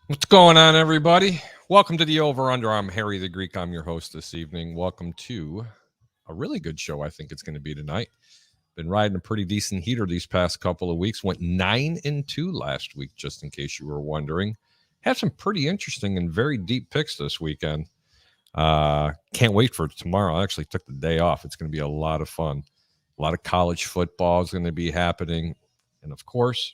What's going on, everybody? Welcome to the Over Under. I'm Harry the Greek. I'm your host this evening. Welcome to a really good show. I think it's going to be tonight. Been riding a pretty decent heater these past couple of weeks. Went 9-2 last week, just in case you were wondering. Had some pretty interesting and very deep picks this weekend. Can't wait for tomorrow. I actually took the day off. It's going to be a lot of fun. A lot of college football is going to be happening, and of course,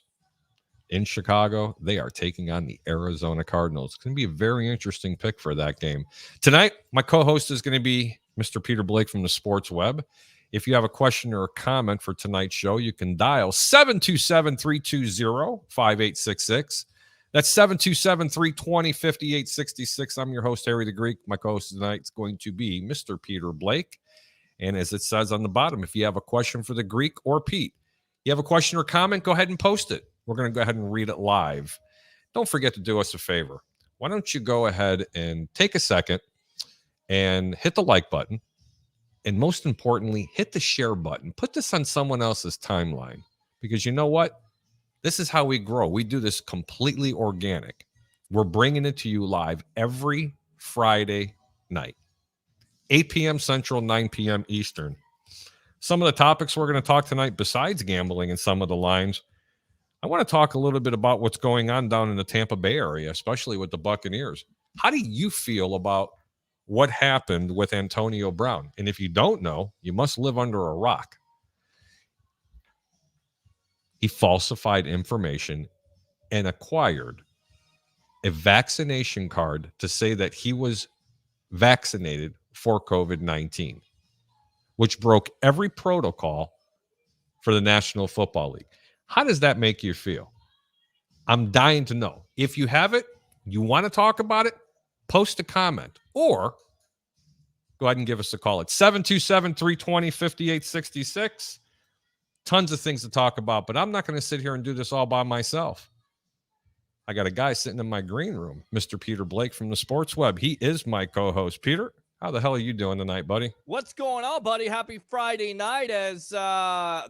in Chicago, they are taking on the Arizona Cardinals. It's going to be a very interesting pick for that game. Tonight, my co-host is going to be Mr. Peter Blake from the Sports Web. If you have a question or a comment for tonight's show, you can dial 727-320-5866. That's 727-320-5866. I'm your host, Harry the Greek. My co-host tonight is going to be Mr. Peter Blake. And as it says on the bottom, if you have a question for the Greek or Pete, you have a question or comment, go ahead and post it. We're going to go ahead and read it live. Don't forget to do us a favor. Why don't you go ahead and take a second and hit the like button. And most importantly, hit the share button. Put this on someone else's timeline. Because you know what? This is how we grow. We do this completely organic. We're bringing it to you live every Friday night. 8 p.m. Central, 9 p.m. Eastern. Some of the topics we're going to talk tonight, besides gambling and some of the lines, I want to talk a little bit about what's going on down in the Tampa Bay area, especially with the Buccaneers. How do you feel about what happened with Antonio Brown? And if you don't know, you must live under a rock. He falsified information and acquired a vaccination card to say that he was vaccinated for COVID-19, which broke every protocol for the National Football League. How does that make you feel? I'm dying to know. If you have it, you want to talk about it, post a comment or go ahead and give us a call at 727-320-5866. Tons of things to talk about, but I'm not going to sit here and do this all by myself. I got a guy sitting in my green room, Mr. Peter Blake from the Sports Web. He is my co-host. Peter, how the hell are you doing tonight, buddy? What's going on, buddy? Happy Friday night as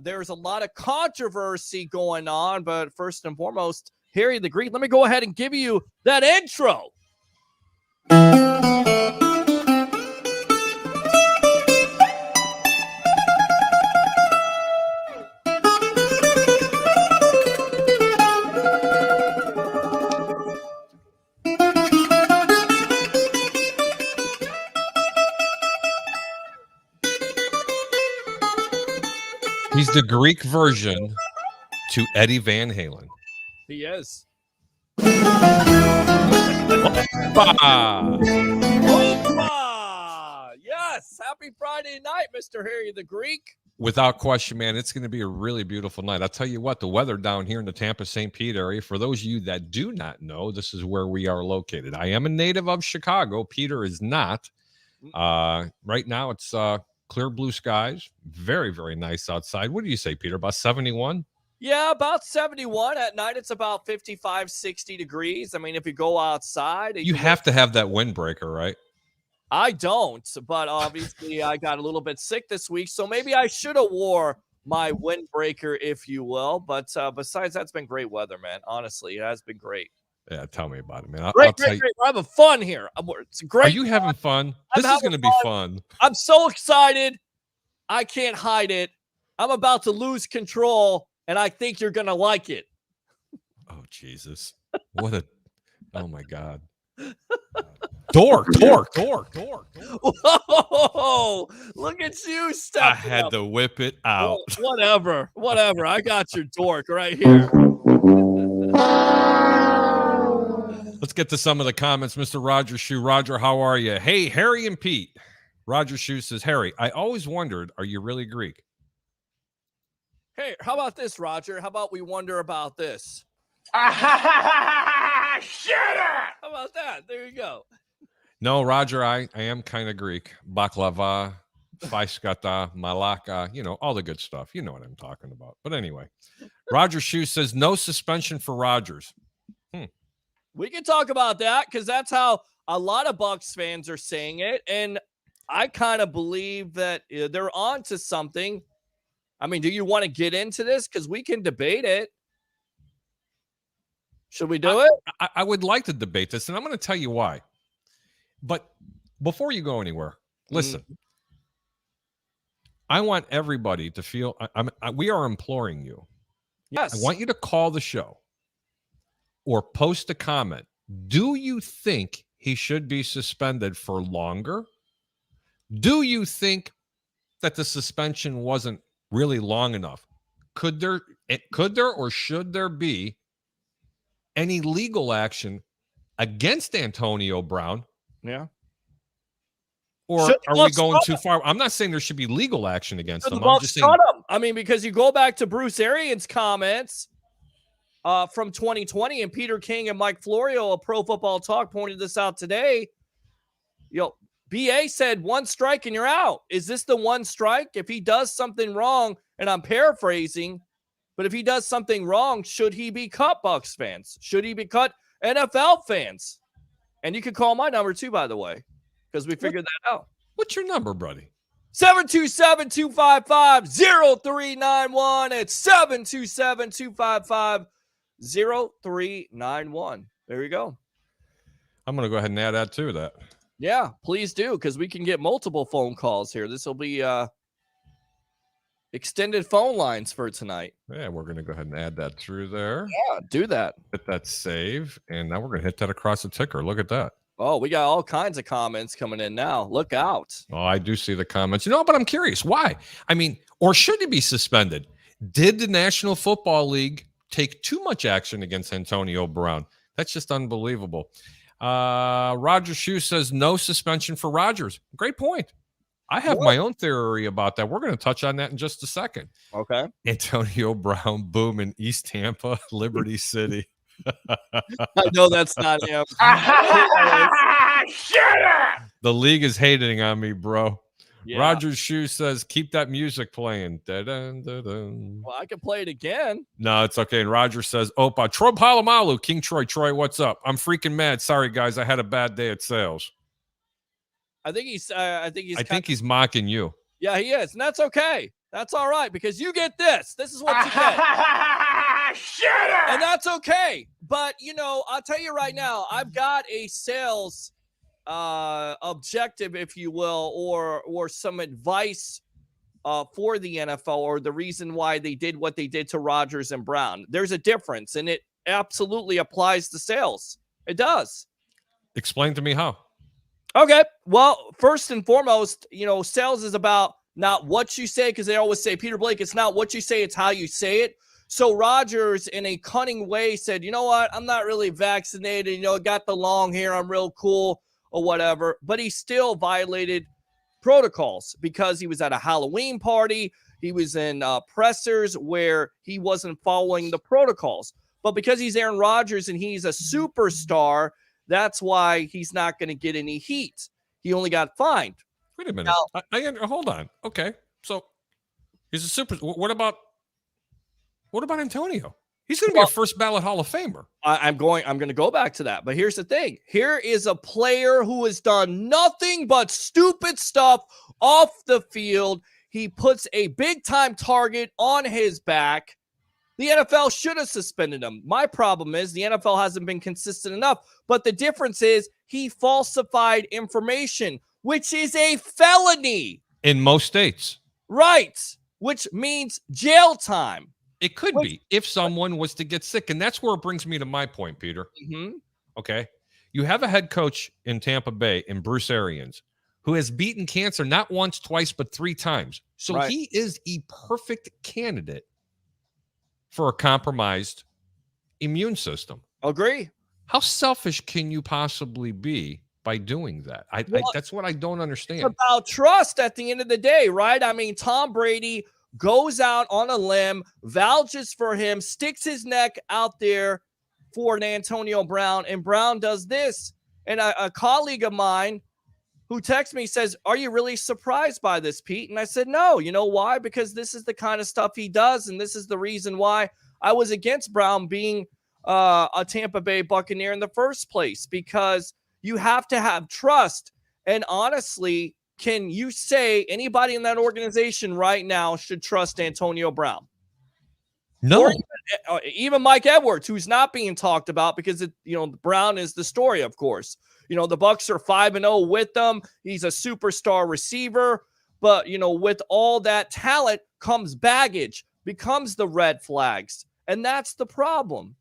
there's a lot of controversy going on. But first and foremost, Harry the Greek, let me go ahead and give you that intro. He's the Greek version to Eddie Van Halen. He is. Opa! Yes. Happy Friday night, Mr. Harry the Greek. Without question, man, it's going to be a really beautiful night. I'll tell you what, the weather down here in the Tampa St. Pete area, for those of you that do not know, this is where we are located. I am a native of Chicago. Peter is not. Right now, it's clear blue skies. Very, very nice outside. What do you say, Peter? About 71? Yeah, about 71. At night, it's about 55, 60 degrees. I mean, if you go outside. You have to have that windbreaker, right? I don't, but obviously I got a little bit sick this week, so maybe I should have wore my windbreaker, if you will. But besides, that's been great weather, man. Honestly, it has been great. Yeah, tell me about it, man. Great. We're having fun here. It's great. Are you having fun? This is going to be fun. I'm so excited. I can't hide it. I'm about to lose control, and I think you're going to like it. Oh, Jesus. Oh, my God. Dork. Whoa, look at you stepping I had to whip it out. Whatever. I got your dork right here. Let's get to some of the comments. Mr. Roger Shoe. Roger, how are you? Hey, Harry and Pete. Roger Shoe says, Harry, I always wondered, are you really Greek? Hey, how about this, Roger? How about we wonder about this? Shut up! How about that? There you go. No, Roger, I am kind of Greek. Baklava, faiskata, malaka, all the good stuff. You know what I'm talking about. But anyway, Roger Shoe says no suspension for Rodgers. We can talk about that because that's how a lot of Bucs fans are saying it. And I kind of believe that they're on to something. I mean, do you want to get into this? Because we can debate it. Should we do it? I would like to debate this, and I'm going to tell you why. But before you go anywhere, listen. I want everybody to feel. We are imploring you. Yes. I want you to call the show or post a comment. Do you think he should be suspended for longer? Do you think that the suspension wasn't really long enough? Could there or should there be any legal action against Antonio Brown? Yeah. Or are we going too far? I'm not saying there should be legal action against him. I'm just saying. I mean, because you go back to Bruce Arians' comments from 2020, and Peter King and Mike Florio of Pro Football Talk pointed this out today. BA said 1 strike and you're out. Is this the 1 strike? If he does something wrong, and I'm paraphrasing, but if he does something wrong, should he be cut, Bucs fans? Should he be cut, NFL fans? And you can call my number too, by the way, because we figured that out. What's your number, buddy? 727-255-0391. It's 727-255-0391. There you go. I'm going to go ahead and add that to that. Yeah, please do, because we can get multiple phone calls here. This will be extended phone lines for tonight. Yeah, we're going to go ahead and add that through there. Yeah, do that. Hit that save, and now we're going to hit that across the ticker. Look at that. Oh, we got all kinds of comments coming in now. Look out. Oh, I do see the comments. But I'm curious. Why? I mean, or should he be suspended? Did the National Football League take too much action against Antonio Brown? That's just unbelievable. Roger Shue says no suspension for Rodgers. Great point. I have my own theory about that. We're going to touch on that in just a second. Okay. Antonio Brown, boom, in East Tampa, Liberty City. I know that's not him. Shut up! The league is hating on me, bro. Yeah. Roger Shue says, keep that music playing. Da-dun, da-dun. Well, I can play it again. No, it's okay. And Roger says, Opa, Troy Polamalu, King Troy. Troy, what's up? I'm freaking mad. Sorry, guys. I had a bad day at sales. I think he's he's mocking you. Yeah, he is. And that's okay. That's all right, because you get this. This is what you get. Shut up! And that's okay. But, I'll tell you right now, I've got a sales objective, if you will, or some advice for the NFL, or the reason why they did what they did to Rodgers and Brown. There's a difference, and it absolutely applies to sales. It does. Explain to me how. Okay. Well, first and foremost, sales is about not what you say, because they always say, Peter Blake, it's not what you say, it's how you say it. So Rodgers, in a cunning way, said, you know what? I'm not really vaccinated. Got the long hair. I'm real cool or whatever. But he still violated protocols because he was at a Halloween party. He was in pressers where he wasn't following the protocols. But because he's Aaron Rodgers and he's a superstar, that's why he's not going to get any heat. He only got fined. Wait a minute. Hold on. Okay. So he's a super. What about Antonio? He's going to be a first ballot Hall of Famer. I'm going to go back to that. But here's the thing. Here is a player who has done nothing but stupid stuff off the field. He puts a big time target on his back. The NFL should have suspended him. My problem is the NFL hasn't been consistent enough. But the difference is he falsified information, which is a felony. In most states. Right. Which means jail time. It could be if someone was to get sick. And that's where it brings me to my point, Peter. Mm-hmm. Okay. You have a head coach in Tampa Bay, in Bruce Arians, who has beaten cancer not once, twice, but 3 times. So he is a perfect candidate for a compromised immune system. Agree. How selfish can you possibly be by doing that? That's what I don't understand. It's about trust at the end of the day, right? I mean, Tom Brady goes out on a limb, vouches for him, sticks his neck out there for an Antonio Brown, and Brown does this. And a colleague of mine who texts me says, are you really surprised by this, Pete? And I said, no. You know why? Because this is the kind of stuff he does, and this is the reason why I was against Brown being a Tampa Bay Buccaneer in the first place, because you have to have trust. And honestly, can you say anybody in that organization right now should trust Antonio Brown? No. Or even Mike Edwards, who's not being talked about because Brown is the story, of course. The Bucs are 5-0 with them. He's a superstar receiver, but with all that talent comes baggage, becomes the red flags, and that's the problem.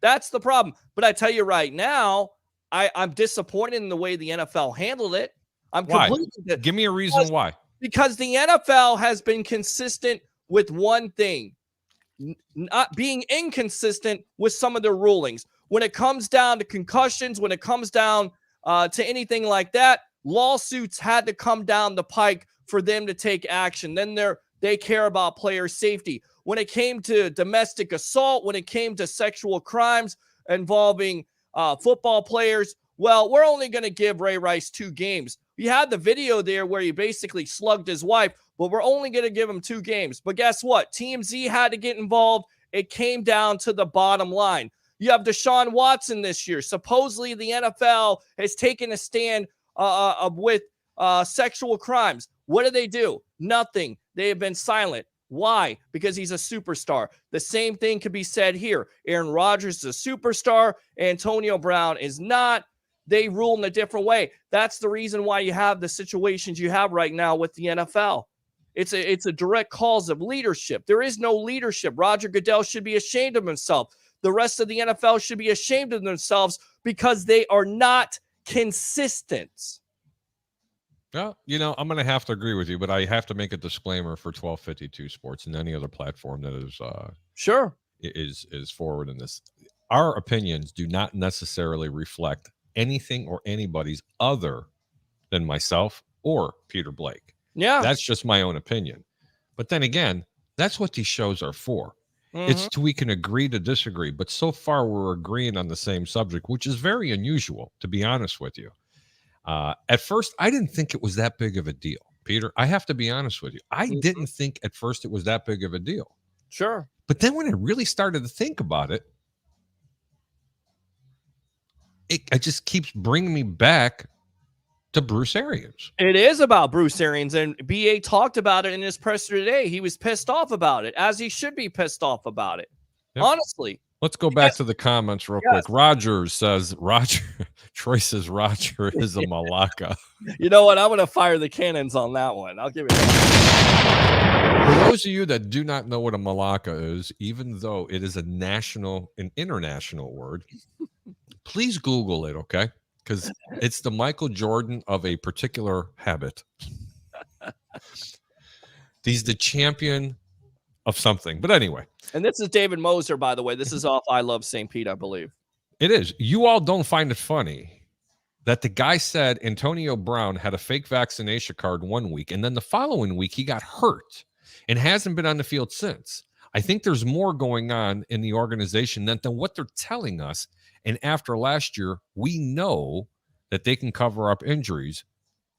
That's the problem. But I tell you right now, I'm disappointed in the way the NFL handled it. Why? Give me a reason why. Because the NFL has been consistent with one thing, not being inconsistent with some of their rulings. When it comes down to concussions, when it comes down to anything like that, lawsuits had to come down the pike for them to take action. Then they care about player safety. When it came to domestic assault, when it came to sexual crimes involving football players, well, we're only going to give Ray Rice 2 games. You had the video there where he basically slugged his wife, but we're only going to give him 2 games. But guess what? TMZ had to get involved. It came down to the bottom line. You have Deshaun Watson this year. Supposedly the NFL has taken a stand with sexual crimes. What do? Nothing. They have been silent. Why? Because he's a superstar. The same thing could be said here. Aaron Rodgers is a superstar. Antonio Brown is not. They rule in a different way. That's the reason why you have the situations you have right now with the NFL. It's a direct cause of leadership. There is no leadership. Roger Goodell should be ashamed of himself. The rest of the NFL should be ashamed of themselves because they are not consistent. Well, I'm going to have to agree with you, but I have to make a disclaimer for 1252 Sports and any other platform that is sure is forward in this. Our opinions do not necessarily reflect anything or anybody's other than myself or Peter Blake. Yeah. That's just my own opinion. But then again, that's what these shows are for. It's we can agree to disagree, but so far we're agreeing on the same subject, which is very unusual, to be honest with you. At first, I didn't think it was that big of a deal, Peter. I have to be honest with you. I didn't think at first it was that big of a deal. Sure. But then when I really started to think about it, it just keeps bringing me back to Bruce Arians. It is about Bruce Arians, and BA talked about it in his presser today. He was pissed off about it, as he should be pissed off about it. Yep. Honestly. Let's go back to the comments real quick. Rogers says, Troy says Roger is a malaka. You know what? I'm going to fire the cannons on that one. I'll give you that. For those of you that do not know what a malaka is, even though it is an international word, please Google it, okay? Because it's the Michael Jordan of a particular habit. He's the champion of something. But anyway. And this is David Moser, by the way. This is off I Love St. Pete, I believe. It is. You all don't find it funny that the guy said Antonio Brown had a fake vaccination card 1 week, and then the following week he got hurt and hasn't been on the field since. I think there's more going on in the organization than what they're telling us. And after last year, we know that they can cover up injuries.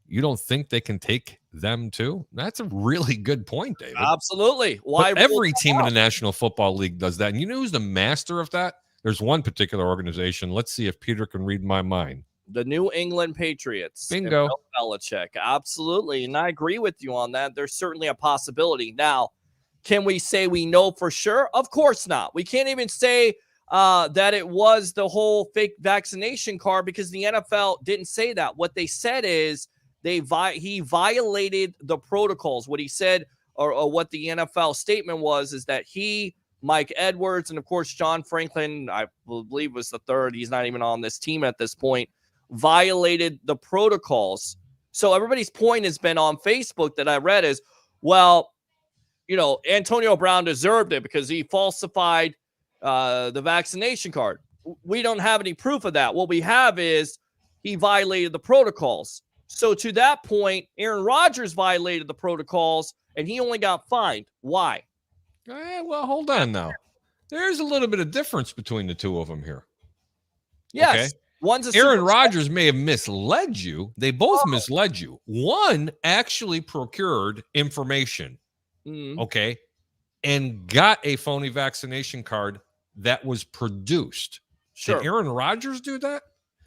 You don't think they can take them too? That's a really good point, David. Absolutely. Why? But every team in the National Football League does that. And you know who's the master of that? There's one particular organization. Let's see if Peter can read my mind. The New England Patriots. Bingo. Bill Belichick. Absolutely. And I agree with you on that. There's certainly a possibility. Now, can we say we know for sure? Of course not. We can't even say that it was the whole fake vaccination card because the NFL didn't say that. What they said is he violated the protocols. What he said or what the NFL statement was is that Mike Edwards, and of course John Franklin, I believe was the third. He's not even on this team at this point, violated the protocols. So everybody's point has been on Facebook that I read is, well, Antonio Brown deserved it because he falsified the vaccination card. We don't have any proof of that. What we have is he violated the protocols. So to that point, Aaron Rodgers violated the protocols and he only got fined. Why? Well, hold on now. There's a little bit of difference between the two of them here. Yes. Okay? One's Aaron Rodgers may have misled you. They both misled you. One actually procured information, okay, and got a phony vaccination card that was produced. Sure. Did Aaron Rodgers do that?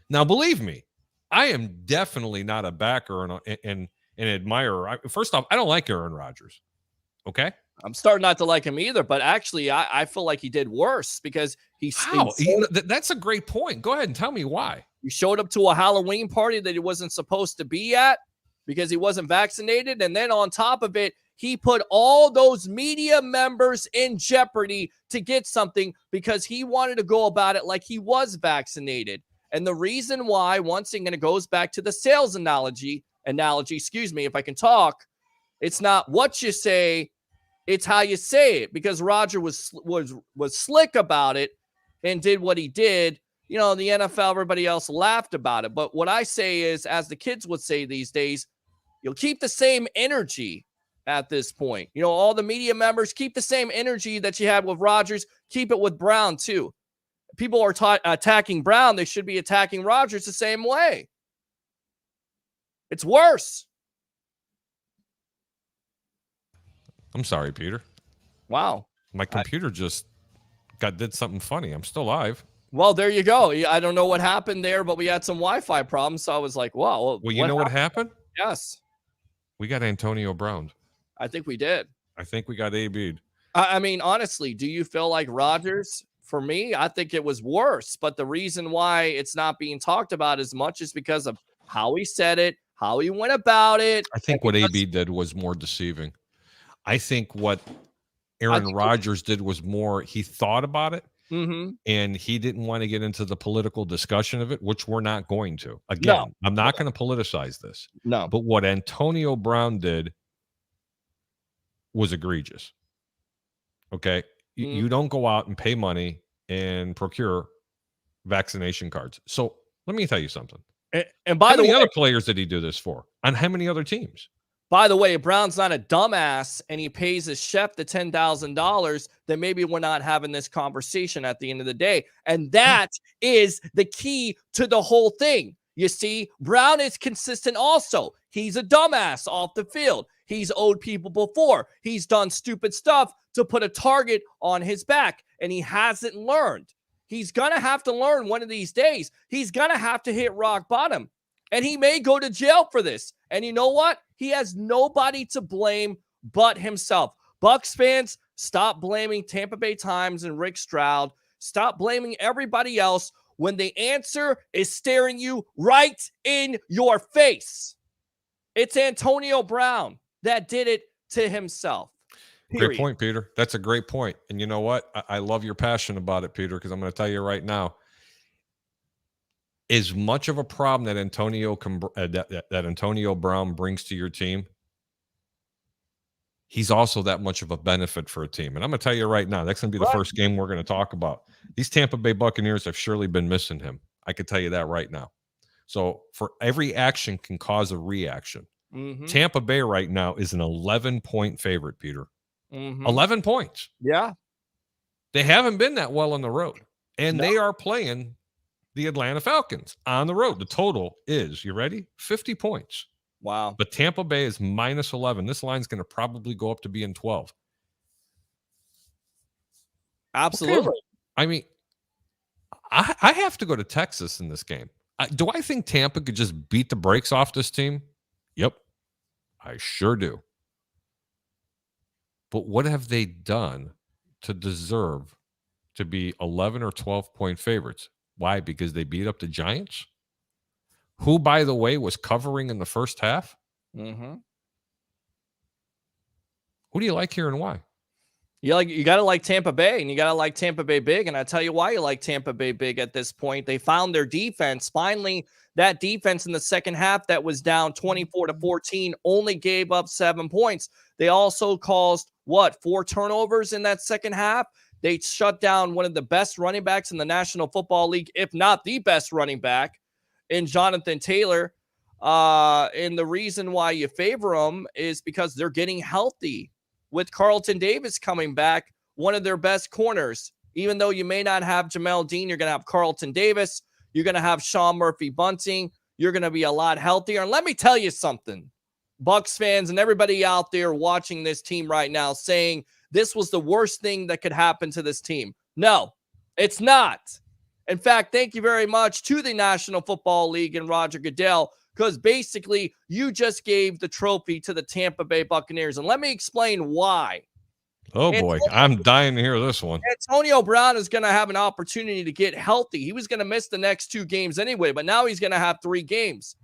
Now, believe me, I am definitely not a backer and an admirer. First off, I don't like Aaron Rodgers. Okay? I'm starting not to like him either, but actually I feel like he did worse because How? That's a great point. Go ahead and tell me why. he showed up to a Halloween party that he wasn't supposed to be at because he wasn't vaccinated. And then on top of it, he put all those media members in jeopardy to get something because he wanted to go about it like he was vaccinated. And the reason why, once again, it goes back to the sales analogy, excuse me, if I can talk, it's not what you say, it's how you say it, because Roger was slick about it and did what he did. You know, the NFL, everybody else laughed about it. But what I say is, as the kids would say these days, you'll keep the same energy at this point. You know, all the media members keep the same energy that you had with Rodgers. Keep it with Brown, too. People are attacking Brown. They should be attacking Rodgers the same way. It's worse. I'm sorry, Peter. Wow. My computer just did something funny. I'm still live. Well, there you go. I don't know what happened there, but we had some Wi-Fi problems. So I was like, wow. Well, you know what happened? Yes. We got Antonio Brown. I think we did. I think we got AB'd. I mean, honestly, do you feel like Rodgers? For me, I think it was worse. But the reason why it's not being talked about as much is because of how he said it, how he went about it. I think what AB did was more deceiving. I think what Aaron Rodgers did was more, he thought about it, and he didn't want to get into the political discussion of it, which we're not going to. Again, I'm not going to politicize this. No. But what Antonio Brown did was egregious. Okay? You don't go out and pay money and procure vaccination cards. So let me tell you something. And by how the many way, other players did he do this for? On how many other teams? By the way, if Brown's not a dumbass and he pays his chef the $10,000, then maybe we're not having this conversation at the end of the day. And that is the key to the whole thing. You see, Brown is consistent also. He's a dumbass off the field. He's owed people before. He's done stupid stuff to put a target on his back, and he hasn't learned. He's going to have to learn one of these days. He's going to have to hit rock bottom, and he may go to jail for this. And you know what? He has nobody to blame but himself. Bucs fans, stop blaming Tampa Bay Times and Rick Stroud. Stop blaming everybody else when the answer is staring you right in your face. It's Antonio Brown that did it to himself. Period. Great point, Peter. That's a great point. And you know what? I love your passion about it, Peter, because I'm going to tell you right now, as much of a problem that Antonio Brown brings to your team, he's also that much of a benefit for a team. And I'm going to tell you right now, that's going to be the first game we're going to talk about. These Tampa Bay Buccaneers have surely been missing him. I can tell you that right now. So for every action can cause a reaction. Tampa Bay right now is an 11-point favorite, Peter. 11 points. Yeah. They haven't been that well on the road. And they are playing the Atlanta Falcons on the road. The total is, you ready? 50 points. Wow. But Tampa Bay is minus 11. This line's going to probably go up to being 12. Absolutely. Okay. I mean, I have to go to Texas in this game. Do I think Tampa could just beat the brakes off this team? Yep, I sure do. But what have they done to deserve to be 11 or 12-point favorites? Why? Because they beat up the Giants, who, by the way, was covering in the first half. Who do you like here and why? You got to like Tampa Bay, and you got to like Tampa Bay big. And I tell you why you like Tampa Bay big at this point. They found their defense. Finally, that defense in the second half that was down 24-14 only gave up 7 points. They also caused, 4 turnovers in that second half? They shut down one of the best running backs in the National Football League, if not the best running back, in Jonathan Taylor. And the reason why you favor them is because they're getting healthy. With Carlton Davis coming back, one of their best corners. Even though you may not have Jamel Dean, you're going to have Carlton Davis. You're going to have Sean Murphy-Bunting. You're going to be a lot healthier. And let me tell you something, Bucs fans and everybody out there watching this team right now saying this was the worst thing that could happen to this team. No, it's not. In fact, thank you very much to the National Football League and Roger Goodell, because basically you just gave the trophy to the Tampa Bay Buccaneers. And let me explain why. Oh boy, I'm dying to hear this one. Antonio Brown is going to have an opportunity to get healthy. He was going to miss the next 2 games anyway, but now he's going to have 3 games.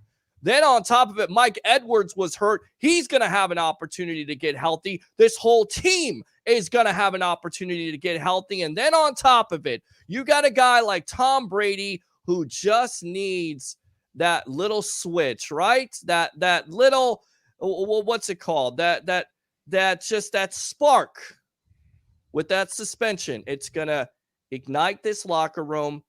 Then on top of it, Mike Edwards was hurt. He's going to have an opportunity to get healthy. This whole team is going to have an opportunity to get healthy. And then on top of it, you got a guy like Tom Brady who just needs that little switch, right? That little, what's it called? That spark. With that suspension, it's going to ignite this locker room.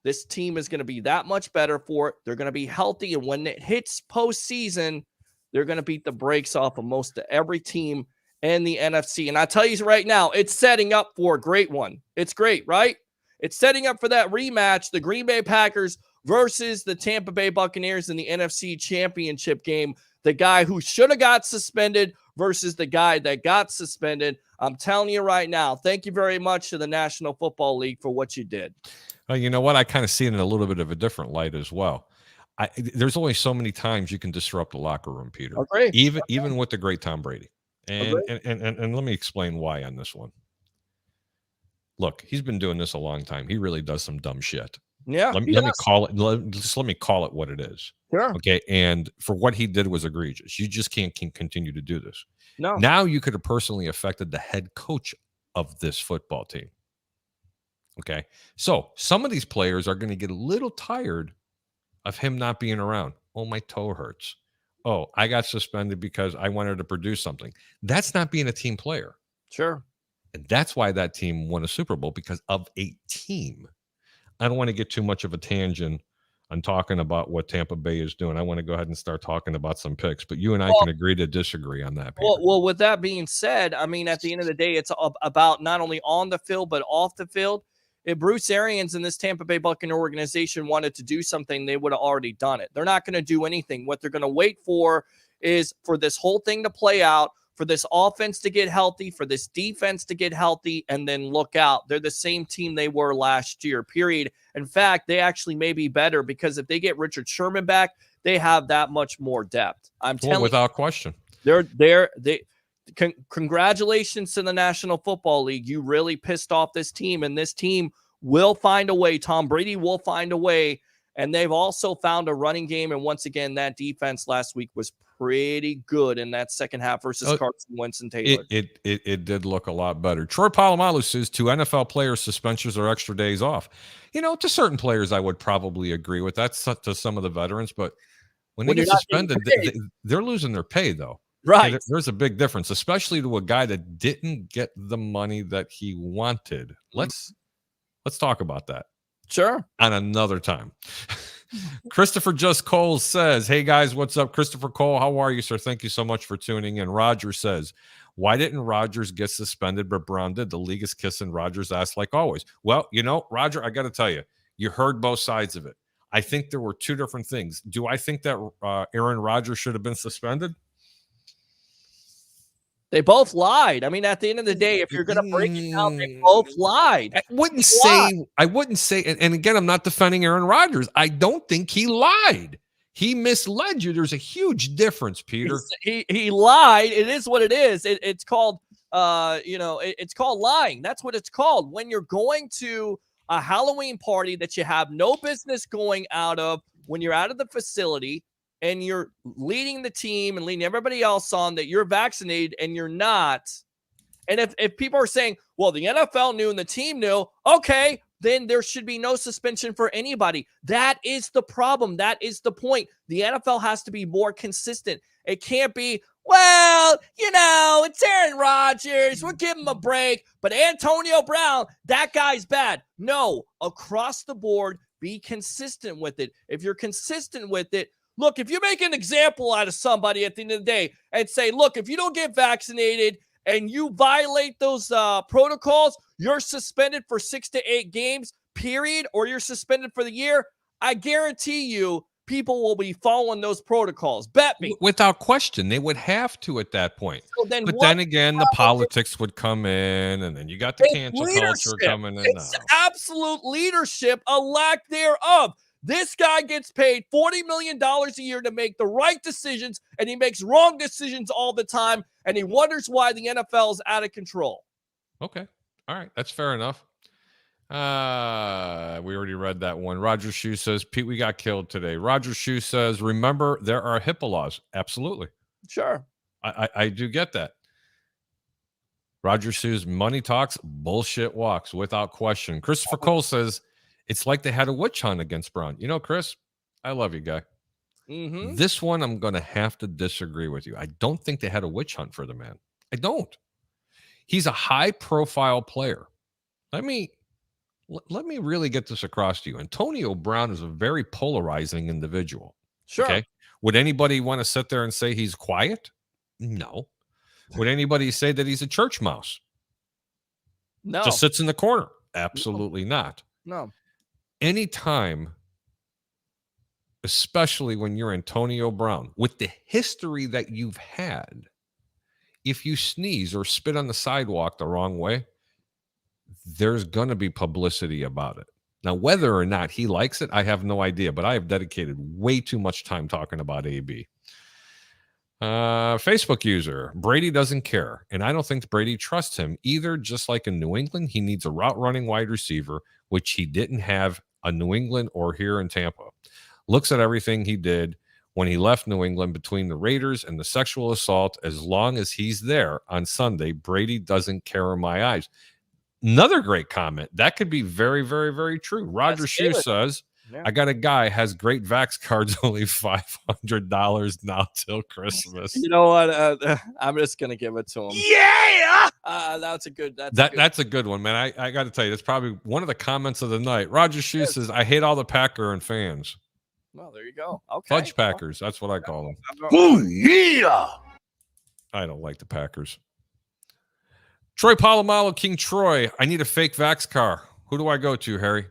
This team is going to be that much better for it. They're going to be healthy. And when it hits postseason, they're going to beat the brakes off of most of every team in the NFC. And I tell you right now, it's setting up for a great one. It's great, right? It's setting up for that rematch, the Green Bay Packers versus the Tampa Bay Buccaneers in the NFC Championship game. The guy who should have got suspended versus the guy that got suspended. I'm telling you right now, thank you very much to the National Football League for what you did. You know what? I kind of see it in a little bit of a different light as well. There's only so many times you can disrupt a locker room, Peter. Agree. Even with the great Tom Brady. And let me explain why on this one. Look, he's been doing this a long time. He really does some dumb shit. Yeah. Let me call it. Let me call it what it is. Sure. Okay. And for what he did was egregious. You just can't continue to do this. No. Now you could have personally affected the head coach of this football team. Okay. So some of these players are going to get a little tired of him not being around. Oh, my toe hurts. Oh, I got suspended because I wanted to produce something. That's not being a team player. Sure. And that's why that team won a Super Bowl, because of a team. I don't want to get too much of a tangent on talking about what Tampa Bay is doing. I want to go ahead and start talking about some picks, but you and I can agree to disagree on that. Peter. Well, with that being said, I mean, at the end of the day, it's about not only on the field, but off the field. If Bruce Arians and this Tampa Bay Buccaneer organization wanted to do something, they would have already done it. They're not going to do anything. What they're going to wait for is for this whole thing to play out, for this offense to get healthy, for this defense to get healthy, and then look out. They're the same team they were last year, period. In fact, they actually may be better because if they get Richard Sherman back, they have that much more depth. I'm telling you. Without question. Congratulations to the National Football League. You really pissed off this team, and this team will find a way. Tom Brady will find a way, and they've also found a running game. And once again, that defense last week was pretty good in that second half versus Carson Wentz and Taylor. It did look a lot better. Troy Polamalu says 2 NFL players suspensions or extra days off. You know, to certain players, I would probably agree with that. To some of the veterans, but when they get suspended, they're losing their pay, though. Right. There's a big difference, especially to a guy that didn't get the money that he wanted. Let's talk about that. Sure. On another time. Christopher Just Cole says, hey guys, what's up? Christopher Cole, how are you, sir? Thank you so much for tuning in. Roger says, why didn't Rodgers get suspended, but Brown did? The league is kissing Rodgers' ass like always. Well, you know, Roger, I got to tell you, you heard both sides of it. I think there were 2 different things. Do I think that Aaron Rodgers should have been suspended? They both lied. I mean, at the end of the day, if you're going to break it down, they both lied. I wouldn't say, and again, I'm not defending Aaron Rodgers. I don't think he lied. He misled you. There's a huge difference, Peter. He lied. It is what it is. It's called, it's called lying. That's what it's called. When you're going to a Halloween party that you have no business going out of, when you're out of the facility, and you're leading the team and leading everybody else on that you're vaccinated and you're not. And if people are saying, well, the NFL knew and the team knew, okay, then there should be no suspension for anybody. That is the problem. That is the point. The NFL has to be more consistent. It can't be, well, you know, it's Aaron Rodgers. We'll give him a break. But Antonio Brown, that guy's bad. No, across the board, be consistent with it. If you're consistent with it, look, if you make an example out of somebody at the end of the day and say, look, if you don't get vaccinated and you violate those protocols, you're suspended for 6 to 8 games, period, or you're suspended for the year, I guarantee you people will be following those protocols. Bet me. Without question, they would have to at that point. So then again, the politics would come in, and then you got the cancel culture coming in. It's absolute leadership, a lack thereof. This guy gets paid $40 million a year to make the right decisions, and he makes wrong decisions all the time, and he wonders why the NFL is out of control. Okay. All right. That's fair enough. We already read that one. Roger Shoe says, Pete, we got killed today. Roger Shoe says, remember, there are HIPAA laws. Absolutely. Sure. I do get that. Roger Shoe's money talks, bullshit walks, without question. Christopher Cole says, it's like they had a witch hunt against Brown. You know, Chris, I love you, guy. Mm-hmm. This one, I'm going to have to disagree with you. I don't think they had a witch hunt for the man. I don't. He's a high-profile player. Let me really get this across to you. Antonio Brown is a very polarizing individual. Sure. Okay. Would anybody want to sit there and say he's quiet? No. Would anybody say that he's a church mouse? No. Just sits in the corner? Absolutely not. No. Anytime, especially when you're Antonio Brown, with the history that you've had, if you sneeze or spit on the sidewalk the wrong way, there's going to be publicity about it. Now, whether or not he likes it, I have no idea, but I have dedicated way too much time talking about AB. Facebook user, Brady doesn't care, and I don't think Brady trusts him either. Just like in New England, he needs a route running wide receiver, which he didn't have in New England or here in Tampa. Looks at everything he did when he left New England between the Raiders and the sexual assault. As long as he's there on Sunday, Brady doesn't care in my eyes. Another great comment. That could be very, very, very true. Roger Shoe says, yeah. I got a guy has great Vax cards, only $500 now till Christmas. You know what? I'm just gonna give it to him. Yeah. That's a good. That's a good one, man. I got to tell you, that's probably one of the comments of the night. Roger Shoe says, I hate all the Packer and fans. Well, there you go. Okay. Fudge Packers. That's what I call them. Oh yeah. I don't like the Packers. Troy Polamalu, King Troy. I need a fake Vax car. Who do I go to, Harry?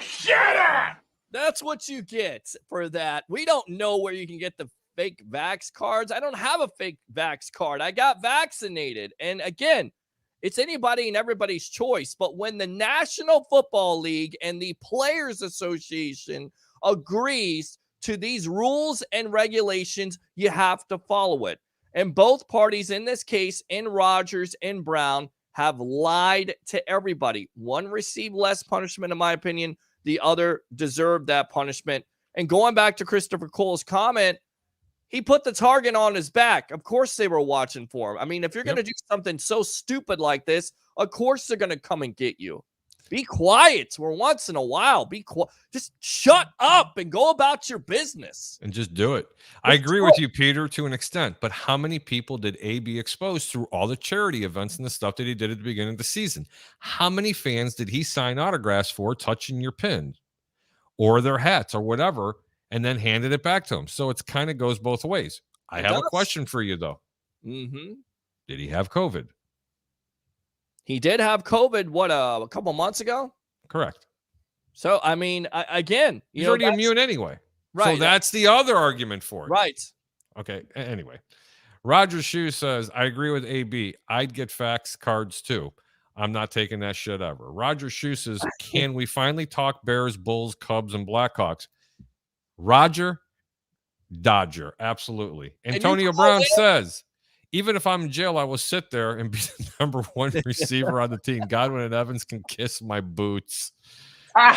Shut up! That's what you get for that. We don't know where you can get the fake Vax cards. I don't have a fake Vax card. I got vaccinated. And again, it's anybody and everybody's choice. But when the National Football League and the Players Association agrees to these rules and regulations, you have to follow it. And both parties in this case, in Rodgers and Brown, have lied to everybody. One received less punishment, in my opinion. The other deserved that punishment. And going back to Christopher Cole's comment, he put the target on his back. Of course they were watching for him. I mean, if you're going to do something so stupid like this, of course they're going to come and get you. Be quiet. We're once in a while. Be quiet. Just shut up and go about your business. And just do it. I agree with you, Peter, to an extent. But how many people did AB expose through all the charity events and the stuff that he did at the beginning of the season? How many fans did he sign autographs for touching your pin or their hats or whatever and then handed it back to them? So it kind of goes both ways. I have a question for you, though. Mm-hmm. Did he have COVID? He did have COVID, a couple months ago? Correct. So, I mean, again, he's already immune anyway. Right. So that's the other argument for it. Right. Okay. Anyway, Roger Shoe says, I agree with AB. I'd get fax cards too. I'm not taking that shit ever. Roger Shoe says, can we finally talk Bears, Bulls, Cubs, and Blackhawks? Roger, Dodger. Absolutely. Antonio Brown says, even if I'm in jail, I will sit there and be the number one receiver on the team. Godwin and Evans can kiss my boots. Shut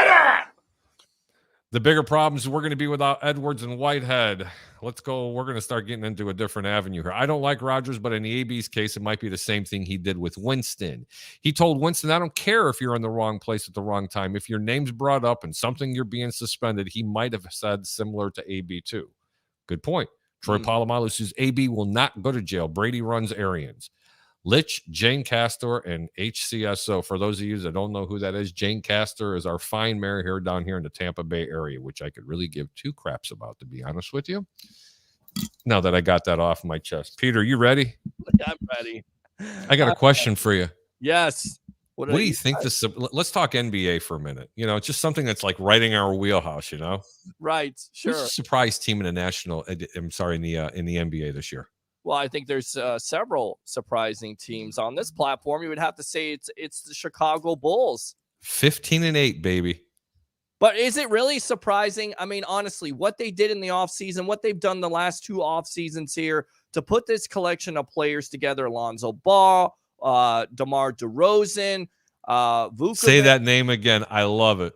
up! The bigger problems we're going to be without Edwards and Whitehead. Let's go. We're going to start getting into a different avenue here. I don't like Rodgers, but in the AB's case, it might be the same thing he did with Winston. He told Winston, I don't care if you're in the wrong place at the wrong time. If your name's brought up and something you're being suspended, he might have said similar to AB too. Good point. Troy Polamalu says AB will not go to jail. Brady runs Arians. Litch, Jane Castor, and HCSO. For those of you that don't know who that is, Jane Castor is our fine mayor here down here in the Tampa Bay area, which I could really give two craps about, to be honest with you. Now that I got that off my chest. Peter, you ready? I'm ready. I got a question for you. Yes. What do you think this? Let's talk NBA for a minute. You know, it's just something that's like right in our wheelhouse. You know, right? Sure. Who's a surprise team in the national? I'm sorry, in the NBA this year. Well, I think there's several surprising teams on this platform. You would have to say it's the Chicago Bulls. 15-8, baby. But is it really surprising? I mean, honestly, what they did in the offseason, what they've done the last two off seasons here to put this collection of players together, Lonzo Ball, DeMar DeRozan, Vucevic, Say that name again. I love it.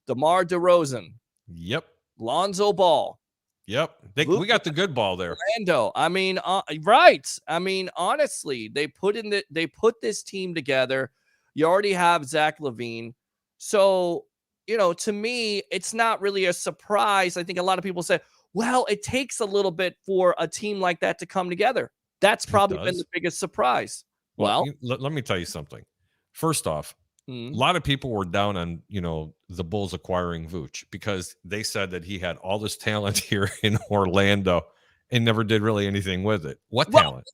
DeMar DeRozan, Yep. Lonzo Ball, Yep. We got the good ball there. Orlando. I mean, right. I mean, honestly, they put this team together. You already have Zach LaVine. So, to me, it's not really a surprise. I think a lot of people say, well, it takes a little bit for a team like that to come together. That's probably been the biggest surprise. Well, let me tell you something. First off, a lot of people were down on, the Bulls acquiring Vooch because they said that he had all this talent here in Orlando and never did really anything with it. What talent?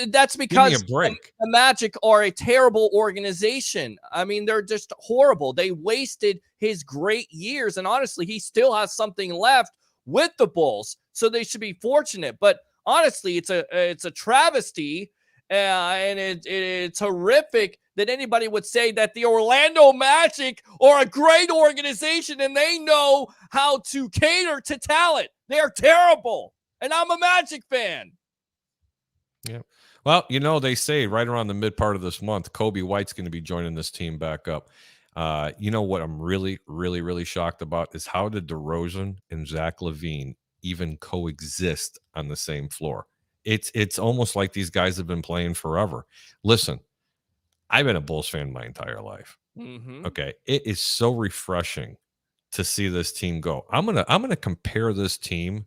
That's because Give me a break. The Magic are a terrible organization. I mean, they're just horrible. They wasted his great years, and honestly, he still has something left with the Bulls, so they should be fortunate. But honestly, it's a travesty, and it's horrific that anybody would say that the Orlando Magic are a great organization and they know how to cater to talent. They're terrible, and I'm a Magic fan. Yeah. Well, they say right around the mid part of this month, Kobe White's going to be joining this team back up. What I'm really, really, really shocked about is how did DeRozan and Zach LaVine even coexist on the same floor? It's almost like these guys have been playing forever. Listen, I've been a Bulls fan my entire life. Mm-hmm. Okay, it is so refreshing to see this team go. I'm gonna compare this team.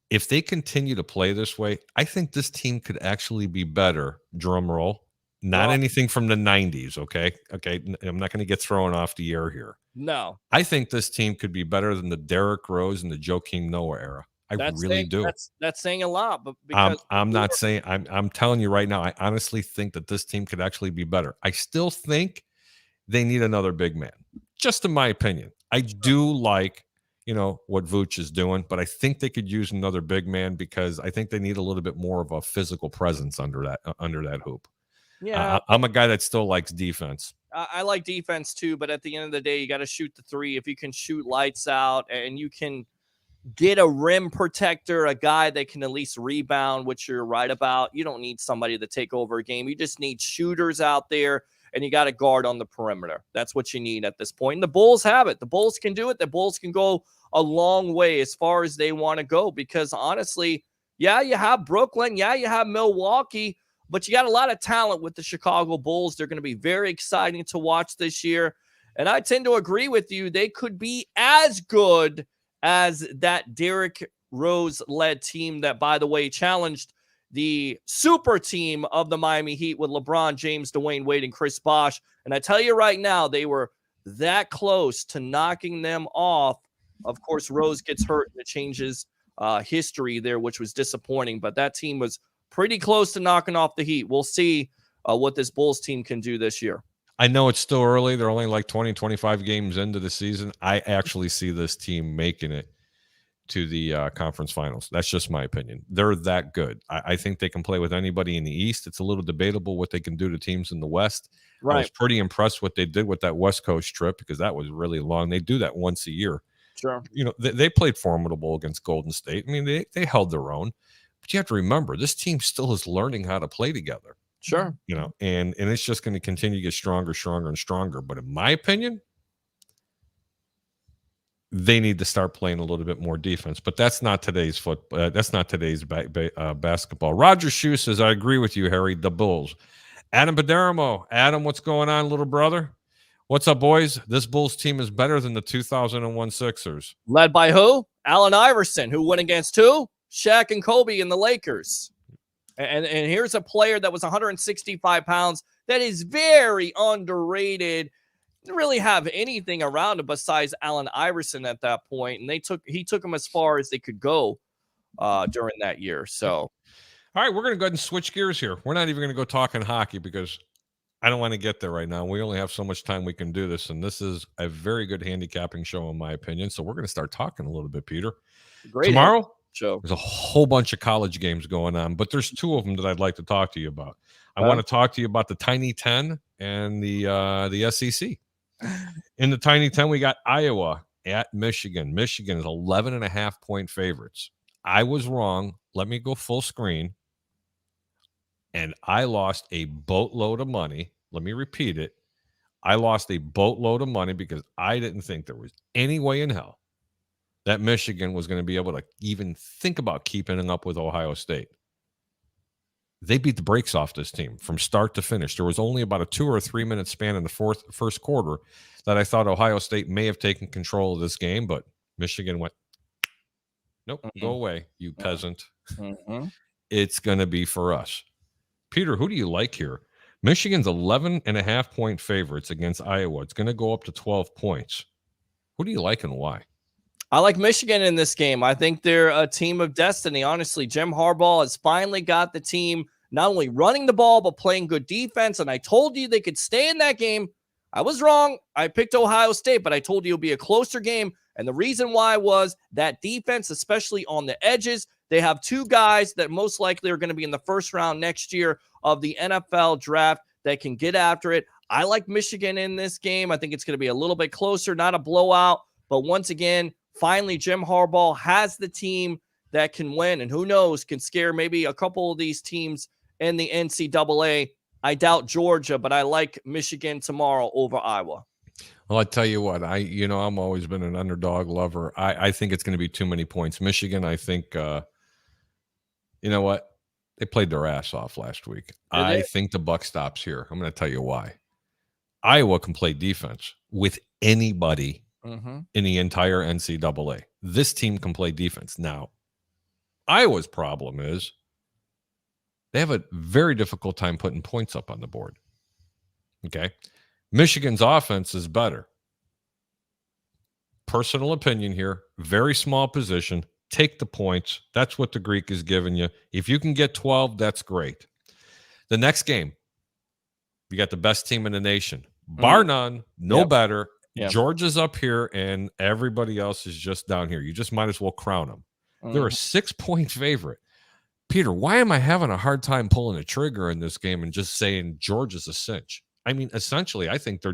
If they continue to play this way, I think this team could actually be better. Drum roll. Not anything from the 90s, okay? Okay, I'm not going to get thrown off the air here. No. I think this team could be better than the Derrick Rose and the Joakim Noah era. I really do. That's saying a lot, but because I'm not saying I'm telling you right now, I honestly think that this team could actually be better. I still think they need another big man. Just in my opinion. I do like what Vooch is doing, but I think they could use another big man because I think they need a little bit more of a physical presence under that hoop. Yeah, I'm a guy that still likes defense. I like defense too, but at the end of the day, you got to shoot the three. If you can shoot lights out and you can get a rim protector, a guy that can at least rebound, which you're right about, you don't need somebody to take over a game. You just need shooters out there, and you got to guard on the perimeter. That's what you need at this point. And the Bulls have it. The Bulls can do it. The Bulls can go a long way as far as they want to go because honestly, yeah, you have Brooklyn. Yeah, you have Milwaukee, but you got a lot of talent with the Chicago Bulls. They're going to be very exciting to watch this year. And I tend to agree with you. They could be as good as that Derrick Rose-led team that, by the way, challenged the super team of the Miami Heat with LeBron James, Dwayne Wade, and Chris Bosh. And I tell you right now, they were that close to knocking them off. Of course, Rose gets hurt and it changes history there, which was disappointing. But that team was pretty close to knocking off the Heat. We'll see what this Bulls team can do this year. I know it's still early. They're only like 20, 25 games into the season. I actually see this team making it to the conference finals. That's just my opinion. They're that good. I think they can play with anybody in the East. It's a little debatable what they can do to teams in the West. Right. I was pretty impressed what they did with that West Coast trip because that was really long. They do that once a year. Sure. They played formidable against Golden State. I mean, they held their own. But you have to remember, this team still is learning how to play together. Sure. And it's just going to continue to get stronger, and stronger. But in my opinion, they need to start playing a little bit more defense. But that's not today's football. That's not today's basketball. Roger Shue says, I agree with you, Harry, the Bulls. Adam Padermo. Adam, what's going on, little brother? What's up, boys? This Bulls team is better than the 2001 Sixers. Led by who? Allen Iverson, who went against who? Shaq and Kobe in the Lakers. And here's a player that was 165 pounds that is very underrated. Didn't really have anything around him besides Allen Iverson at that point, and he took him as far as they could go during that year. So, all right, we're going to go ahead and switch gears here. We're not even going to go talking hockey because I don't want to get there right now. We only have so much time we can do this, and this is a very good handicapping show in my opinion. So we're going to start talking a little bit, Peter. Great tomorrow. Show. There's a whole bunch of college games going on, but there's two of them that I'd like to talk to you about. I want to talk to you about the Tiny 10 and the SEC. In the Tiny 10, we got Iowa at Michigan. Michigan is 11.5-point favorites. I was wrong. Let me go full screen. And I lost a boatload of money. Let me repeat it. I lost a boatload of money because I didn't think there was any way in hell that Michigan was going to be able to even think about keeping up with Ohio State. They beat the brakes off this team from start to finish. There was only about a 2 or 3 minute span in the first quarter that I thought Ohio State may have taken control of this game, but Michigan went, nope, go away, you peasant. It's going to be for us. Peter, who do you like here? Michigan's 11.5-point favorites against Iowa. It's going to go up to 12 points. Who do you like and why? I like Michigan in this game. I think they're a team of destiny. Honestly, Jim Harbaugh has finally got the team not only running the ball, but playing good defense. And I told you they could stay in that game. I was wrong. I picked Ohio State, but I told you it'll be a closer game. And the reason why was that defense, especially on the edges. They have two guys that most likely are going to be in the first round next year of the NFL draft that can get after it. I like Michigan in this game. I think it's going to be a little bit closer, not a blowout. But once again, finally, Jim Harbaugh has the team that can win. And who knows, can scare maybe a couple of these teams in the NCAA. I doubt Georgia, but I like Michigan tomorrow over Iowa. Well, I tell you what, I'm always been an underdog lover. I think it's going to be too many points. Michigan, I think, you know what? They played their ass off last week. I think the buck stops here. I'm going to tell you why. Iowa can play defense with anybody in the entire NCAA. This team can play defense. Now, Iowa's problem is they have a very difficult time putting points up on the board. Okay? Michigan's offense is better. Personal opinion here. Very small position. Take the points. That's what the Greek is giving you. If you can get 12, that's great. The next game, you got the best team in the nation. Bar none, no better. Yep. Georgia's up here, and everybody else is just down here. You just might as well crown them. They're a 6-point favorite. Peter, why am I having a hard time pulling the trigger in this game and just saying Georgia's a cinch? I mean, essentially, I think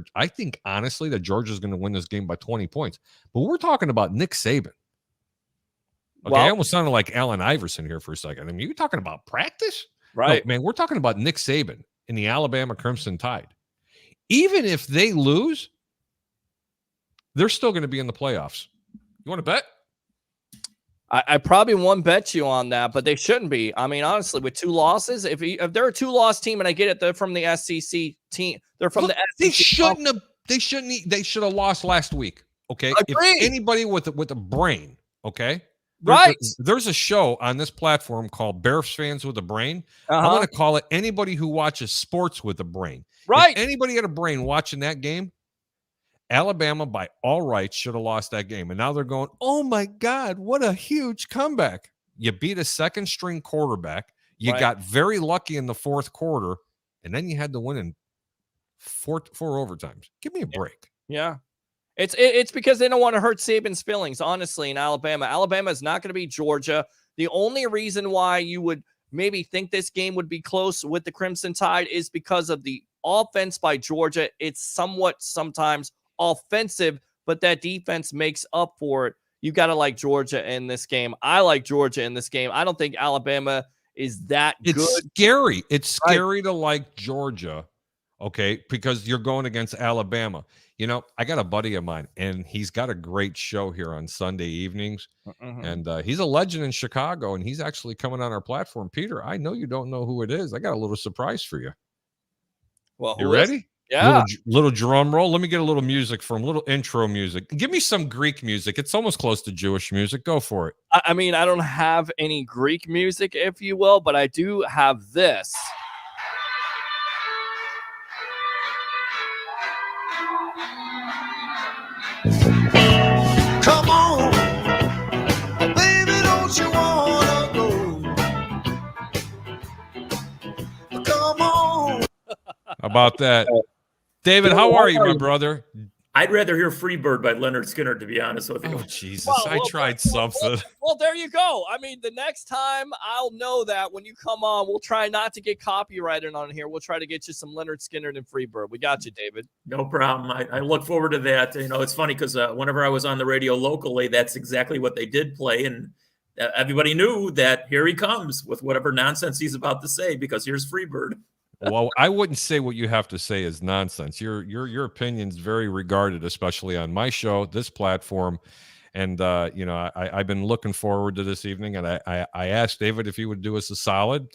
honestly that Georgia's going to win this game by 20 points. But we're talking about Nick Saban. Okay, I almost sounded like Allen Iverson here for a second. I mean, you're talking about practice? Right. No, man, we're talking about Nick Saban in the Alabama Crimson Tide. Even if they lose, they're still going to be in the playoffs. You want to bet? I probably won't bet you on that, but they shouldn't be. I mean, honestly, with 2 losses, if they're a 2-loss team, and I get it, they're from the SEC team. They're from the SEC. They should have lost last week. Okay, Agreed. If anybody with a brain, okay, right? There's a show on this platform called Bears Fans with a Brain. I'm going to call it anybody who watches sports with a brain. Right? If anybody had a brain watching that game, Alabama, by all rights, should have lost that game. And now they're going, oh, my God, what a huge comeback. You beat a second-string quarterback. You got very lucky in the fourth quarter, and then you had to win in four overtimes. Give me a break. Yeah. It's because they don't want to hurt Saban's feelings, honestly, in Alabama. Alabama is not going to be Georgia. The only reason why you would maybe think this game would be close with the Crimson Tide is because of the offense by Georgia. It's somewhat sometimes offensive, but that defense makes up for it. You got to like Georgia in this game. I like Georgia in this game. I don't think Alabama is that good. It's scary. It's scary to like Georgia, okay, because you're going against Alabama. You know, I got a buddy of mine, and he's got a great show here on Sunday evenings, and he's a legend in Chicago, and he's actually coming on our platform. Peter, I know you don't know who it is. I got a little surprise for you. Well, you ready? Yeah. Little drum roll. Let me get a little music from little intro music. Give me some Greek music. It's almost close to Jewish music. Go for it. I mean, I don't have any Greek music, if you will, but I do have this. Come on, baby, don't you wanna go? Come on. How about that? David, how are you, my brother? I'd rather hear Freebird by Leonard Skinner, to be honest with you. Oh, Jesus. I tried something. Well, there you go. I mean, the next time I'll know that when you come on, we'll try not to get copyrighted on here. We'll try to get you some Leonard Skinner and Freebird. We got you, David. No problem. I look forward to that. You know, it's funny because whenever I was on the radio locally, that's exactly what they did play. And everybody knew that here he comes with whatever nonsense he's about to say, because here's Freebird. Well, I wouldn't say what you have to say is nonsense. Your opinion's very regarded, especially on my show, this platform. And I've been looking forward to this evening, and I asked David if he would do us a solid,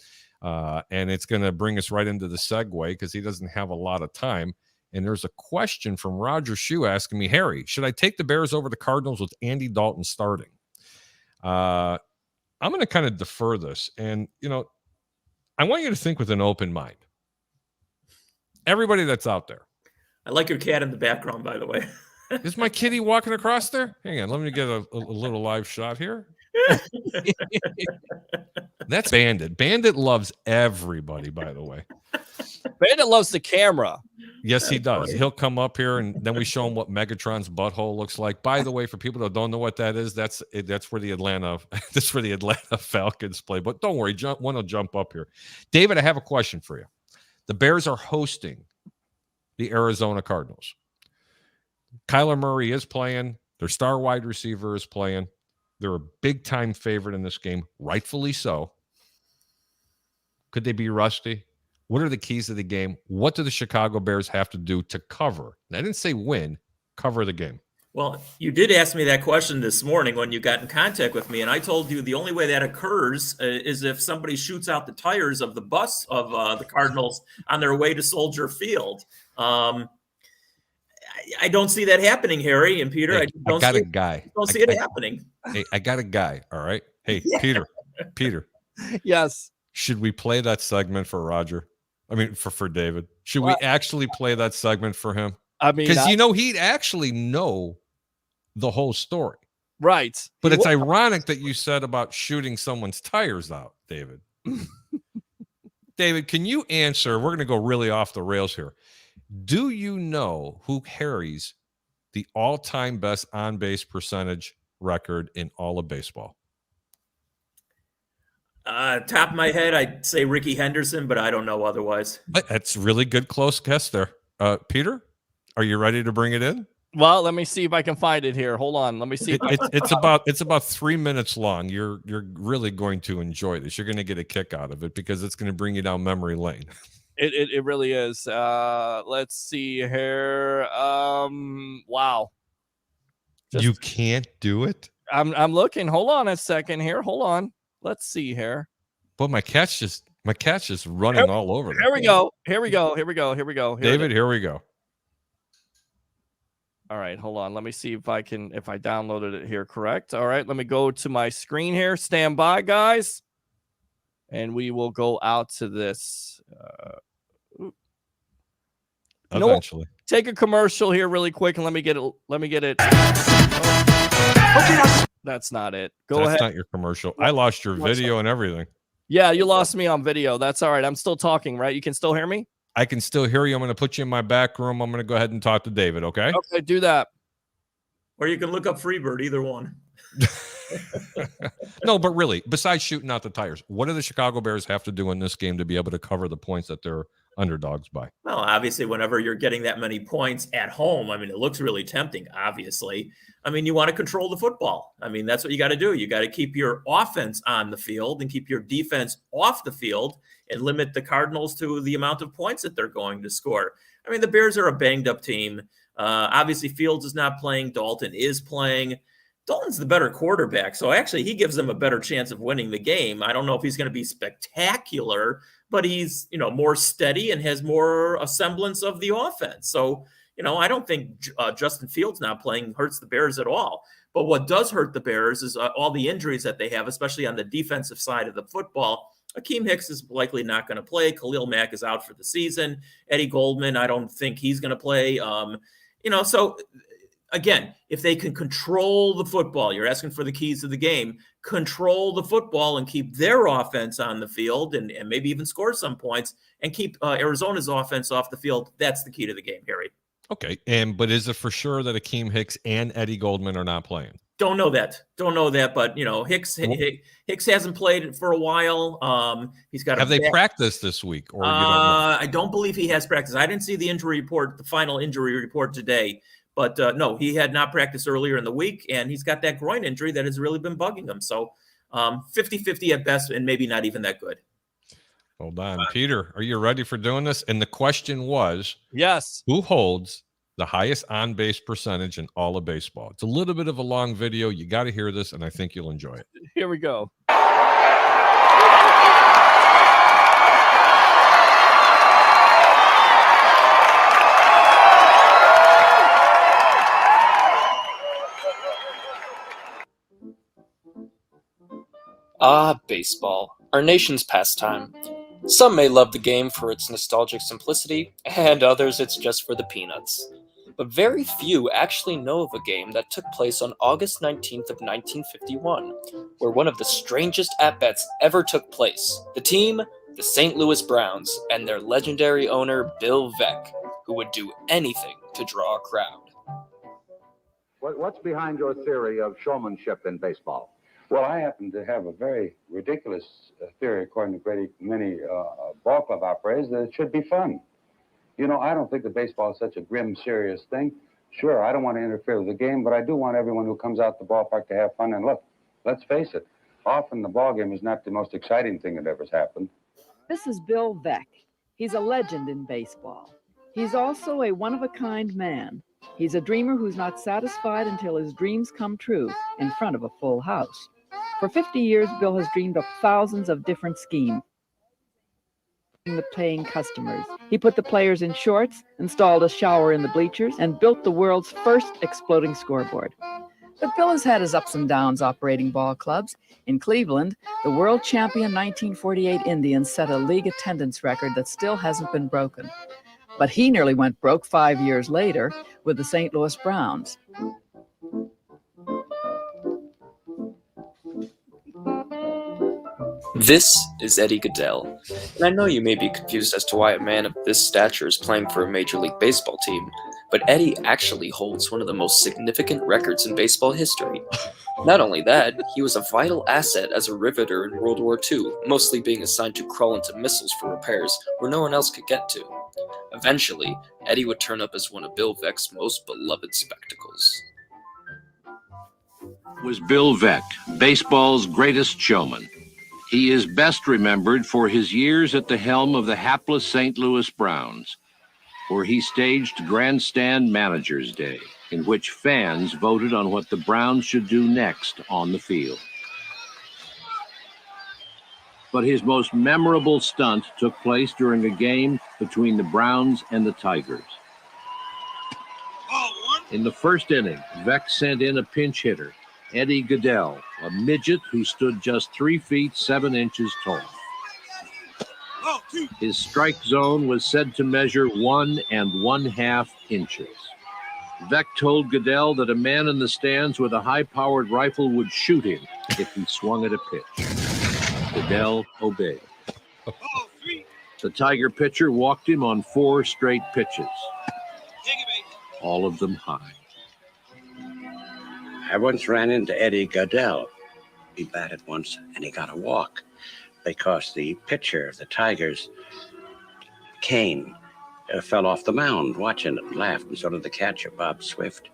and it's going to bring us right into the segue because he doesn't have a lot of time. And there's a question from Roger Shue asking me, Harry, should I take the Bears over the Cardinals with Andy Dalton starting? I'm going to kind of defer this, and I want you to think with an open mind. Everybody that's out there. I like your cat in the background, by the way. Is my kitty walking across there? Hang on, let me get a little live shot here. That's Bandit. Bandit loves everybody, by the way. Bandit loves the camera. Yes, he does. funny. He'll come up here, and then we show him what Megatron's butthole looks like. By the way, for people that don't know what that is, that's where the Atlanta Falcons play. But don't worry, one will jump up here. David, I have a question for you. The Bears are hosting the Arizona Cardinals. Kyler Murray is playing. Their star wide receiver is playing. They're a big-time favorite in this game, rightfully so. Could they be rusty? What are the keys to the game? What do the Chicago Bears have to do to cover? And I didn't say win, cover the game. Well, you did ask me that question this morning when you got in contact with me, and I told you the only way that occurs is if somebody shoots out the tires of the bus of the Cardinals on their way to Soldier Field. I don't see that happening, Harry and Peter. Hey, I got a guy. Don't see it happening. Hey, I got a guy. All right. Hey, Yeah. Peter, Yes. should we play that segment for Roger? I mean, for David. Should we actually play that segment for him? I mean, Because he'd actually know the whole story. right. But it's ironic that you said about shooting someone's tires out, David. David, can you answer? We're going to go really off the rails here. Do you know who carries the all-time best on-base percentage record in all of baseball? Top of my head, I'd say Ricky Henderson, but I don't know otherwise. That's really good, close guess there. Peter, are you ready to bring it in? Well, let me see if I can find it here. Hold on. Let me see. It's about 3 minutes long. You're really going to enjoy this. You're going to get a kick out of it because it's going to bring you down memory lane. It really is. Let's see here. Wow. You can't do it. I'm looking. Hold on a second here. Hold on. Let's see here. But my cat's just running all over. Here we go. Here we go. Here we go. Here we go. David, here we go. All right, hold on. Let me see if I downloaded it here correct. All right, let me go to my screen here. Stand by, guys. And we will go out to this. Eventually. Take a commercial here really quick and let me get it. That's not it. Go ahead. That's not your commercial. I lost your video and everything. Yeah, you lost me on video. That's all right. I'm still talking, right? You can still hear me? I can still hear you. I'm going to put you in my back room. I'm going to go ahead and talk to David, okay? Okay, do that. Or you can look up Freebird, either one. No, but really, besides shooting out the tires, what do the Chicago Bears have to do in this game to be able to cover the points that they're underdogs by? Well, obviously, whenever you're getting that many points at home, I mean, it looks really tempting, obviously. I mean, you want to control the football. I mean, that's what you got to do. You got to keep your offense on the field and keep your defense off the field and limit the Cardinals to the amount of points that they're going to score. I mean, the Bears are a banged-up team. Obviously, Fields is not playing. Dalton is playing. Dalton's the better quarterback, so actually he gives them a better chance of winning the game. I don't know if he's going to be spectacular, but he's, more steady and has more a semblance of the offense. So, I don't think Justin Fields not playing hurts the Bears at all. But what does hurt the Bears is all the injuries that they have, especially on the defensive side of the football. Akeem Hicks is likely not going to play. Khalil Mack is out for the season. Eddie Goldman, I don't think he's going to play. So again, if they can control the football, you're asking for the keys to the game, control the football and keep their offense on the field and maybe even score some points and keep Arizona's offense off the field. That's the key to the game, Harry. Okay. But is it for sure that Akeem Hicks and Eddie Goldman are not playing? Don't know that, but Hicks hasn't played for a while. He's got. Have they practiced this week? Or I don't believe he has practiced. I didn't see the injury report, the final injury report today, but no, he had not practiced earlier in the week, and he's got that groin injury that has really been bugging him. So 50-50 at best, and maybe not even that good. Hold on. Peter, are you ready for doing this? And the question was, Yes. who holds the highest on-base percentage in all of baseball? It's a little bit of a long video. You got to hear this, and I think you'll enjoy it. Here we go. Ah, baseball, our nation's pastime. Some may love the game for its nostalgic simplicity, and others it's just for the peanuts. But very few actually know of a game that took place on August 19th of 1951, where one of the strangest at-bats ever took place. The team, the St. Louis Browns, and their legendary owner, Bill Veeck, who would do anything to draw a crowd. What's behind your theory of showmanship in baseball? Well, I happen to have a very ridiculous theory, according to many ball club operators, that it should be fun. You know, I don't think that baseball is such a grim, serious thing. Sure, I don't want to interfere with the game, but I do want everyone who comes out the ballpark to have fun. And look, let's face it, often the ball game is not the most exciting thing that ever's happened. This is Bill Veeck. He's a legend in baseball. He's also a one-of-a-kind man. He's a dreamer who's not satisfied until his dreams come true in front of a full house. For 50 years, Bill has dreamed up thousands of different schemes. The paying customers. He put the players in shorts, installed a shower in the bleachers, and built the world's first exploding scoreboard. But Bill has had his ups and downs operating ball clubs. In Cleveland, the world champion 1948 Indians set a league attendance record that still hasn't been broken. But he nearly went broke 5 years later with the St. Louis Browns. This is Eddie Gaedel, and I know you may be confused as to why a man of this stature is playing for a Major League Baseball team, but Eddie actually holds one of the most significant records in baseball history. Not only that, he was a vital asset as a riveter in World War II, mostly being assigned to crawl into missiles for repairs where no one else could get to. Eventually, Eddie would turn up as one of Bill Veeck's most beloved spectacles. Was Bill Veeck, baseball's greatest showman. He is best remembered for his years at the helm of the hapless St. Louis Browns, where he staged Grandstand Manager's Day, in which fans voted on what the Browns should do next on the field. But his most memorable stunt took place during a game between the Browns and the Tigers. In the first inning, Veeck sent in a pinch hitter, Eddie Gaedel, a midget who stood just 3 feet 7 inches tall. His strike zone was said to measure 1 1/2 inches. Veeck told Gaedel that a man in the stands with a high-powered rifle would shoot him if he swung at a pitch. Gaedel obeyed. The Tiger pitcher walked him on 4 straight pitches, all of them high. I once ran into Eddie Gaedel. He batted once and he got a walk because the pitcher of the Tigers, Kane, fell off the mound watching it and laughed, and so did the catcher, Bob Swift.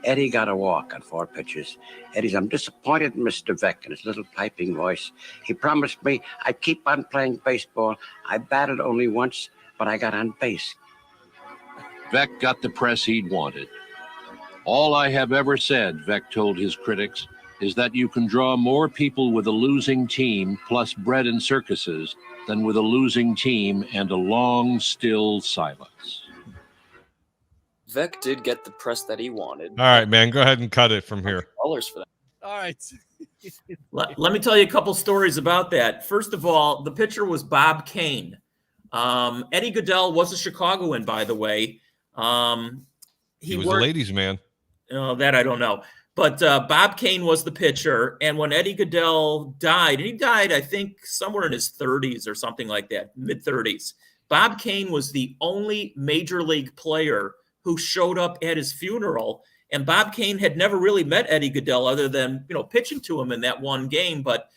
Eddie got a walk on 4 pitches. Eddie's, I'm disappointed in Mr. Veeck, in his little piping voice. He promised me I'd keep on playing baseball. I batted only once, but I got on base. Veeck got the press he'd wanted. All I have ever said, Veeck told his critics, is that you can draw more people with a losing team plus bread and circuses than with a losing team and a long, still silence. Veeck did get the press that he wanted. All right, man, go ahead and cut it from here. Dollars for that. All right. Let me tell you a couple stories about that. First of all, the pitcher was Bob Kane. Eddie Gaedel was a Chicagoan, by the way. He was a ladies' man. Oh, that I don't know. But Bob Kane was the pitcher. And when Eddie Gaedel died, and he died, I think, somewhere in his 30s or something like that, mid-30s, Bob Kane was the only major league player who showed up at his funeral. And Bob Kane had never really met Eddie Gaedel other than, pitching to him in that one game. But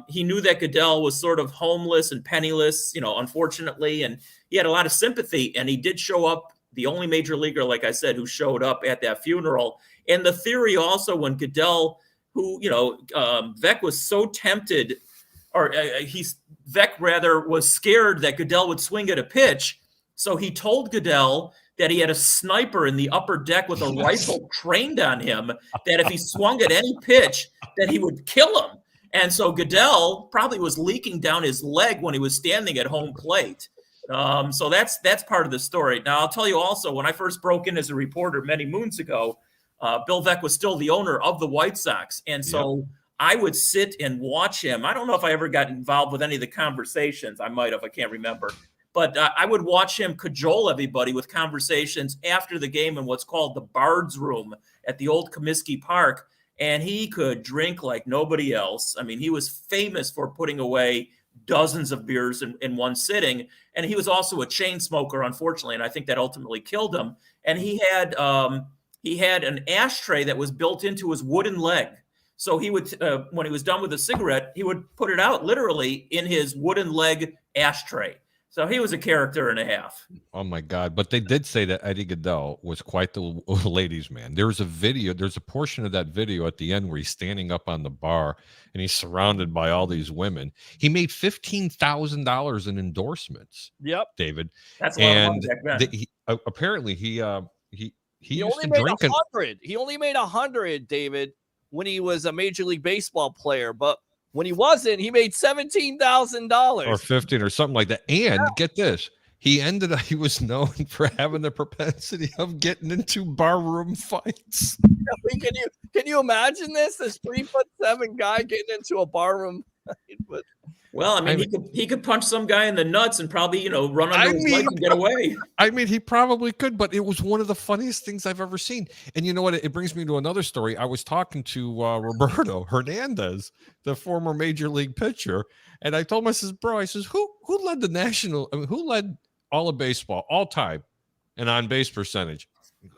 he knew that Gaedel was sort of homeless and penniless, unfortunately. And he had a lot of sympathy. And he did show up, the only major leaguer, like I said, who showed up at that funeral. And the theory also, when Gaedel who, Veck was so tempted, or Veck rather was scared that Goodell would swing at a pitch. So he told Goodell that he had a sniper in the upper deck with a rifle trained on him, that if he swung at any pitch, that he would kill him. And so Goodell probably was leaking down his leg when he was standing at home plate. So that's part of the story. Now, I'll tell you also, when I first broke in as a reporter many moons ago, Bill Veck was still the owner of the White Sox. And so I would sit and watch him. I don't know if I ever got involved with any of the conversations. I might have. I can't remember. But I would watch him cajole everybody with conversations after the game in what's called the Bard's Room at the old Comiskey Park. And he could drink like nobody else. I mean, he was famous for putting away dozens of beers in one sitting. And he was also a chain smoker, unfortunately. And I think that ultimately killed him. And he had an ashtray that was built into his wooden leg. So he would, when he was done with a cigarette, he would put it out literally in his wooden leg ashtray. So he was a character and a half. Oh my God. But they did say that Eddie Goodell was quite the ladies' man. There's a portion of that video at the end where he's standing up on the bar and he's surrounded by all these women. He made $15,000 in endorsements. Yep. David. That's a lot of money back then. Apparently he used only to made drink 100. He only made 100, David, when he was a Major League Baseball player. But when he wasn't, he made $17,000 or 15 or something like that. And get this, he was known for having the propensity of getting into barroom fights. Can you imagine this? This 3'7" guy getting into a barroom fight? Well, I mean, he could punch some guy in the nuts and probably, run under his leg and get away. I mean, he probably could, but it was one of the funniest things I've ever seen. And you know what? It brings me to another story. I was talking to Roberto Hernandez, the former Major League pitcher, and I told him, I says, bro, who led the national? I mean, who led all of baseball, all time, and on base percentage?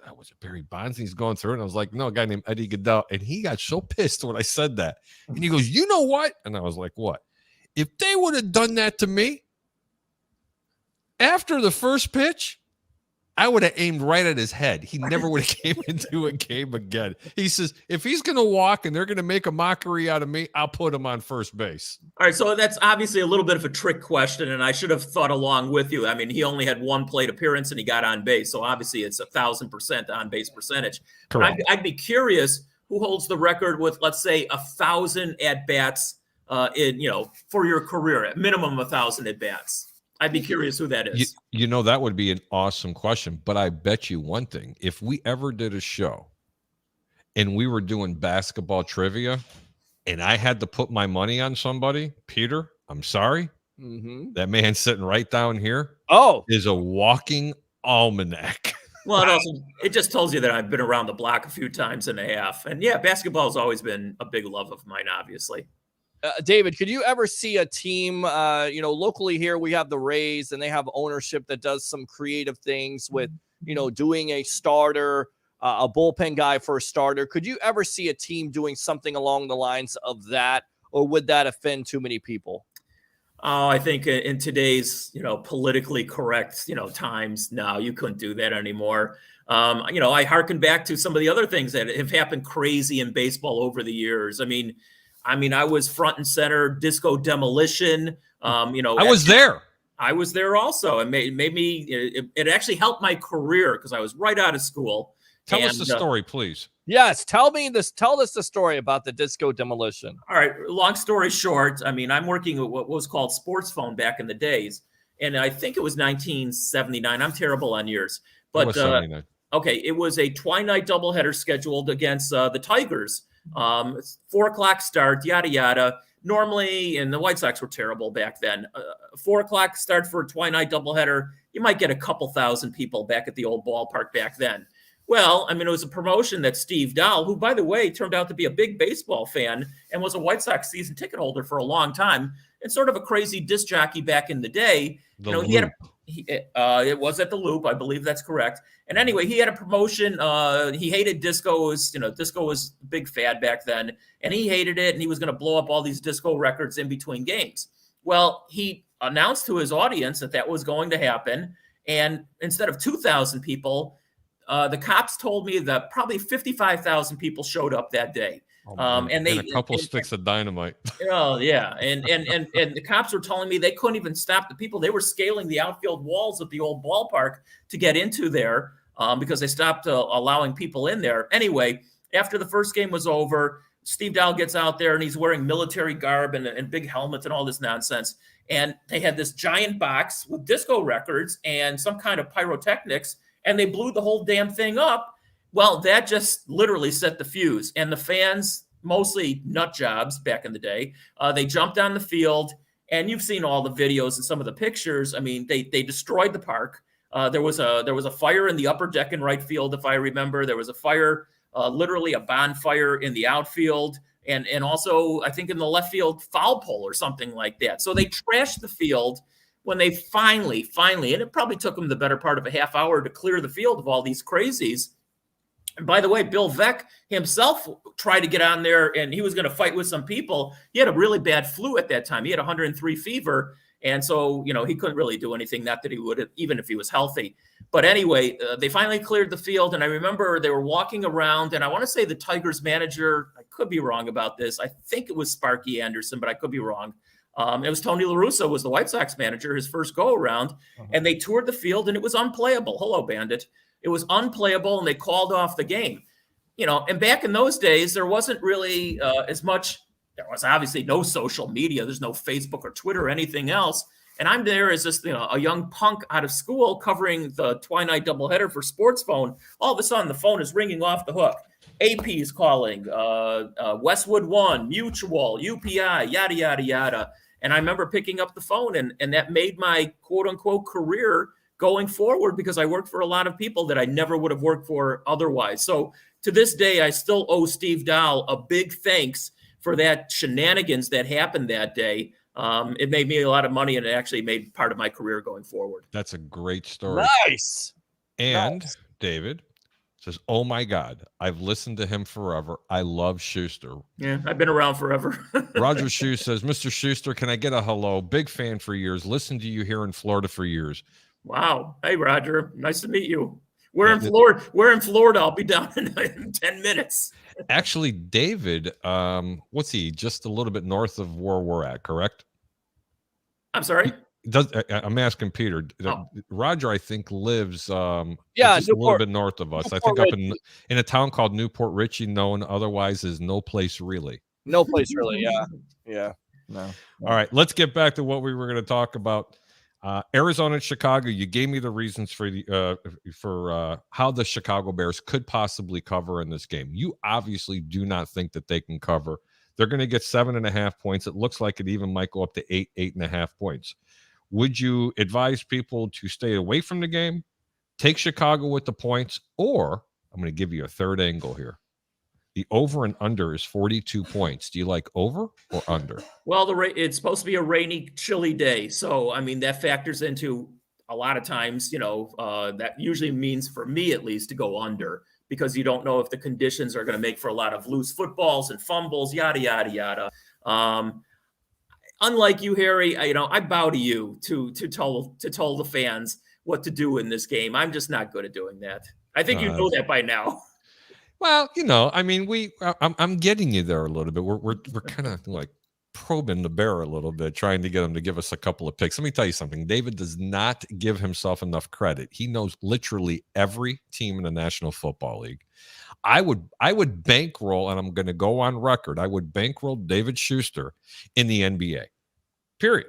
That was Barry Bonds. He's going through it. And I was like, no, a guy named Eddie Goodell. And he got so pissed when I said that. And he goes, you know what? And I was like, what? If they would have done that to me after the first pitch, I would have aimed right at his head. He never would have came into a game again. He says, if he's going to walk and they're going to make a mockery out of me, I'll put him on first base. All right, so that's obviously a little bit of a trick question, and I should have thought along with you. I mean, he only had one plate appearance and he got on base, so obviously it's 1,000% on base percentage. Correct. I'd be curious who holds the record with, let's say, 1,000 at bats for your career, at minimum 1,000 at bats. I'd be curious who that is. That would be an awesome question. But I bet you one thing. If we ever did a show and we were doing basketball trivia and I had to put my money on somebody, Peter, I'm sorry. Mm-hmm. That man sitting right down here is a walking almanac. Well, it just tells you that I've been around the block a few times and a half. And yeah, basketball has always been a big love of mine, obviously. David, could you ever see a team, locally here, we have the Rays and they have ownership that does some creative things with, doing a starter, a bullpen guy for a starter. Could you ever see a team doing something along the lines of that, or would that offend too many people? Oh, I think in today's, politically correct, times, no, you couldn't do that anymore. I hearken back to some of the other things that have happened crazy in baseball over the years. I mean, I was front and center Disco Demolition. I was there. I was there also. It made me. It actually helped my career because I was right out of school. Tell us the story, please. Yes, tell us the story about the Disco Demolition. All right. Long story short, I'm working at what was called Sports Phone back in the days, and I think it was 1979. I'm terrible on years, but okay, it was a twilight doubleheader scheduled against the Tigers. 4:00 start, yada yada. Normally, and the White Sox were terrible back then. 4:00 start for a twilight doubleheader. You might get a couple thousand people back at the old ballpark back then. Well, it was a promotion that Steve Dahl, who, by the way, turned out to be a big baseball fan and was a White Sox season ticket holder for a long time, and sort of a crazy disc jockey back in the day. It was at the Loop, I believe that's correct. And anyway, he had a promotion. He hated disco. Disco was a big fad back then, and he hated it, and he was going to blow up all these disco records in between games. Well, he announced to his audience that was going to happen, and instead of 2,000 people, the cops told me that probably 55,000 people showed up that day. And they a couple sticks of dynamite. Oh yeah, and the cops were telling me they couldn't even stop the people. They were scaling the outfield walls of the old ballpark to get into there because they stopped allowing people in there. Anyway, after the first game was over, Steve Dowell gets out there and he's wearing military garb and big helmets and all this nonsense. And they had this giant box with disco records and some kind of pyrotechnics, and they blew the whole damn thing up. Well, that just literally set the fuse. And the fans, mostly nut jobs back in the day, they jumped on the field. And you've seen all the videos and some of the pictures. I mean, they destroyed the park. There was a fire in the upper deck in right field, if I remember. There was a fire, literally a bonfire in the outfield. And also, I think in the left field foul pole or something like that. So they trashed the field when they finally, and it probably took them the better part of a half hour to clear the field of all these crazies. And by the way, Bill Veeck himself tried to get on there and he was going to fight with some people. He had a really bad flu at that time. He had 103 fever. And so, he couldn't really do anything, not that he would have, even if he was healthy. But anyway, they finally cleared the field. And I remember they were walking around, and I want to say the Tigers manager, I could be wrong about this. I think it was Sparky Anderson, but I could be wrong. It was Tony La Russa was the White Sox manager, his first go around. And they toured the field and it was unplayable. Hello, Bandit. It was unplayable and they called off the game. And back in those days, there wasn't really as much. There was obviously no social media. There's no Facebook or Twitter or anything else. And I'm there as just a young punk out of school covering the Twilight doubleheader for Sports Phone. All of a sudden, the phone is ringing off the hook. AP is calling, Westwood One, Mutual, UPI, yada, yada, yada. And I remember picking up the phone, and that made my quote-unquote career going forward because I worked for a lot of people that I never would have worked for otherwise. So to this day, I still owe Steve Dowell a big thanks for that shenanigans that happened that day. It made me a lot of money, and it actually made part of my career going forward. That's a great story. Nice. And David says, "Oh my God, I've listened to him forever. I love Schuster." Yeah, I've been around forever. Roger Schuster says, "Mr. Schuster, can I get a hello? Big fan for years. Listened to you here in Florida for years." Wow. Hey, Roger. Nice to meet you. We're in Florida. We're in Florida. I'll be down in 10 minutes. Actually, David, what's he? Just a little bit north of where we're at, correct? I'm sorry? I'm asking Peter. Roger, I think, lives just a little bit north of us. I think up in a town called Newport Richey, known otherwise as No Place Really. No Place Really, yeah. No. All right, let's get back to what we were going to talk about. Arizona and Chicago. You gave me the reasons for how the Chicago Bears could possibly cover in this game. You obviously do not think that they can cover. They're going to get 7.5 points. It looks like it even might go up to 8.5 points. Would you advise people to stay away from the game, take Chicago with the points, or I'm going to give you a third angle here. The over and under is 42 points. Do you like over or under? Well, it's supposed to be a rainy, chilly day. So, I mean, that factors into a lot of times, that usually means for me at least to go under because you don't know if the conditions are going to make for a lot of loose footballs and fumbles, yada, yada, yada. Unlike you, Harry, I bow to you to tell the fans what to do in this game. I'm just not good at doing that. I think you know that by now. Well, I mean, I'm getting you there a little bit. We're kind of like probing the bear a little bit, trying to get him to give us a couple of picks. Let me tell you something. David does not give himself enough credit. He knows literally every team in the National Football League. I would bankroll, and I'm going to go on record. I would bankroll David Schuster in the NBA. Period.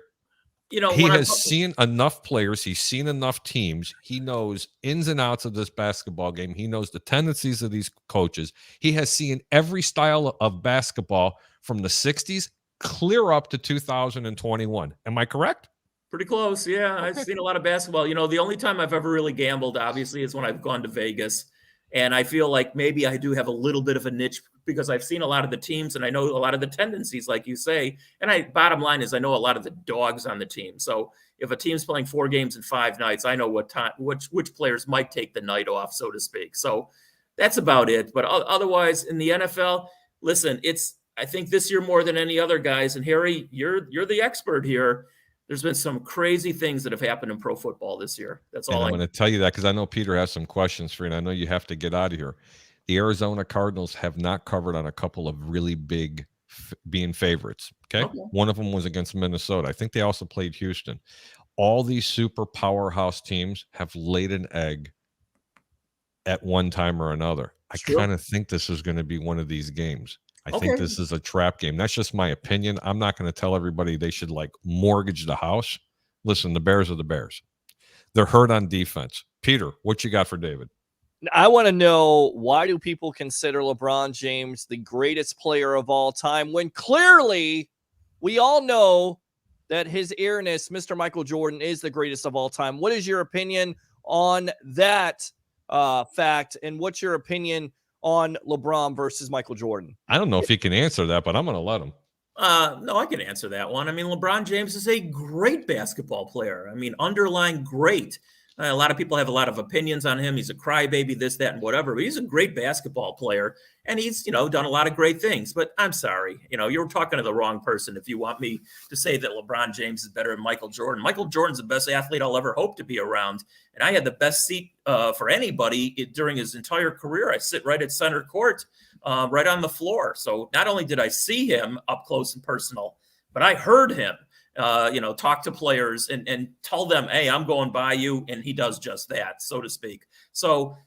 He has seen enough players. He's seen enough teams. He knows ins and outs of this basketball game. He knows the tendencies of these coaches. He has seen every style of basketball from the 60s clear up to 2021. Am I correct? Pretty close. Yeah. Okay. I've seen a lot of basketball. The only time I've ever really gambled, obviously, is when I've gone to Vegas. And I feel like maybe I do have a little bit of a niche because I've seen a lot of the teams and I know a lot of the tendencies, like you say. And bottom line is I know a lot of the dogs on the team. So if a team's playing 4 games in 5 nights, I know which players might take the night off, so to speak. So that's about it. But otherwise, in the NFL, listen, I think this year more than any other, guys. And Harry, you're the expert here. There's been some crazy things that have happened in pro football this year. That's all. I'm going to tell you that because I know Peter has some questions for you, and I know you have to get out of here. the Arizona Cardinals have not covered on a couple of really big being favorites. Okay. One of them was against Minnesota. I think they also played Houston. All these super powerhouse teams have laid an egg at one time or another. I kind of think this is going to be one of these games. I think this is a trap game. That's just my opinion. I'm not going to tell everybody they should like mortgage the house. Listen, the Bears are the Bears. They're hurt on defense. Peter, what you got for David? I want to know, why do people consider LeBron James the greatest player of all time when clearly we all know that his airness, Mr. Michael Jordan, is the greatest of all time? What is your opinion on that fact? And what's your opinion on LeBron versus Michael Jordan? I don't know if he can answer that, but I'm going to let him. No, I can answer that one. I mean, LeBron James is a great basketball player. I mean, underlying great. A lot of people have a lot of opinions on him. He's a crybaby, this, that, and whatever. But he's a great basketball player, and he's, done a lot of great things. But I'm sorry, you're talking to the wrong person if you want me to say that LeBron James is better than Michael Jordan. Michael Jordan's the best athlete I'll ever hope to be around, and I had the best seat for anybody during his entire career. I sit right at center court, right on the floor. So not only did I see him up close and personal, but I heard him. Talk to players and tell them, hey, I'm going by you. And he does just that, so to speak. So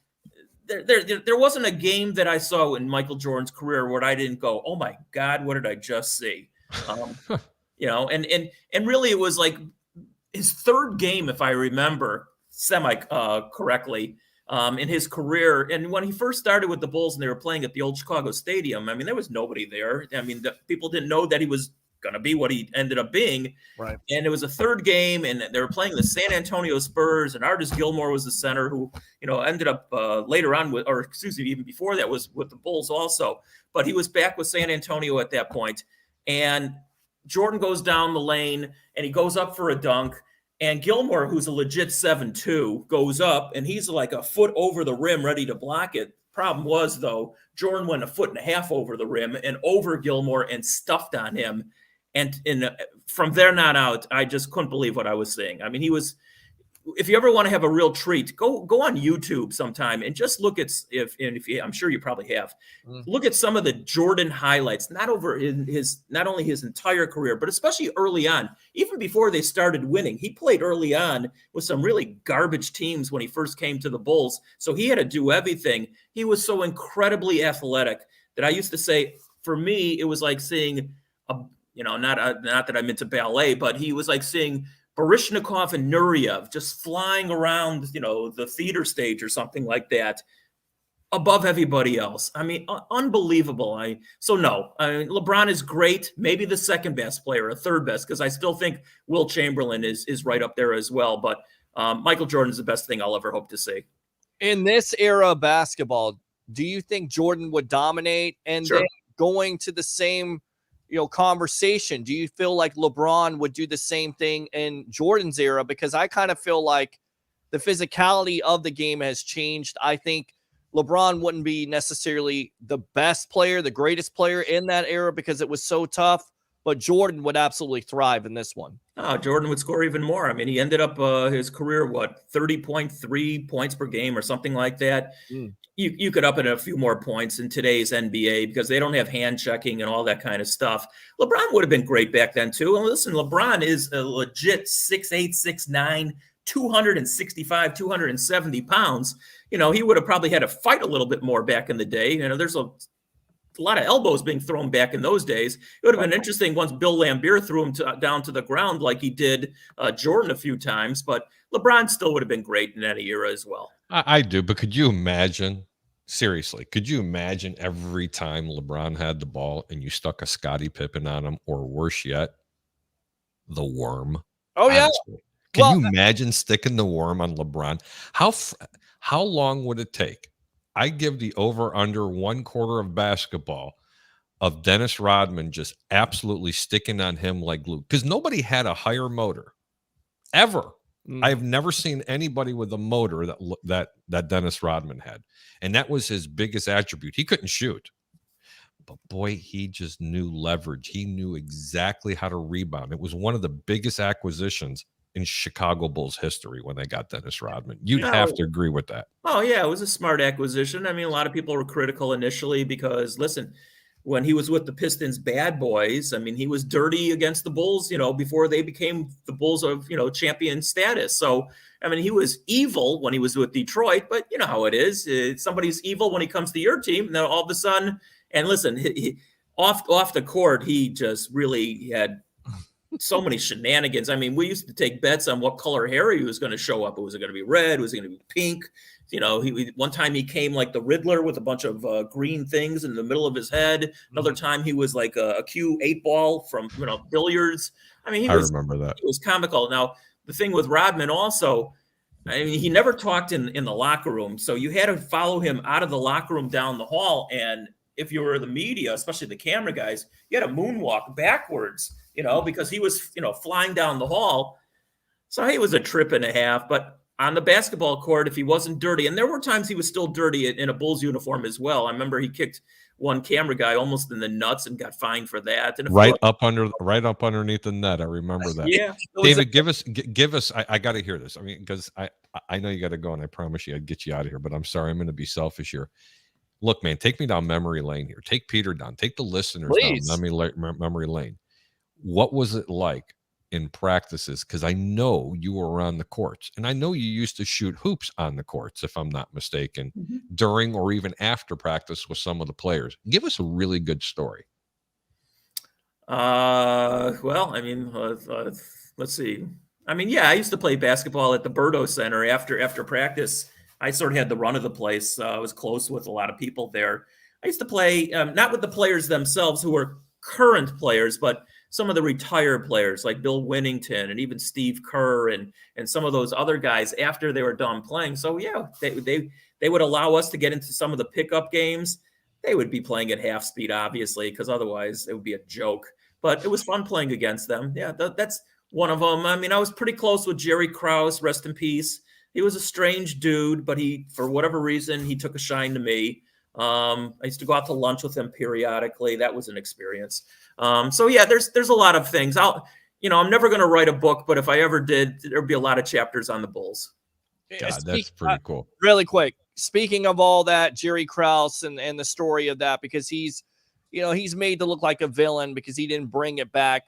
there wasn't a game that I saw in Michael Jordan's career where I didn't go, oh my God, what did I just see? And really it was like his third game, if I remember correctly, in his career. And when he first started with the Bulls and they were playing at the old Chicago Stadium, I mean, there was nobody there. I mean, people didn't know that he was going to be what he ended up being. Right. And it was a third game, and they were playing the San Antonio Spurs, and Artis Gilmore was the center who, ended up later on with, or excuse me, even before that was with the Bulls also. But he was back with San Antonio at that point. And Jordan goes down the lane, and he goes up for a dunk. And Gilmore, who's a legit 7'2", goes up, and he's like a foot over the rim ready to block it. Problem was, though, Jordan went a foot and a half over the rim and over Gilmore and stuffed on him. And from there on out, I just couldn't believe what I was seeing. I mean, he was, if you ever want to have a real treat, go on YouTube sometime and just look at, I'm sure you probably have, look at some of the Jordan highlights, not only his entire career, but especially early on, even before they started winning. He played early on with some really garbage teams when he first came to the Bulls. So he had to do everything. He was so incredibly athletic that I used to say, for me, it was like seeing not that I'm into ballet, but he was like seeing Baryshnikov and Nureyev just flying around, the theater stage or something like that above everybody else. I mean, unbelievable. LeBron is great. Maybe the second best player, a third best, because I still think Will Chamberlain is right up there as well. But Michael Jordan is the best thing I'll ever hope to see. In this era of basketball, do you think Jordan would dominate? And Sure. then going to the same conversation, do you feel like LeBron would do the same thing in Jordan's era? Because I kind of feel like the physicality of the game has changed. I think LeBron wouldn't be necessarily the best player, the greatest player in that era because it was so tough, but Jordan would absolutely thrive in this one. Jordan would score even more. I mean, he ended up his career, 30.3 points per game or something like that. You could up it a few more points in today's NBA because they don't have hand checking and all that kind of stuff. LeBron would have been great back then too. And listen, LeBron is a legit 6'8", 6'9", 265, 270 pounds. He would have probably had to fight a little bit more back in the day. There's a lot of elbows being thrown back in those days. It would have been interesting once Bill Laimbeer threw him down to the ground like he did Jordan a few times. But LeBron still would have been great in any era as well. I do, but could you imagine, seriously, could you imagine every time LeBron had the ball and you stuck a Scottie Pippen on him, or worse yet, the worm? Oh, yeah. Honestly. Can you imagine sticking the worm on LeBron? How long would it take? I give the over-under 1/4 of basketball of Dennis Rodman just absolutely sticking on him like glue, because nobody had a higher motor ever. I've never seen anybody with a motor that Dennis Rodman had, and that was his biggest attribute. He couldn't shoot, but boy, he just knew leverage. He knew exactly how to rebound. It was one of the biggest acquisitions in Chicago Bulls history when they got Dennis Rodman. You'd No. have to agree with that. Oh, yeah, it was a smart acquisition. I mean, a lot of people were critical initially because, listen, when he was with the Pistons bad boys, I mean, he was dirty against the Bulls, before they became the Bulls of, champion status. So, I mean, he was evil when he was with Detroit, but you know how it is. Somebody's evil when he comes to your team, and then all of a sudden, and listen, off the court, he just really had so many shenanigans. I mean, we used to take bets on what color hair he was going to show up. Was it going to be red? Was it going to be pink? One time he came like the Riddler with a bunch of green things in the middle of his head. Another time he was like a Q8 ball from billiards. I mean, I remember that. It was comical. Now the thing with Rodman also, I mean, he never talked in the locker room, so you had to follow him out of the locker room down the hall. And if you were the media, especially the camera guys, you had to moonwalk backwards, because he was flying down the hall. So he was a trip and a half, but on the basketball court, if he wasn't dirty, and there were times he was still dirty in a Bulls uniform as well. I remember he kicked one camera guy almost in the nuts and got fined for that. And right up underneath the net. I remember that. Yeah, David, give us. I got to hear this. I mean, because I know you got to go, and I promise you I'd get you out of here. But I'm sorry, I'm going to be selfish here. Look, man, take me down memory lane here. Take Peter down. Take the listeners down memory lane. What was it like in practices? Because I know you were around the courts, and I know you used to shoot hoops on the courts, if I'm not mistaken, during or even after practice with some of the players. Give us a really good story. Well, I mean, let's see. I mean, yeah, I used to play basketball at the Berto Center after practice. I sort of had the run of the place. I was close with a lot of people there. I used to play, not with the players themselves who were current players, but some of the retired players like Bill Winnington and even Steve Kerr and some of those other guys after they were done playing. So yeah, they would allow us to get into some of the pickup games. They would be playing at half speed, obviously, because otherwise it would be a joke. But it was fun playing against them. Yeah, that's one of them. I mean, I was pretty close with Jerry Krause, rest in peace. He was a strange dude, but for whatever reason, he took a shine to me. I used to go out to lunch with him periodically. That was an experience. So yeah, there's a lot of things. I'm never going to write a book, but if I ever did, there'd be a lot of chapters on the Bulls. God, that's pretty cool. Really quick, speaking of all that, Jerry Krause and the story of that, because he's made to look like a villain because he didn't bring it back.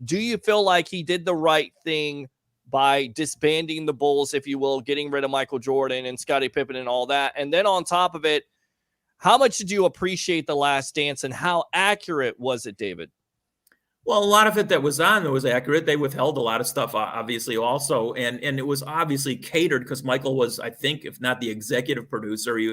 Do you feel like he did the right thing by disbanding the Bulls, if you will, getting rid of Michael Jordan and Scottie Pippen and all that? And then on top of it, how much did you appreciate The Last Dance, and how accurate was it, David? Well, a lot of it that was accurate. They withheld a lot of stuff, obviously, also. And it was obviously catered because Michael was, I think, if not the executive producer, he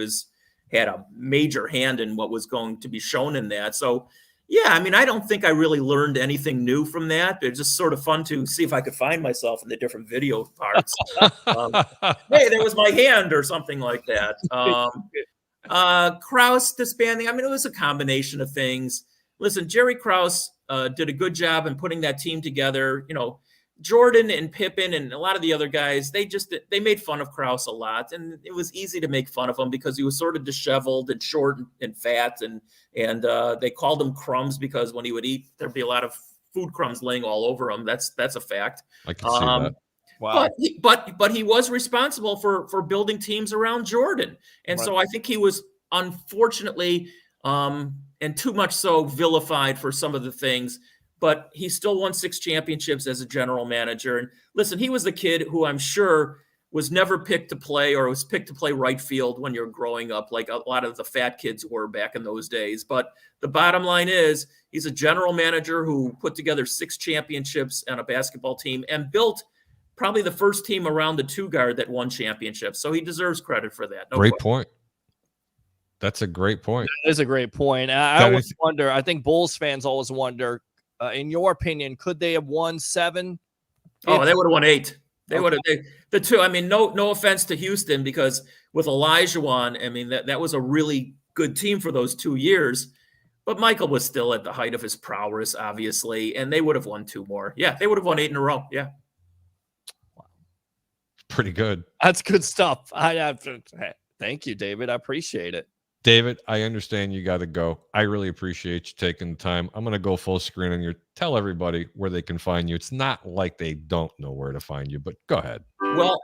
had a major hand in what was going to be shown in that. So, yeah, I mean, I don't think I really learned anything new from that. It's just sort of fun to see if I could find myself in the different video parts. Hey, there was my hand or something like that. Krause disbanding, I mean, it was a combination of things. Listen, Jerry Krause did a good job in putting that team together. Jordan and Pippen and a lot of the other guys, they made fun of Krause a lot, and it was easy to make fun of him because he was sort of disheveled and short and fat, and they called him crumbs because when he would eat, there'd be a lot of food crumbs laying all over him. That's a fact. I can see that. Wow. But he was responsible for building teams around Jordan, and so I think he was unfortunately and too much so vilified for some of the things. But he still won 6 championships as a general manager. And listen, he was the kid who I'm sure was never picked to play or was picked to play right field when you're growing up, like a lot of the fat kids were back in those days. But the bottom line is he's a general manager who put together 6 championships on a basketball team and built probably the first team around the 2-guard that won championships. So he deserves credit for that. Great point. That's a great point. That is a great point. I always wonder, I think Bulls fans always wonder, in your opinion, could they have won 7? Oh, they would have won 8. They would have the 2. I mean, no offense to Houston, because with Olajuwon, I mean that was a really good team for those 2 years. But Michael was still at the height of his prowess, obviously, and they would have won 2 more. Yeah, they would have won 8 in a row. Yeah. Pretty good. That's good stuff. Thank you, David. I appreciate it. David, I understand you got to go. I really appreciate you taking the time. I'm going to go full screen on your tell everybody where they can find you. It's not like they don't know where to find you, but go ahead. Well,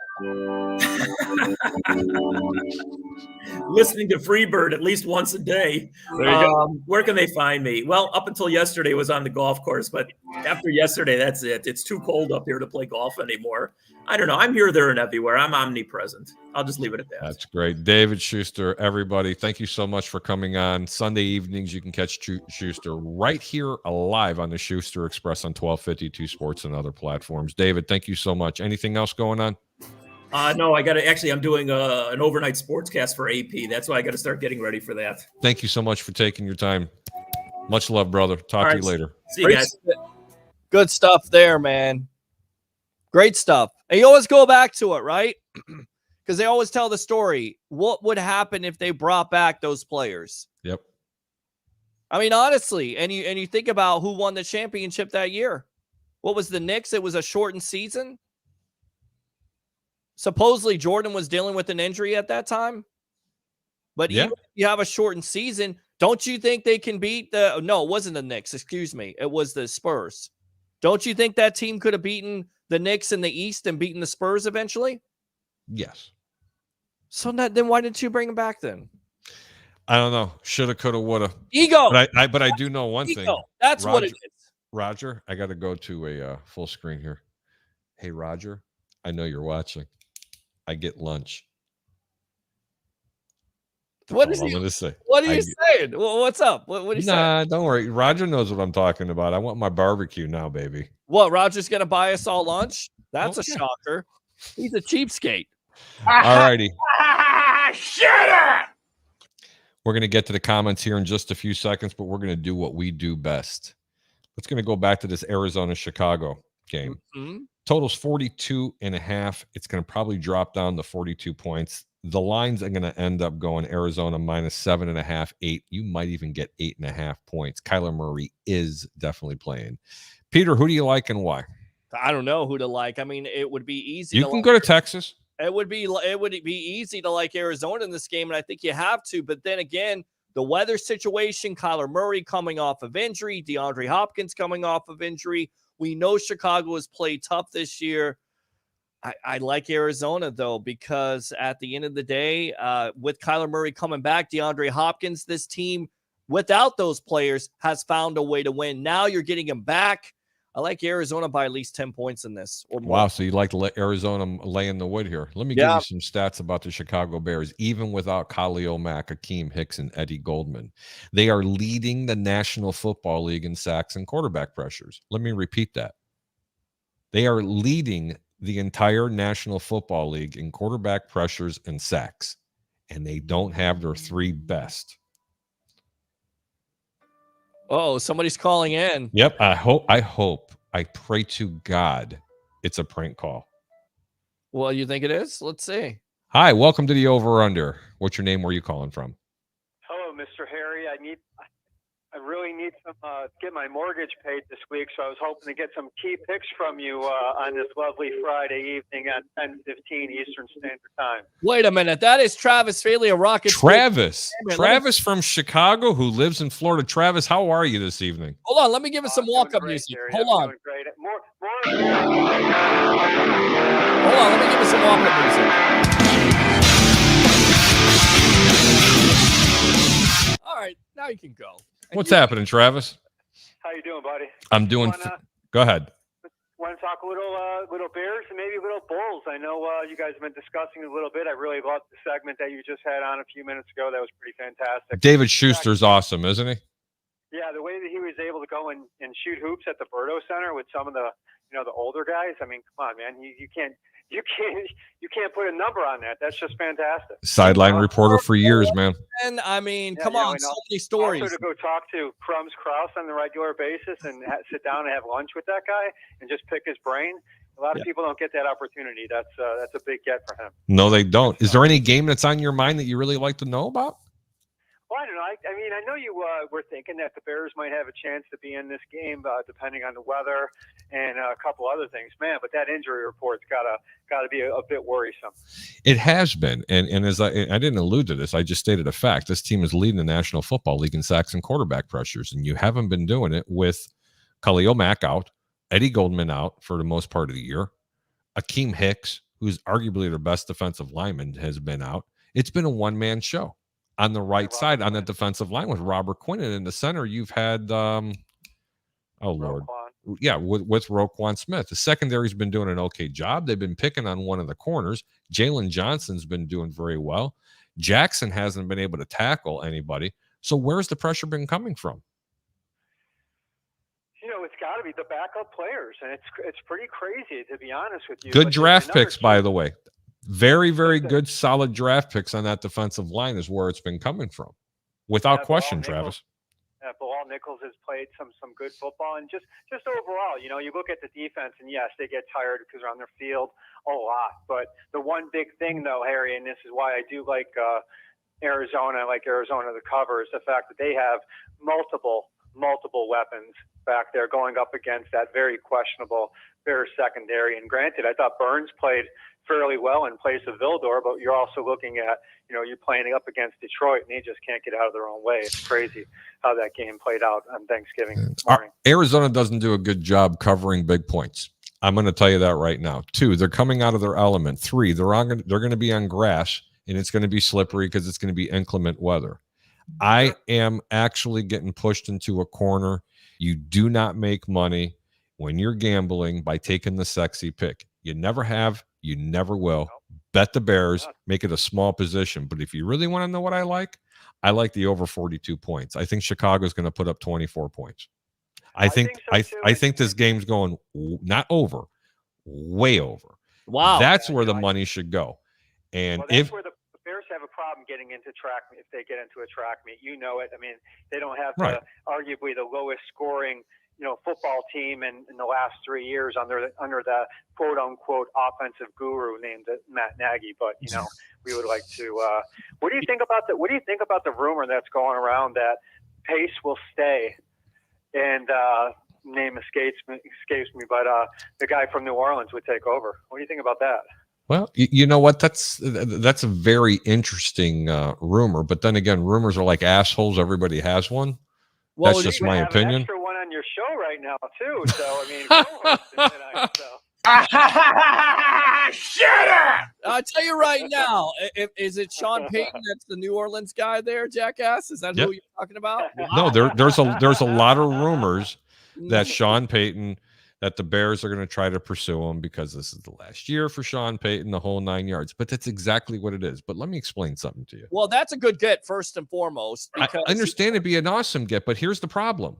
listening to Freebird at least once a day. Where can they find me? Well, up until yesterday was on the golf course, but after yesterday, that's it. It's too cold up here to play golf anymore. I don't know. I'm here, there, and everywhere. I'm omnipresent. I'll just leave it at that. That's great. David Schuster, everybody, thank you so much for coming on. Sunday evenings, you can catch Schuster right here live on the Schuster Express on 1252 Sports and other platforms. David, thank you so much. Anything else going on? No, I got to actually, I'm doing an overnight sportscast for AP. That's why I got to start getting ready for that. Thank you so much for taking your time. Much love, brother. Talk to you later. See you guys. Good stuff there, man. Great stuff. And you always go back to it, right? Because they always tell the story. What would happen if they brought back those players? Yep. I mean, honestly, and you think about who won the championship that year. What was the Knicks? It was a shortened season. Supposedly Jordan was dealing with an injury at that time. But even if you have a shortened season, don't you think they can beat the... No, it wasn't the Knicks. Excuse me. It was the Spurs. Don't you think that team could have beaten the Knicks in the East and beaten the Spurs eventually? Yes. So then why didn't you bring him back then? I don't know. Shoulda, coulda, woulda. Ego. But I do know one thing. That's what it is. Roger, I got to go to a full screen here. Hey, Roger, I know you're watching. I get lunch. What is he going to say? What are you saying? What's up? What are you saying? Nah, don't worry. Roger knows what I'm talking about. I want my barbecue now, baby. What, Roger's going to buy us all lunch? That's a shocker. He's a cheapskate. All righty. Shut up! We're going to get to the comments here in just a few seconds, but we're going to do what we do best. Let's going to go back to this Arizona-Chicago game. Mm-hmm. Total's 42.5. It's going to probably drop down to 42 points. The lines are going to end up going Arizona minus 7.5, 8. You might even get 8.5 points. Kyler Murray is definitely playing. Peter, who do you like and why? I don't know who to like. I mean, it would be easy. You can go to Texas. It would be easy to like Arizona in this game, and I think you have to. But then again, the weather situation, Kyler Murray coming off of injury, DeAndre Hopkins coming off of injury. We know Chicago has played tough this year. I like Arizona, though, because at the end of the day, with Kyler Murray coming back, DeAndre Hopkins, this team, without those players, has found a way to win. Now you're getting him back. I like Arizona by at least 10 points in this. Or more. Wow, so you like Arizona laying the wood here. Let me give you some stats about the Chicago Bears. Even without Khalil Mack, Akeem Hicks, and Eddie Goldman, they are leading the National Football League in sacks and quarterback pressures. Let me repeat that. They are leading the entire National Football League in quarterback pressures and sacks, and they don't have their three best. Oh, somebody's calling in. Yep. I pray to God it's a prank call. Well, you think it is? Let's see. Hi, welcome to the Over Under. What's your name? Where are you calling from? Hello, Mr. Harry. I really need some get my mortgage paid this week, so I was hoping to get some key picks from you on this lovely Friday evening at 10:15 Eastern Standard Time. Wait a minute. That is Travis Faley of Rocket. Travis from Chicago who lives in Florida. Travis, how are you this evening? Hold on. Let me give us some walk-up music. Hold on. Great. Hold on. Let me give us some walk-up music. All right. Now you can go. What's happening, Travis? How you doing, buddy? I'm doing. Go ahead. Want to talk a little Bears and maybe little Bulls? I know you guys have been discussing a little bit. I really loved the segment that you just had on a few minutes ago. That was pretty fantastic. David Schuster's awesome, isn't he? Yeah, the way that he was able to go and shoot hoops at the Berto Center with some of the the older guys. I mean, come on, man, you can't put a number on that. That's just fantastic. Sideline reporter for years, man. And I mean, come on, so many stories. Also to go talk to Crumbs Krause on the regular basis and sit down and have lunch with that guy and just pick his brain. A lot of people don't get that opportunity. That's a big get for him. No, they don't. Is there any game that's on your mind that you really like to know about? Well, I don't know. I mean, I know you were thinking that the Bears might have a chance to be in this game, depending on the weather and a couple other things, man. But that injury report's got to be a bit worrisome. It has been, and as I didn't allude to this, I just stated a fact. This team is leading the National Football League in sacks and quarterback pressures, and you haven't been doing it with Khalil Mack out, Eddie Goldman out for the most part of the year. Akeem Hicks, who's arguably their best defensive lineman, has been out. It's been a one-man show on the right side on the defensive line with Robert Quinn. And in the center, you've had, with Roquan Smith. The secondary's been doing an okay job. They've been picking on one of the corners. Jalen Johnson's been doing very well. Jackson hasn't been able to tackle anybody. So where's the pressure been coming from? It's got to be the backup players, and it's pretty crazy, to be honest with you. Good draft picks, by the way. Very, very good, solid draft picks on that defensive line is where it's been coming from, without question, Travis. Bilal Nichols has played some good football, and just overall, you look at the defense, and yes, they get tired because they're on their field a lot. But the one big thing, though, Harry, and this is why I do like Arizona, to cover, is the fact that they have multiple weapons back there going up against that very questionable Bears secondary. And granted, I thought Burns played fairly well in place of Vildor, but you're also looking at, you're playing up against Detroit, and they just can't get out of their own way. It's crazy how that game played out on Thanksgiving morning. Arizona doesn't do a good job covering big points. I'm going to tell you that right now. 2, they're coming out of their element. 3, they're going to be on grass, and it's going to be slippery because it's going to be inclement weather. I am actually getting pushed into a corner. You do not make money when you're gambling by taking the sexy pick. You never have. You never will. Bet the Bears. Make it a small position. But if you really want to know what I like the over 42 points. I think Chicago's going to put up 24 points. I think this game's going not over, way over. Wow. That's where the money should go. And that's where the Bears have a problem getting into track meet if they get into a track meet. You know it. I mean, they don't have arguably the lowest scoring football team in the last 3 years under the quote unquote offensive guru named Matt Nagy. But we would like to. What do you think about the rumor that's going around that Pace will stay? And name escapes me, but the guy from New Orleans would take over. What do you think about that? Well, you know what? That's a very interesting rumor. But then again, rumors are like assholes. Everybody has one. Well, that's just my opinion. An extra one on your show right now too. So I mean, tonight, so. Shut up! I'll tell you right now. Is it Sean Payton that's the New Orleans guy there, jackass? Is that who you're talking about? No, there's a lot of rumors that Sean Payton, that the Bears are going to try to pursue him because this is the last year for Sean Payton, the whole 9 yards. But that's exactly what it is. But let me explain something to you. Well, that's a good get, first and foremost. Because I understand it'd be an awesome get, but here's the problem.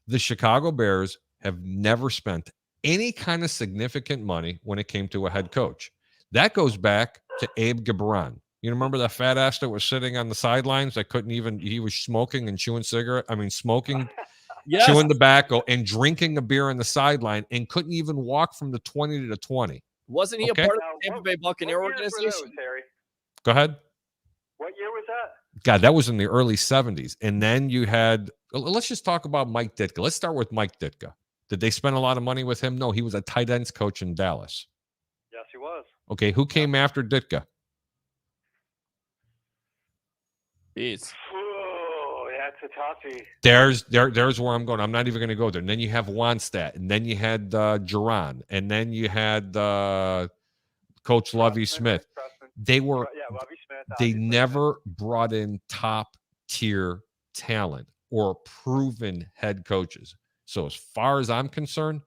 The Chicago Bears have never spent any kind of significant money when it came to a head coach. That goes back to Abe Gibran. You remember that fat ass that was sitting on the sidelines that he was smoking and chewing smoking, yes, chewing tobacco and drinking a beer on the sideline and couldn't even walk from the 20 to the 20. Wasn't he a part of the Tampa Bay Buccaneer organization? Go ahead. What year was that? God, that was in the early 70s. And then you had, let's just talk about Mike Ditka. Let's start with Mike Ditka. Did they spend a lot of money with him? No, he was a tight ends coach in Dallas. Yes, he was. Okay, who came after Ditka? Jeez. That's a toughie. There's where I'm going. I'm not even going to go there. And then you have Wannstedt, and then you had Duran, and then you had Coach Lovie Smith. They never brought in top tier talent or proven head coaches. So as far as I'm concerned,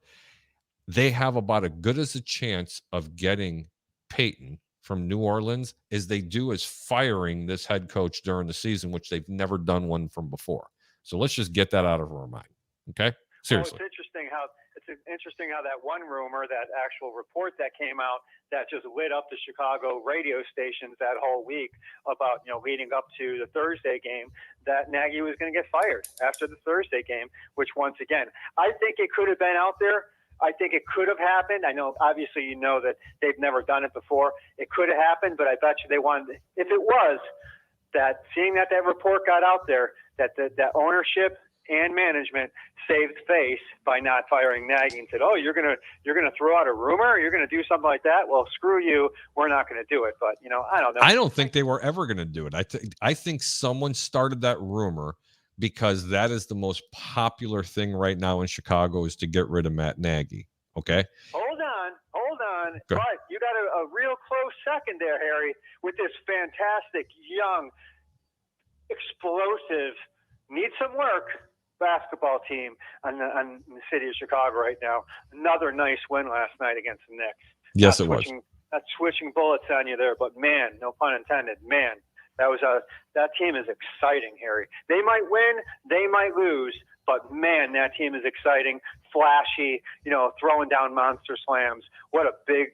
they have about as good as a chance of getting Peyton from New Orleans as they do as firing this head coach during the season, which they've never done one from before. So let's just get that out of our mind. Okay? Seriously. Well, it's interesting how that one rumor, that actual report that came out that just lit up the Chicago radio stations that whole week about, leading up to the Thursday game, that Nagy was going to get fired after the Thursday game, which once again, I think it could have been out there. I think it could have happened. I know, obviously, that they've never done it before. It could have happened, but I bet you they wanted, if it was, that seeing that report got out there, that ownership and management saved face by not firing Nagy and said, "Oh, you're gonna throw out a rumor? You're gonna do something like that? Well, screw you. We're not gonna do it." But I don't know. I don't think they were ever gonna do it. I think someone started that rumor because that is the most popular thing right now in Chicago is to get rid of Matt Nagy. Okay. Hold on. Go. But you got a real close second there, Harry, with this fantastic, young, explosive, needs some work basketball team on the city of Chicago right now. Another nice win last night against the Knicks. Yes, it was. Not switching bullets on you there, but man, no pun intended, man, that team is exciting, Harry. They might win, they might lose, but man, that team is exciting, flashy, throwing down monster slams. What a big,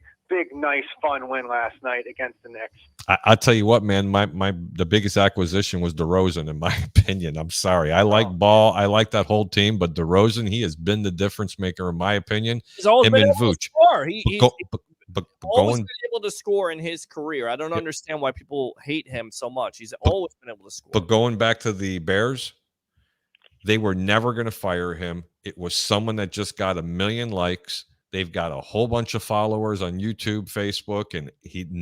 nice, fun win last night against the Knicks. I'll tell you what, man, the biggest acquisition was DeRozan, in my opinion. I'm sorry. I like Ball. I like that whole team, but DeRozan, he has been the difference maker, in my opinion. He's always Him been and able to Vooch. score. He's always going, been able to score in his career. I don't understand why people hate him so much. He's always been able to score. But going back to the Bears, they were never going to fire him. It was someone that just got 1 million likes. They've got a whole bunch of followers on YouTube, Facebook, and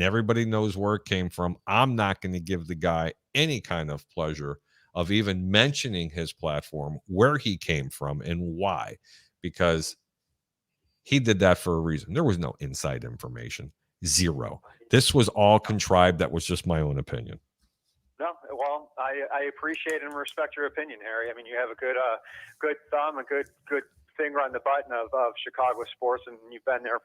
everybody knows where it came from. I'm not going to give the guy any kind of pleasure of even mentioning his platform, where he came from, and why, because he did that for a reason. There was no inside information. Zero. This was all contrived. That was just my own opinion. No, well, I appreciate and respect your opinion, Harry. I mean, you have a good thumb, a good finger on the button of Chicago sports, and you've been there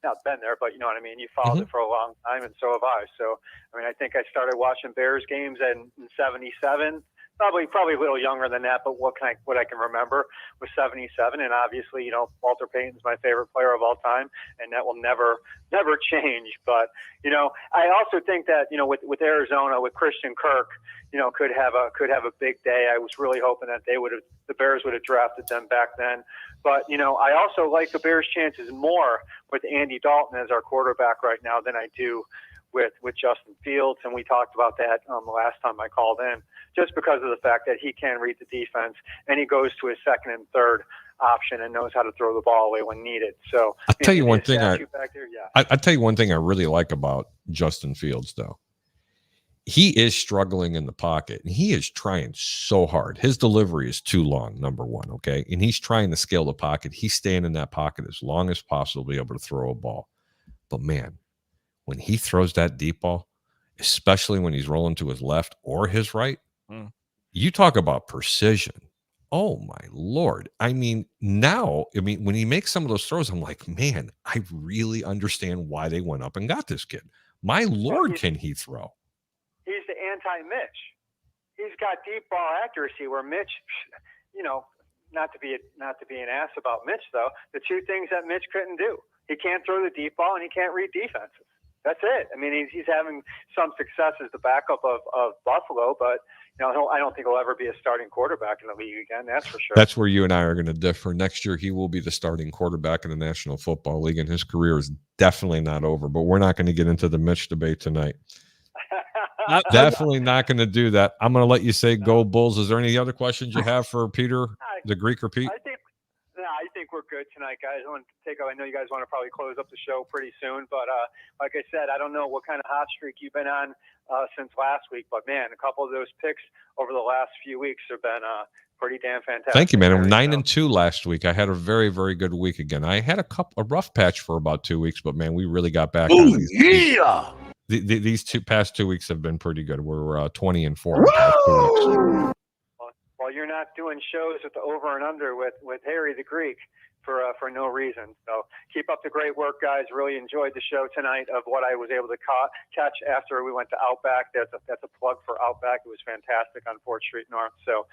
not been there, but you know what I mean. You followed it for a long time, and so have I. So, I mean, I think I started watching Bears games in '77. Probably a little younger than that, but what I can remember was '77, and obviously, Walter Payton's my favorite player of all time, and that will never change. But I also think that with Arizona, with Christian Kirk, could have a big day. I was really hoping that the Bears would have drafted them back then. But I also like the Bears' chances more with Andy Dalton as our quarterback right now than I do with Justin Fields, and we talked about that the last time I called in, just because of the fact that he can read the defense and he goes to his second and third option and knows how to throw the ball away when needed. So I'll tell you one thing. I'll tell you one thing I really like about Justin Fields, though. He is struggling in the pocket, and he is trying so hard. His delivery is too long, number one, okay? And he's trying to scale the pocket. He's staying in that pocket as long as possible to be able to throw a ball. But, man, when he throws that deep ball, especially when he's rolling to his left or his right, you talk about precision. Oh, my Lord. I mean, when he makes some of those throws, I'm like, man, I really understand why they went up and got this kid. My Lord, can he throw? He's the anti-Mitch. He's got deep ball accuracy where Mitch, not to be an ass about Mitch, though, the two things that Mitch couldn't do. He can't throw the deep ball and he can't read defenses. That's it. I mean, he's having some success as the backup of Buffalo, but I don't think he'll ever be a starting quarterback in the league again. That's for sure. That's where you and I are going to differ. Next year, he will be the starting quarterback in the National Football League, and his career is definitely not over. But we're not going to get into the Mitch debate tonight. Definitely not going to do that. I'm going to let you say go Bulls. Is there any other questions you have for Peter, the Greek, or Pete? I think we're good tonight, guys. I know you guys want to probably close up the show pretty soon, but like I said, I don't know what kind of hot streak you've been on since last week, but man, a couple of those picks over the last few weeks have been pretty damn fantastic. Thank you, man. I'm 9-2 last week. I had a very, very good week again. I had a rough patch for about 2 weeks, but man, we really got back. Oh, yeah. These past 2 weeks have been pretty good. We're 20-4 in the past 2 weeks. Well, you're not doing shows with the over and under with Harry the Greek for no reason. So keep up the great work, guys. Really enjoyed the show tonight of what I was able to catch after we went to Outback. That's a plug for Outback. It was fantastic on 4th Street North. So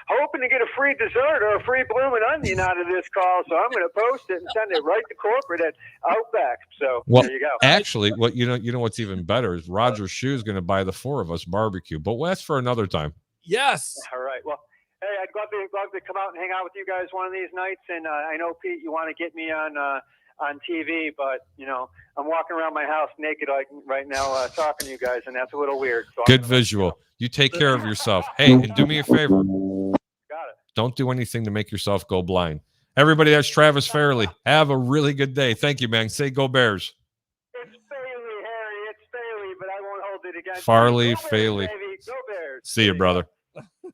hoping to get a free dessert or a free bloomin' onion out of this call. So I'm going to post it and send it right to corporate at Outback. So there you go. Actually, what you know what's even better is Roger Shoe is going to buy the 4 of us barbecue, but that's for another time. Yes. All right. Well, hey, I'd love to come out and hang out with you guys one of these nights. And I know, Pete, you want to get me on TV, but I'm walking around my house naked right now talking to you guys, and that's a little weird. So good visual. You take care of yourself. Hey, and do me a favor. Got it. Don't do anything to make yourself go blind. Everybody, that's Travis Fairley. Have a really good day. Thank you, man. Say go Bears. It's Fairley, Harry. It's Fairley, but I won't hold it against Farley, you. Go Bears, Fairley. baby. Go Bears. See you, brother.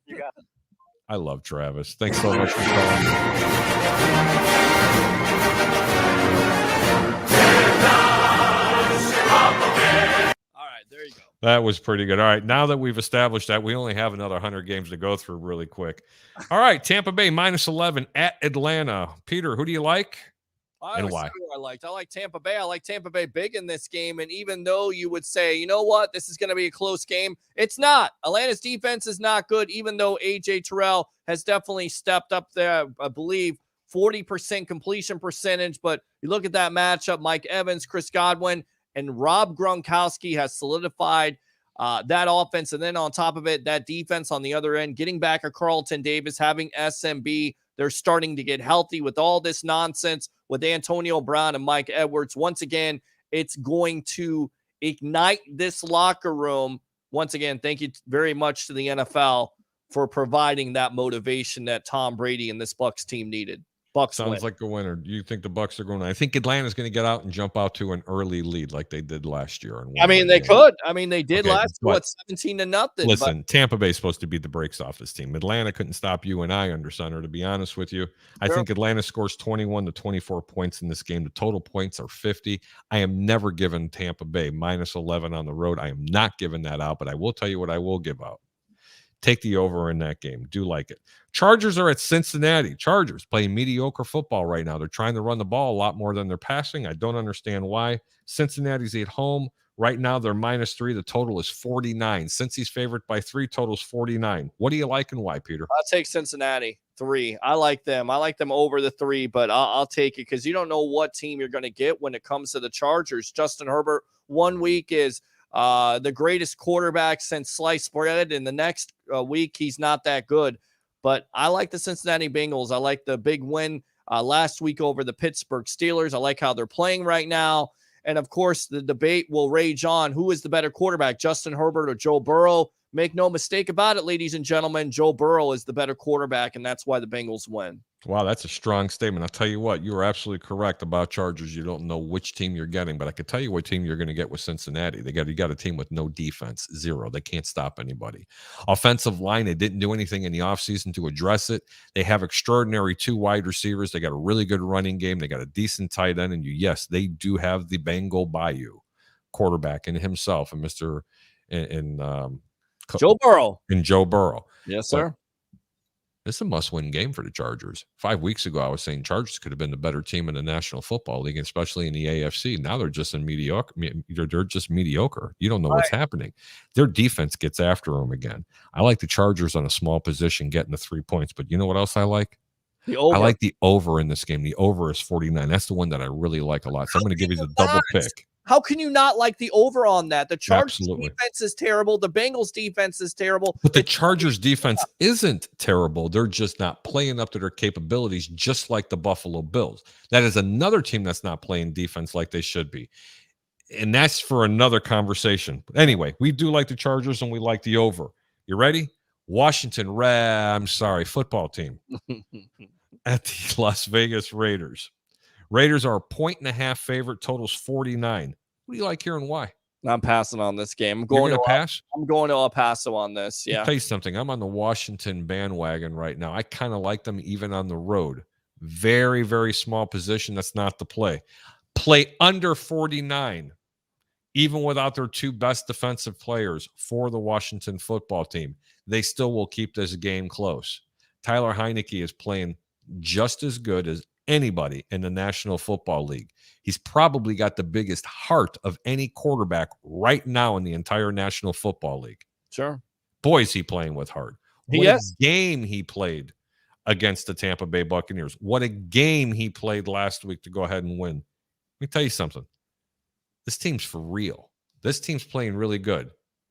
You got it. I love Travis. Thanks so much for calling. All right, there you go. That was pretty good. All right, now that we've established that, we only have another 100 games to go through really quick. All right, Tampa Bay -11 at Atlanta. Peter, who do you like and why? I like Tampa Bay. I like Tampa Bay big in this game. And even though you would say, you know what, this is going to be a close game, it's not. Atlanta's defense is not good, even though A.J. Terrell has definitely stepped up there, I believe, 40% completion percentage. But you look at that matchup, Mike Evans, Chris Godwin, and Rob Gronkowski has solidified that offense. And then on top of it, that defense on the other end, getting back a Carlton Davis, having SMB. They're starting to get healthy with all this nonsense with Antonio Brown and Mike Edwards. Once again, it's going to ignite this locker room. Once again, thank you very much to the NFL for providing that motivation that Tom Brady and this Bucs team needed. Bucs Sounds win. like a winner. Do you think the Bucs are going to? I think Atlanta's going to get out and jump out to an early lead like they did last year. I mean, they could. I mean, they did Okay, last, but 17-0. Listen, Tampa Bay's supposed to beat the brakes off this team. Atlanta couldn't stop you and I under center, to be honest with you. I think Atlanta scores 21 to 24 points in this game. The total points are 50. I am never giving Tampa Bay -11 on the road. I am not giving that out, but I will tell you what I will give out. Take the over in that game. Do like it. Chargers are at Cincinnati. Chargers playing mediocre football right now. They're trying to run the ball a lot more than they're passing. I don't understand why. Cincinnati's at home. Right now, they're -3. The total is 49. Cincy's favored by 3, totals 49. What do you like and why, Peter? I'll take Cincinnati 3. I like them. I like them over the 3, but I'll take it because you don't know what team you're going to get when it comes to the Chargers. Justin Herbert, 1 week is the greatest quarterback since sliced bread, and the next week he's not that good. But I like the Cincinnati Bengals. I like the big win last week over the Pittsburgh Steelers. I like how they're playing right now. And, of course, the debate will rage on. Who is the better quarterback, Justin Herbert or Joe Burrow? Make no mistake about it, ladies and gentlemen, Joe Burrow is the better quarterback, and that's why the Bengals win. Wow, that's a strong statement. I'll tell you what, you are absolutely correct about Chargers. You don't know which team you're getting, but I can tell you what team you're going to get with Cincinnati. You got a team with no defense, 0. They can't stop anybody. Offensive line, they didn't do anything in the offseason to address it. They have extraordinary 2 wide receivers. They got a really good running game. They got a decent tight end, and yes, they do have the Bengal Bayou quarterback in himself and Joe Burrow. And Joe Burrow. Yes, sir. It's a must-win game for the Chargers. 5 weeks ago, I was saying Chargers could have been the better team in the National Football League, especially in the AFC. Now they're just mediocre. They're just mediocre. You don't know what's happening. Their defense gets after them again. I like the Chargers on a small position getting the 3 points, but you know what else I like? The over. I like the over in this game. The over is 49. That's the one that I really like a lot. So I'm going to give you the double pick. How can you not like the over on that? The Chargers Absolutely. defense is terrible. The Bengals defense is terrible. But the Chargers defense isn't terrible. They're just not playing up to their capabilities, just like the Buffalo Bills. That is another team that's not playing defense like they should be. And that's for another conversation. But anyway, we do like the Chargers and we like the over. You ready? Washington football team at the Las Vegas Raiders. Raiders are a 1.5 favorite, totals 49. What do you like here and why? I'm passing on this game. I'm You're going gonna pass. I'm going to El Paso on this. I'll Yeah. tell you something. I'm on the Washington bandwagon right now. I kind of like them even on the road. Very, very small position. That's not the play. Play under 49, even without their 2 best defensive players for the Washington football team. They still will keep this game close. Tyler Heineke is playing just as good as anybody in the National Football League. He's probably got the biggest heart of any quarterback right now in the entire National Football League. Sure. Boy, is he playing with heart. What a game he played against the Tampa Bay Buccaneers. What a game he played last week to go ahead and win. Let me tell you something. This team's for real. This team's playing really good.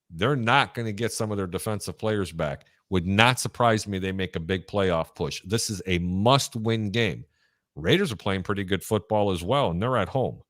They're not going to get some of their defensive players back. Would not surprise me they make a big playoff push. This is a must-win game. Raiders are playing pretty good football as well, and they're at home.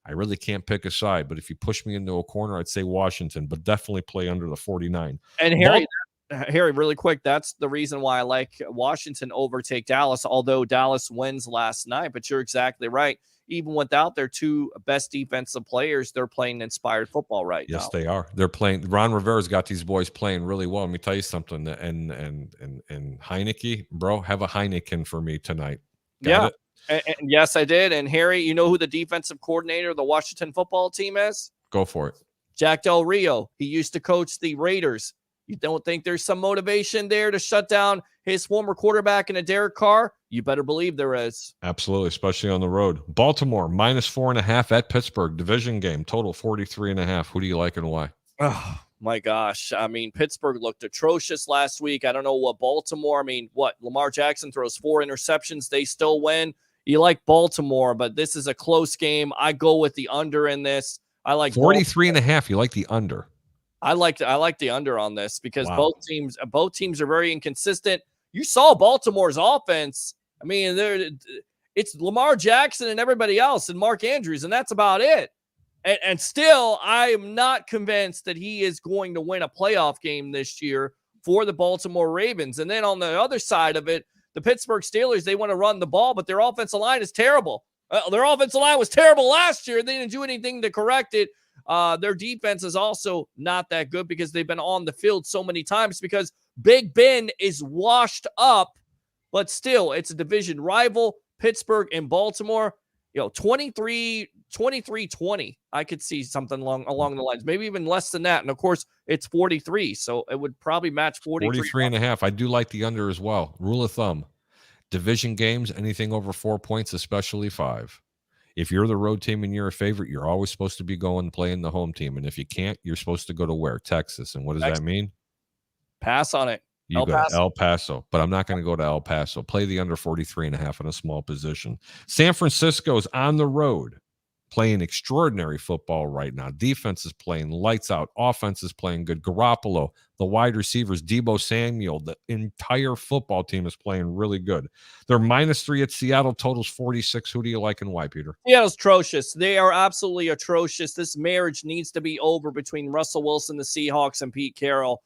I really can't pick a side, but if you push me into a corner, I'd say Washington, but definitely play under the 49. And Harry, really quick, that's the reason why I like Washington overtake Dallas, although Dallas wins last night. But you're exactly right. even without their two best defensive players, they're playing inspired football right now. Yes, they are. They're playing. Ron Rivera's got these boys playing really well. Let me tell you something. And Heineke, bro, have a Heineken for me tonight. Got it? And yes, I did. And Harry, you know who the defensive coordinator of the Washington football team is? Go for it. Jack Del Rio. He used to coach the Raiders. You don't think there's some motivation there to shut down his former quarterback in a Derek Carr? You better believe there is. Absolutely, especially on the road. Baltimore, -4.5 at Pittsburgh. Division game, total 43.5. Who do you like and why? Oh, my gosh. I mean, Pittsburgh looked atrocious last week. I don't know what Baltimore, Lamar Jackson throws 4 interceptions. They still win. You like Baltimore, but this is a close game. I go with the under in this. I like 43.5. You like the under? I like the under on this because Wow. both teams are very inconsistent. You saw Baltimore's offense. I mean, it's Lamar Jackson and everybody else and Mark Andrews, and that's about it. And still, I am not convinced that he is going to win a playoff game this year for the Baltimore Ravens. And then on the other side of it, the Pittsburgh Steelers, they want to run the ball, but their offensive line is terrible. Their offensive line was terrible last year. They didn't do anything to correct it. Their defense is also not that good because they've been on the field so many times because Big Ben is washed up, but still it's a division rival. Pittsburgh and Baltimore, 23-20. I could see something along the lines, maybe even less than that. And of course it's 43. So it would probably match 43.5. I do like the under as well. Rule of thumb, division games, anything over 4 points, especially 5. If you're the road team and you're a favorite, you're always supposed to be going playing the home team. And if you can't, you're supposed to go to where? Texas. And what does that mean? Pass on it. You go to El Paso. But I'm not going to go to El Paso. Play the under 43.5 in a small position. San Francisco's on the road playing extraordinary football right now. Defense is playing lights out. Offense is playing good. Garoppolo, the wide receivers, Deebo Samuel, the entire football team is playing really good. They're -3 at Seattle. Totals 46. Who do you like and why, Peter? Seattle's atrocious. They are absolutely atrocious. This marriage needs to be over between Russell Wilson, the Seahawks, and Pete Carroll.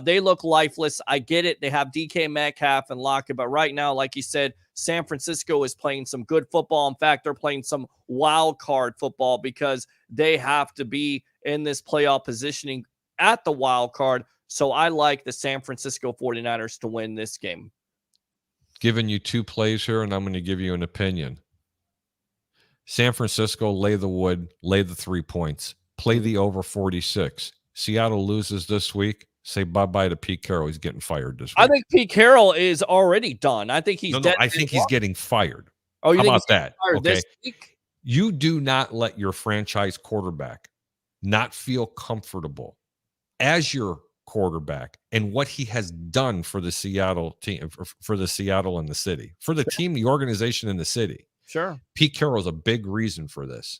They look lifeless. I get it. They have DK Metcalf and Lockett, but right now, like you said, San Francisco is playing some good football. In fact, they're playing some wild card football because they have to be in this playoff positioning at the wild card. So I like the San Francisco 49ers to win this game. Giving you 2 plays here, and I'm going to give you an opinion. San Francisco, lay the wood, lay the 3 points, play the over 46. Seattle loses this week. Say bye-bye to Pete Carroll. He's getting fired this week. I think Pete Carroll is already done. I think he's dead. I think he's getting fired. Oh, you How think about he's getting that? fired Okay. this week? You do not let your franchise quarterback not feel comfortable as your quarterback and what he has done for the Seattle team, for the Seattle and the city, for the team, the organization, and the city. Sure. Pete Carroll is a big reason for this.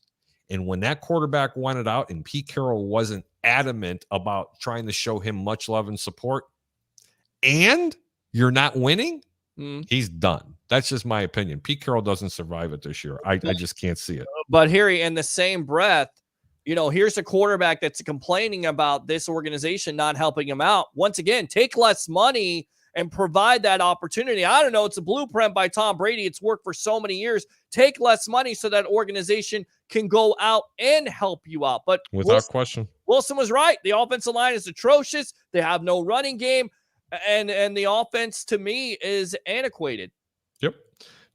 And when that quarterback wanted out and Pete Carroll wasn't adamant about trying to show him much love and support, and you're not winning, he's done. That's just my opinion. Pete Carroll doesn't survive it this year. I just can't see it. But Harry, in the same breath, here's a quarterback that's complaining about this organization not helping him out. Once again, take less money and provide that opportunity. I don't know. It's a blueprint by Tom Brady. It's worked for so many years. Take less money so that organization can go out and help you out. But without question, Wilson was right. The offensive line is atrocious. They have no running game. And the offense, to me, is antiquated. Yep.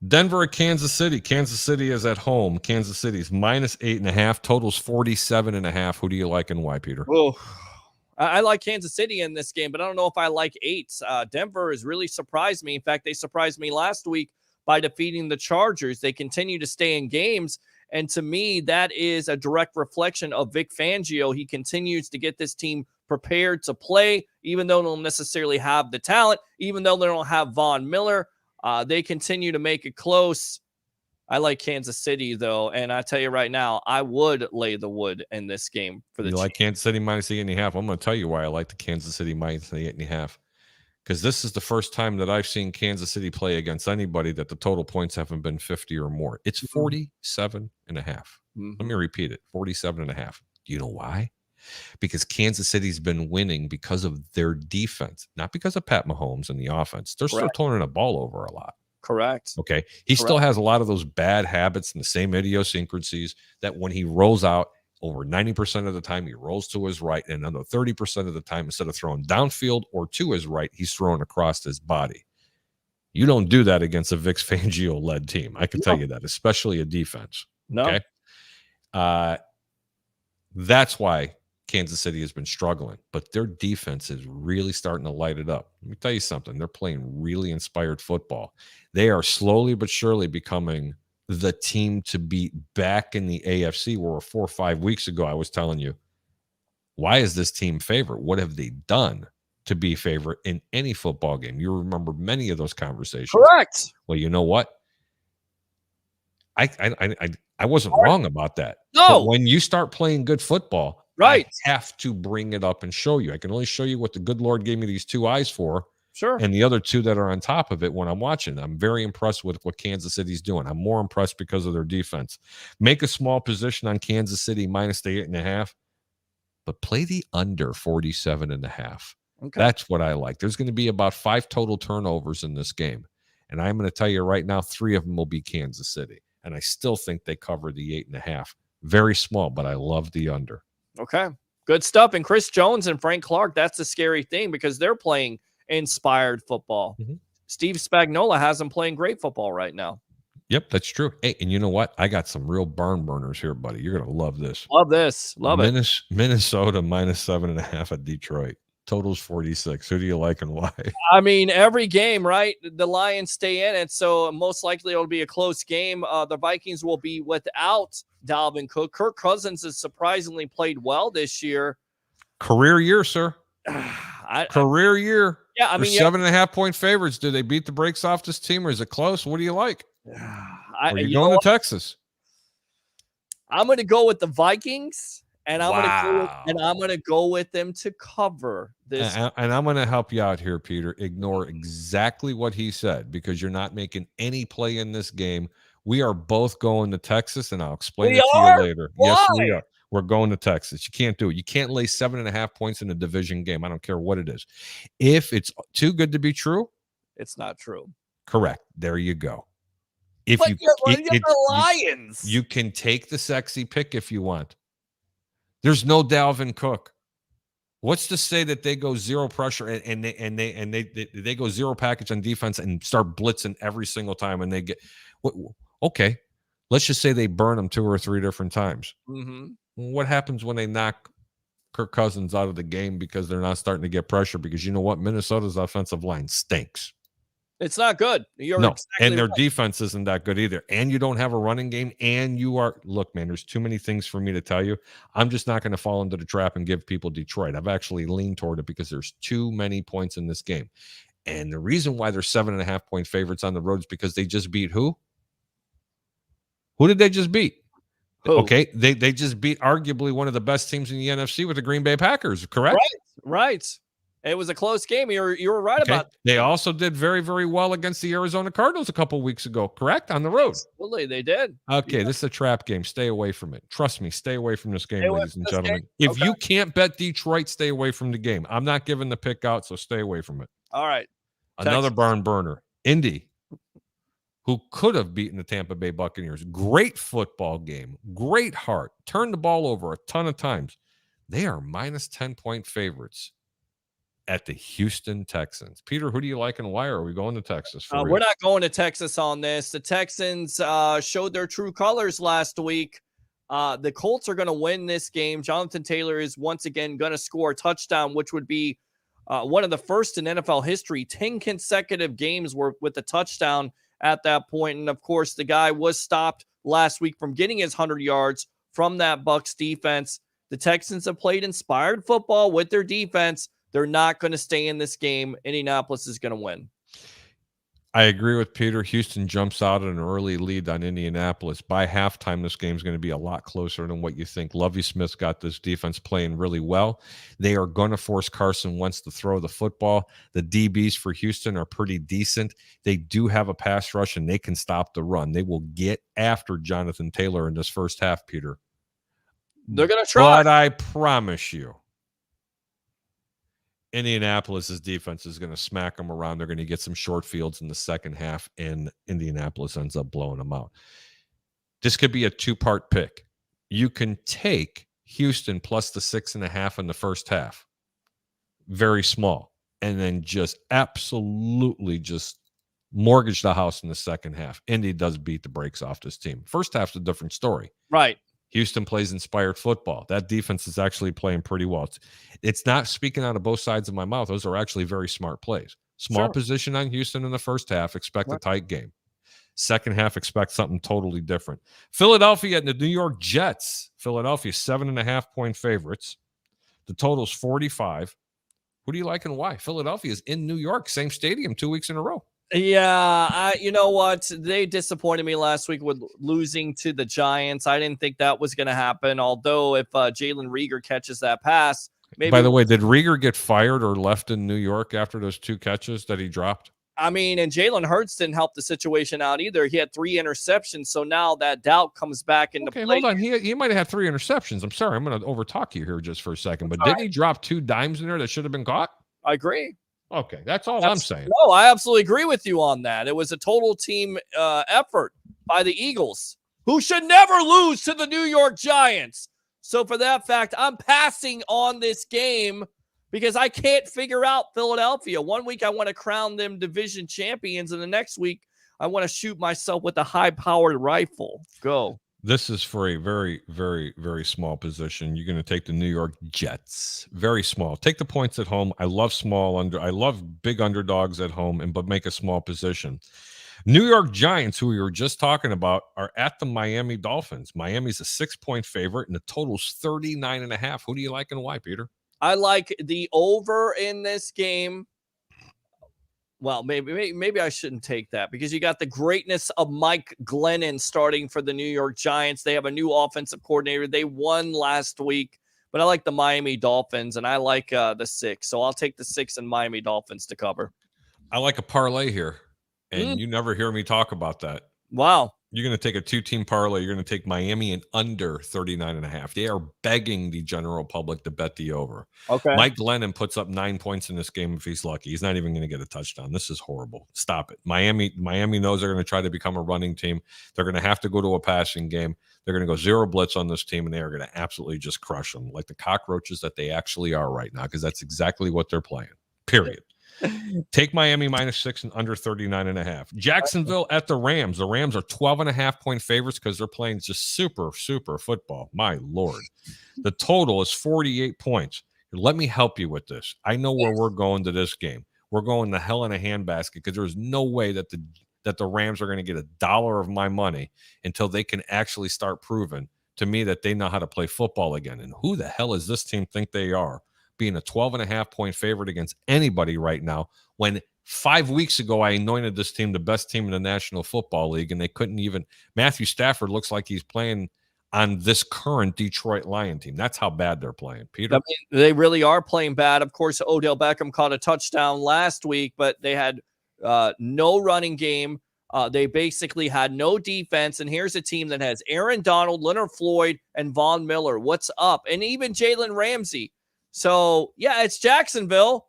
Denver at Kansas City. Kansas City is at home. Kansas City's -8.5. Totals 47.5. Who do you like and why, Peter? Oh, I like Kansas City in this game, but I don't know if I like 8. Denver has really surprised me. In fact, they surprised me last week by defeating the Chargers. They continue to stay in games. And to me, that is a direct reflection of Vic Fangio. He continues to get this team prepared to play, even though they don't necessarily have the talent, even though they don't have Von Miller. They continue to make it close. I like Kansas City, though, and I tell you right now, I would lay the wood in this game for the You Chiefs. like Kansas City -8.5. I'm going to tell you why I like the Kansas City -8.5. Because this is the first time that I've seen Kansas City play against anybody that the total points haven't been 50 or more. It's 47.5. Let me repeat it, 47.5. Do you know why? Because Kansas City's been winning because of their defense, not because of Pat Mahomes and the offense. They're still turning the ball over a lot. Correct. Okay. He still has a lot of those bad habits and the same idiosyncrasies that when he rolls out, over 90% of the time, he rolls to his right. And another 30% of the time, instead of throwing downfield or to his right, he's throwing across his body. You don't do that against a Vic Fangio-led team. I can tell you that, especially a defense. No. Okay. That's why Kansas City has been struggling, but their defense is really starting to light it up. Let me tell you something. They're playing really inspired football. They are slowly but surely becoming the team to beat back in the AFC, where 4 or 5 weeks ago I was telling you, why is this team favorite? What have they done to be favorite in any football game? You remember many of those conversations. Correct. Well, you know what? I wasn't wrong about that. No. But when you start playing good football, right, I have to bring it up and show you. I can only show you what the good Lord gave me these 2 eyes for. Sure. And the other 2 that are on top of it when I'm watching. I'm very impressed with what Kansas City's doing. I'm more impressed because of their defense. Make a small position on Kansas City minus the 8.5, but play the under 47.5. Okay. That's what I like. There's going to be about 5 total turnovers in this game. And I'm going to tell you right now, 3 of them will be Kansas City. And I still think they cover the 8.5. Very small, but I love the under. Okay. Good stuff. And Chris Jones and Frank Clark, that's the scary thing because they're playing inspired football. Steve Spagnuolo has them playing great football right now. Yep, that's true. Hey, and you know what? I got some real barn burners here, buddy. You're going to love this. Love this. Love it. Minnesota minus 7.5 at Detroit. Totals 46. Who do you like and why? I mean, every game, right? The Lions stay in it, so most likely it'll be a close game. The Vikings will be without Dalvin Cook. Kirk Cousins has surprisingly played well this year. Career year, sir. Career year. Yeah, I mean, 7.5 point favorites. Do they beat the brakes off this team, or is it close? What do you like? Are you you going know to Texas? I'm going to go with the Vikings, and I'm going to go with them to cover this. And I'm going to help you out here, Peter. Ignore exactly what he said because you're not making any play in this game. We are both going to Texas, and I'll explain it to you later. Why? Yes, we are. We're going to Texas. You can't do it. You can't lay 7.5 points in a division game. I don't care what it is. If it's too good to be true, it's not true. Correct. There you go. If but you, you're the Lions. You can take the sexy pick if you want. There's no Dalvin Cook. What's to say that they go zero pressure and they go zero package on defense and start blitzing every single time and they get okay. Let's just say they burn them 2 or 3 different times. Mm-hmm. What happens when they knock Kirk Cousins out of the game because they're not starting to get pressure? Because you know what? Minnesota's offensive line stinks. It's not good. And their defense isn't that good either. And you don't have a running game. And look, man, there's too many things for me to tell you. I'm just not going to fall into the trap and give people Detroit. I've actually leaned toward it because there's too many points in this game. And the reason why they're 7.5 point favorites on the road is because they just beat who? Who did they just beat? Who? Okay, they just beat arguably one of the best teams in the NFC with the Green Bay Packers, correct? Right. It was a close game. You were right about that. They also did very, very well against the Arizona Cardinals a couple weeks ago, correct? On the road. Absolutely, they did. Okay, This is a trap game. Stay away from it. Trust me, stay away from this game, ladies and gentlemen. Game? If you can't bet Detroit, stay away from the game. I'm not giving the pick out, so stay away from it. All right. Another barn burner. Indy, who could have beaten the Tampa Bay Buccaneers. Great football game. Great heart. Turned the ball over a ton of times. They are minus 10 point favorites at the Houston Texans. Peter, who do you like and why? Are we going to Texas? We're not going to Texas on this. The Texans showed their true colors last week. The Colts are going to win this game. Jonathan Taylor is once again going to score a touchdown, which would be one of the first in NFL history. 10 consecutive games were with a touchdown at that point. And of course, the guy was stopped last week from getting his 100 yards from that Bucs defense. The Texans have played inspired football with their defense. They're not going to stay in this game. Indianapolis is going to win. I agree with Peter. Houston jumps out at an early lead on Indianapolis. By halftime, this game's going to be a lot closer than what you think. Lovie Smith's got this defense playing really well. They are going to force Carson Wentz to throw the football. The DBs for Houston are pretty decent. They do have a pass rush, and they can stop the run. They will get after Jonathan Taylor in this first half, Peter. They're going to try. But I promise you, Indianapolis's defense is going to smack them around. They're going to get some short fields in the second half, and Indianapolis ends up blowing them out. This could be a two-part pick. You can take Houston plus the 6.5 in the first half. Very small. And then just absolutely just mortgage the house in the second half. Indy does beat the brakes off this team. First half's a different story. Right. Houston plays inspired football. That defense is actually playing pretty well. It's not speaking out of both sides of my mouth. Those are actually very smart plays. Small position on Houston in the first half. Expect a tight game. Second half, expect something totally different. Philadelphia and the New York Jets. Philadelphia, 7.5-point favorites. The total's 45. Who do you like and why? Philadelphia is in New York, same stadium, 2 weeks in a row. Yeah, you know what? They disappointed me last week with losing to the Giants. I didn't think that was going to happen. Although if Jalen Reagor catches that pass, maybe. By the way, did Reagor get fired or left in New York after those 2 catches that he dropped? I mean, and Jalen Hurts didn't help the situation out either. He had 3 interceptions, so now that doubt comes back into play. Hold on. He might have had 3 interceptions. I'm sorry, I'm going to overtalk you here just for a second. But didn't he drop 2 dimes in there that should have been caught? I agree. Okay, that's all I'm saying. No, I absolutely agree with you on that. It was a total team effort by the Eagles, who should never lose to the New York Giants. So for that fact, I'm passing on this game because I can't figure out Philadelphia. 1 week I want to crown them division champions, and the next week I want to shoot myself with a high-powered rifle. Go. This is for a very, very, very small position. You're going to take the New York Jets. Very small. Take the points at home. I love I love big underdogs at home, but make a small position. New York Giants, who we were just talking about, are at the Miami Dolphins. Miami's a 6-point favorite, and the total's 39.5. Who do you like and why, Peter? I like the over in this game. Well, maybe I shouldn't take that because you got the greatness of Mike Glennon starting for the New York Giants. They have a new offensive coordinator. They won last week, but I like the Miami Dolphins, and I like the 6. So I'll take the 6 and Miami Dolphins to cover. I like a parlay here, and you never hear me talk about that. Wow. You're going to take a 2-team parlay. You're going to take Miami and under 39.5. They are begging the general public to bet the over. Okay. Mike Glennon puts up 9 points in this game if he's lucky. He's not even going to get a touchdown. This is horrible. Stop it. Miami knows they're going to try to become a running team. They're going to have to go to a passing game. They're going to go 0 blitz on this team, and they are going to absolutely just crush them like the cockroaches that they actually are right now, because that's exactly what they're playing, period. Take Miami -6 and under 39.5. Jacksonville at the Rams. The Rams are 12.5-point favorites because they're playing just super, super football. My Lord. The total is 48 points. Let me help you with this. I know where we're going to this game. We're going to hell in a handbasket because there's no way that the Rams are going to get $1 of my money until they can actually start proving to me that they know how to play football again. And who the hell does this team think they are, being a 12.5-point favorite against anybody right now, when 5 weeks ago I anointed this team the best team in the National Football League, and they couldn't even. Matthew Stafford looks like he's playing on this current Detroit Lion team. That's how bad they're playing, Peter. I mean, they really are playing bad. Of course, Odell Beckham caught a touchdown last week, but they had no running game. They basically had no defense, and here's a team that has Aaron Donald, Leonard Floyd, and Von Miller. What's up? And even Jalen Ramsey. So, yeah, it's Jacksonville.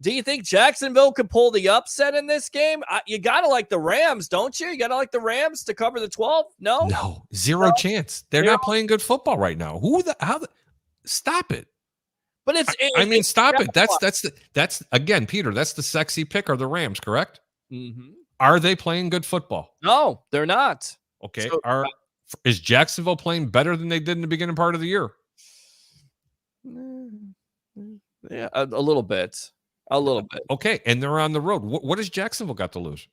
Do you think Jacksonville could pull the upset in this game? You got to like the Rams, don't you? You got to like the Rams to cover the 12? No? No, zero chance. They're not playing good football right now. Stop it. But stop it. That's again, Peter, that's the sexy pick, are the Rams, correct? Mm-hmm. Are they playing good football? No, they're not. Okay. Is Jacksonville playing better than they did in the beginning part of the year? Yeah, a little bit. A little bit. Okay, and they're on the road. What has Jacksonville got to lose?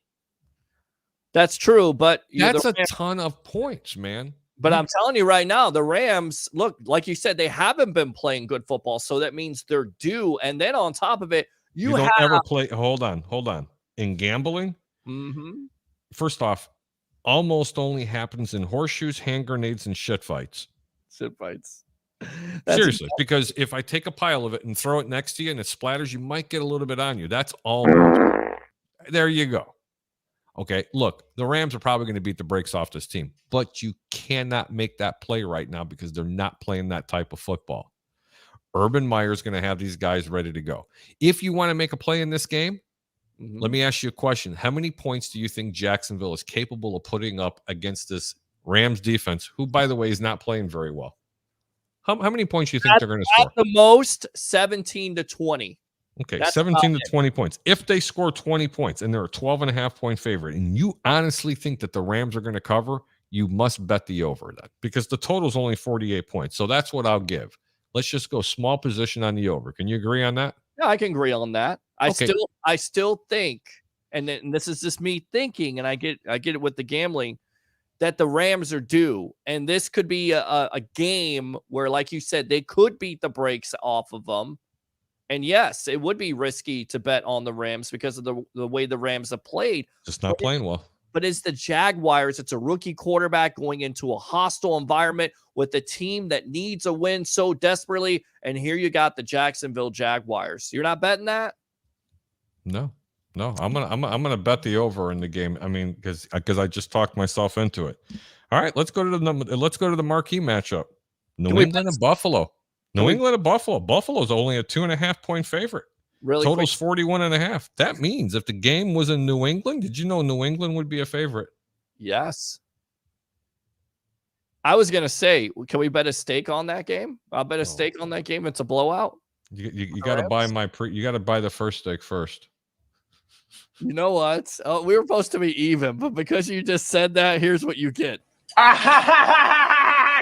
That's true, but that's a ton of points, man. But I'm telling you right now, the Rams, look, like you said, they haven't been playing good football, so that means they're due. And then on top of it, you don't ever play. Hold on. In gambling, first off, almost only happens in horseshoes, hand grenades, and shit fights. Seriously, because if I take a pile of it and throw it next to you and it splatters, you might get a little bit on you. That's all. There you go. Okay, look, the Rams are probably going to beat the brakes off this team, but you cannot make that play right now because they're not playing that type of football. Urban Meyer's going to have these guys ready to go. If you want to make a play in this game, let me ask you a question. How many points do you think Jacksonville is capable of putting up against this Rams defense, who, by the way, is not playing very well? How many points do you think they're going to score? At the most, 17 to 20. Okay, That's 17 to about 20 points. If they score 20 points and they're a 12.5-point favorite, and you honestly think that the Rams are going to cover, you must bet the over then, because the total is only 48 points. So that's what I'll give. Let's just go small position on the over. Can you agree on that? Yeah, I can agree on that. Okay. I still think, and this is just me thinking, and I get it with the gambling, that the Rams are due, and this could be a game where, like you said, they could beat the brakes off of them. And yes, it would be risky to bet on the Rams because of the way the Rams have played. Just not playing well. But it's the Jaguars. It's a rookie quarterback going into a hostile environment with a team that needs a win so desperately. And here you got the Jacksonville Jaguars. You're not betting that? No, I'm gonna bet the over in the game. I mean, because I just talked myself into it. All right, let's go to the marquee matchup. New England and Buffalo. New England and Buffalo. Buffalo's only a 2.5-point favorite. Really? Total's 41.5. That means if the game was in New England, did you know New England would be a favorite? Yes. I was gonna say, can we bet a stake on that game? I'll bet a stake on that game. It's a blowout. You got to buy you got to buy the first stake first. You know what? Oh, we were supposed to be even, but because you just said that, here's what you get.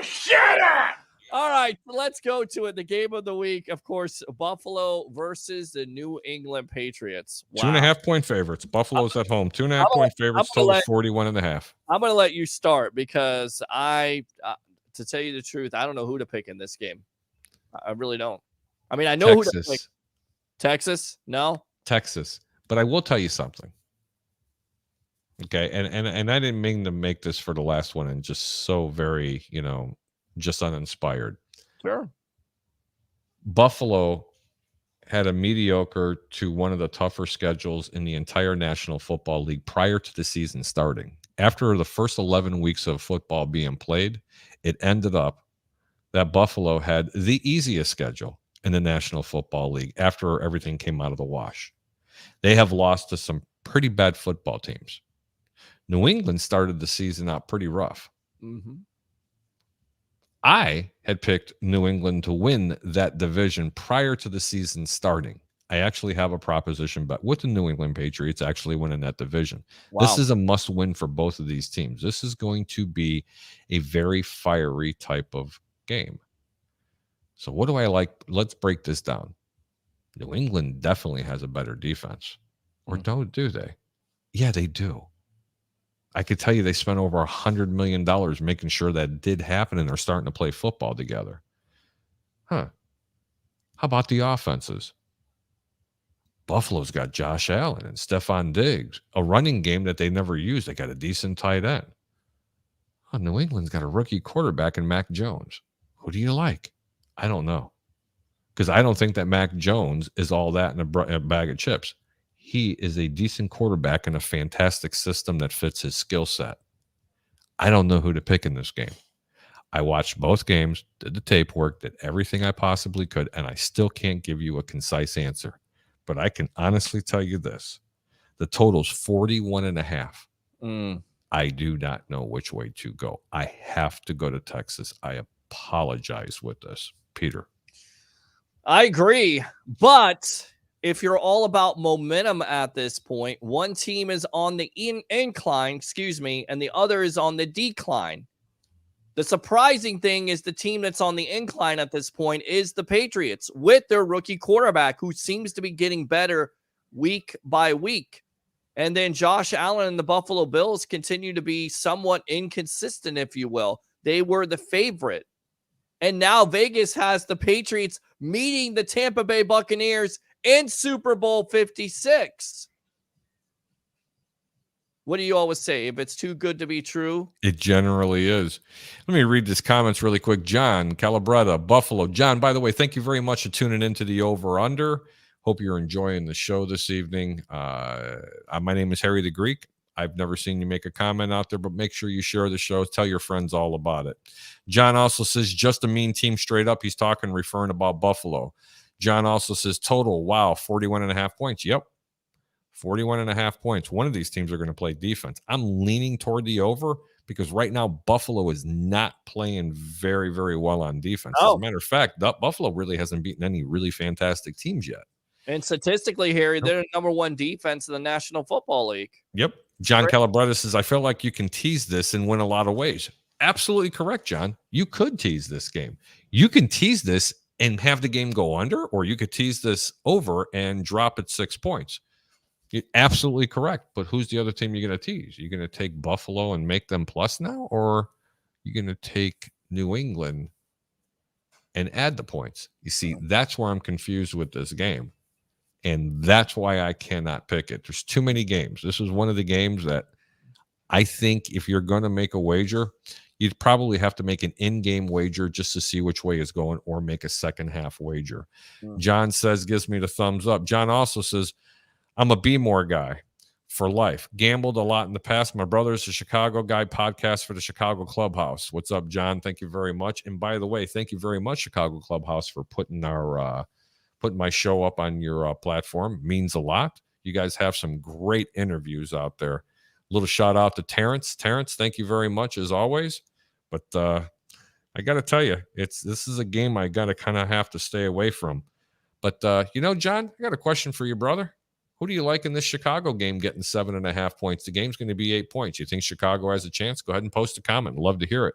Shut up! All right, let's go to it. The game of the week, of course, Buffalo versus the New England Patriots. Wow. 2.5-point favorites. Buffalo's at home. 2.5-point favorites. Total 41.5. I'm going to let you start because to tell you the truth, I don't know who to pick in this game. I really don't. I mean, I know who to pick. Texas? No? Texas. But I will tell you something. Okay, and I didn't mean to make this for the last one and just so very, just uninspired. Sure. Buffalo had a mediocre to one of the tougher schedules in the entire National Football League prior to the season starting. After the first 11 weeks of football being played, it ended up that Buffalo had the easiest schedule in the National Football League after everything came out of the wash. They have lost to some pretty bad football teams. New England started the season out pretty rough. Mm-hmm. I had picked New England to win that division prior to the season starting. I actually have a proposition bet with the New England Patriots actually winning that division. Wow. This is a must win for both of these teams. This is going to be a very fiery type of game. So what do I like? Let's break this down. New England definitely has a better defense. Or do they? Yeah, they do. I could tell you they spent over $100 million making sure that did happen, and they're starting to play football together. Huh. How about the offenses? Buffalo's got Josh Allen and Stephon Diggs, a running game that they never used. They got a decent tight end. Oh, New England's got a rookie quarterback in Mac Jones. Who do you like? I don't know. Because I don't think that Mac Jones is all that in a bag of chips. He is a decent quarterback in a fantastic system that fits his skill set. I don't know who to pick in this game. I watched both games, did the tape work, did everything I possibly could, and I still can't give you a concise answer. But I can honestly tell you this. The total's 41.5. I do not know which way to go. I have to go to Texas. I apologize with this. Peter. I agree, but if you're all about momentum at this point, one team is on the incline, and the other is on the decline. The surprising thing is the team that's on the incline at this point is the Patriots with their rookie quarterback who seems to be getting better week by week. And then Josh Allen and the Buffalo Bills continue to be somewhat inconsistent, if you will. They were the favorite. And now Vegas has the Patriots meeting the Tampa Bay Buccaneers in Super Bowl 56. What do you always say? If it's too good to be true? It generally is. Let me read these comments really quick. John Calabretta, Buffalo. John, by the way, thank you very much for tuning into the Over-Under. Hope you're enjoying the show this evening. My name is Harry the Greek. I've never seen you make a comment out there, but make sure you share the show. Tell your friends all about it. John also says, just a mean team straight up. He's referring about Buffalo. John also says, total, wow, 41.5 points. Yep. 41.5 points. One of these teams are going to play defense. I'm leaning toward the over because right now Buffalo is not playing very, very well on defense. As a matter of fact, Buffalo really hasn't beaten any really fantastic teams yet. And statistically, Harry, they're the number one defense in the National Football League. Yep. John Calabretta says, I feel like you can tease this and win a lot of ways. Absolutely correct, John. You could tease this game. You can tease this and have the game go under, or you could tease this over and drop it 6 points. You're absolutely correct. But who's the other team you're going to tease? You're going to take Buffalo and make them plus now, or you're going to take New England and add the points? You see, that's where I'm confused with this game. And that's why I cannot pick it. There's too many games. This is one of the games that I think if you're going to make a wager, you'd probably have to make an in-game wager just to see which way is going, or make a second half wager. John says, gives me the thumbs up. John also says, I'm a Be More guy for life. Gambled a lot in the past. My brother's a Chicago guy, podcast for the Chicago Clubhouse. What's up, John? Thank you very much. And by the way, thank you very much, Chicago Clubhouse, for putting my show up on your platform. Means a lot. You guys have some great interviews out there. A little shout out to Terrence. Terrence, thank you very much as always. But I got to tell you, this is a game I got to kind of have to stay away from. But John, I got a question for you, brother. Who do you like in this Chicago game getting 7.5 points? The game's going to be 8 points. You think Chicago has a chance? Go ahead and post a comment. Love to hear it.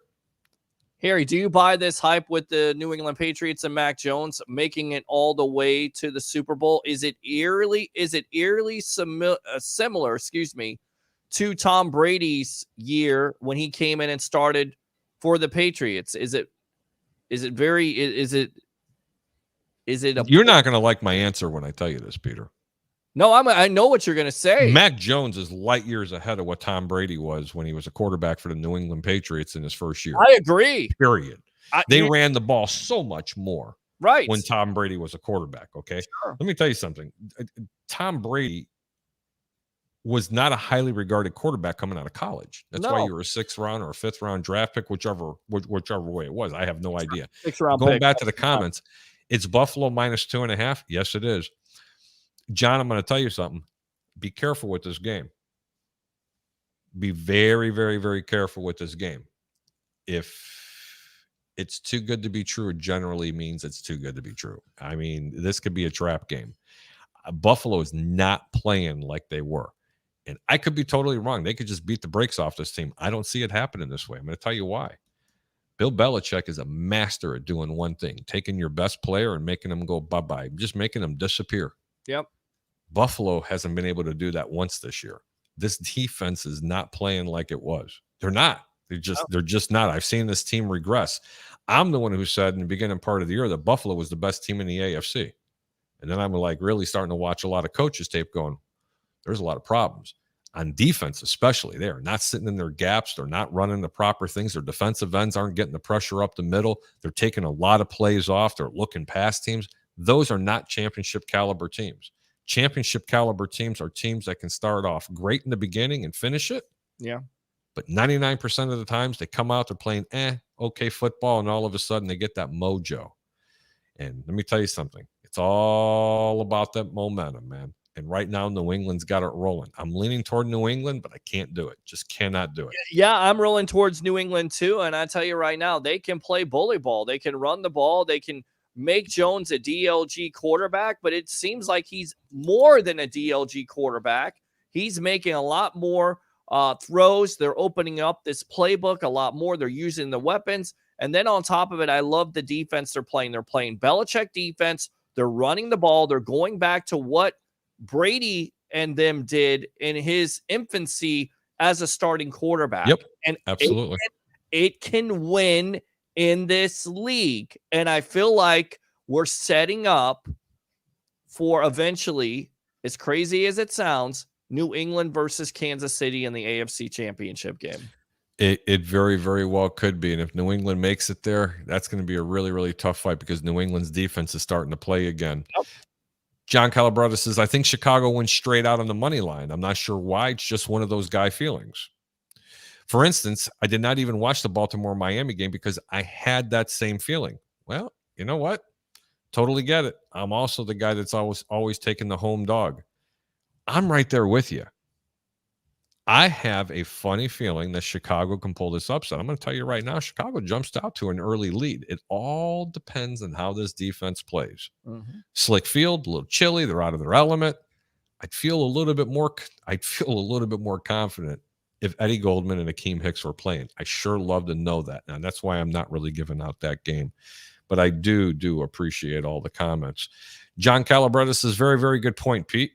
Harry, do you buy this hype with the New England Patriots and Mac Jones making it all the way to the Super Bowl? Is it eerily similar, to Tom Brady's year when he came in and started for the Patriots? You're not going to like my answer when I tell you this, Peter. No, I know what you're going to say. Mac Jones is light years ahead of what Tom Brady was when he was a quarterback for the New England Patriots in his first year. I agree. Period. They ran the ball so much more when Tom Brady was a quarterback, okay? Sure. Let me tell you something. Tom Brady was not a highly regarded quarterback coming out of college. That's why you were a 6th round or a 5th round draft pick, whichever way it was. I have no idea. 6th round Going pick. back to the comments, it's Buffalo minus 2.5. Yes, it is. John, I'm going to tell you something. Be careful with this game. Be very, very, very careful with this game. If it's too good to be true, it generally means it's too good to be true. I mean, this could be a trap game. Buffalo is not playing like they were. And I could be totally wrong. They could just beat the brakes off this team. I don't see it happening this way. I'm going to tell you why. Bill Belichick is a master at doing one thing, taking your best player and making them go bye-bye, just making them disappear. Yep. Buffalo hasn't been able to do that once this year. This defense is not playing like it was. They're not. They're just not. I've seen this team regress. I'm the one who said in the beginning part of the year that Buffalo was the best team in the AFC. And then I'm really starting to watch a lot of coaches tape going, there's a lot of problems. On defense, especially, they are not sitting in their gaps. They're not running the proper things. Their defensive ends aren't getting the pressure up the middle. They're taking a lot of plays off. They're looking past teams. Those are not championship caliber teams. Championship caliber teams are teams that can start off great in the beginning and finish it. Yeah. But 99% of the times they come out, they're playing okay football, and all of a sudden they get that mojo. And let me tell you something. It's all about that momentum, man. And right now, New England's got it rolling. I'm leaning toward New England, but I can't do it. Just cannot do it. Yeah, I'm rolling towards New England too. And I tell you right now, they can play bully ball. They can run the ball. They can make Jones a DLG quarterback, but it seems like he's more than a DLG quarterback. He's making a lot more throws. They're opening up this playbook a lot more. They're using the weapons. And then on top of it, I love the defense they're playing. They're playing Belichick defense. They're running the ball. They're going back to what Brady and them did in his infancy as a starting quarterback. Yep, and absolutely. It can win in this league. And I feel like we're setting up for eventually, as crazy as it sounds, New England versus Kansas City in the AFC Championship game. It very, very well could be. And if New England makes it there, that's going to be a really, really tough fight because New England's defense is starting to play again. Yep. John Calabretta says, I think Chicago went straight out on the money line. I'm not sure why. It's just one of those guy feelings. For instance, I did not even watch the Baltimore-Miami game because I had that same feeling. Well, you know what? Totally get it. I'm also the guy that's always taking the home dog. I'm right there with you. I have a funny feeling that Chicago can pull this upset. I'm going to tell you right now, Chicago jumps out to an early lead. It all depends on how this defense plays. Slick field, a little chilly. They're out of their element. I'd feel a little bit more confident if Eddie Goldman and Akeem Hicks were playing. I sure love to know that. And that's why I'm not really giving out that game. But I do appreciate all the comments. John Calabretta says, very, very good point, Pete.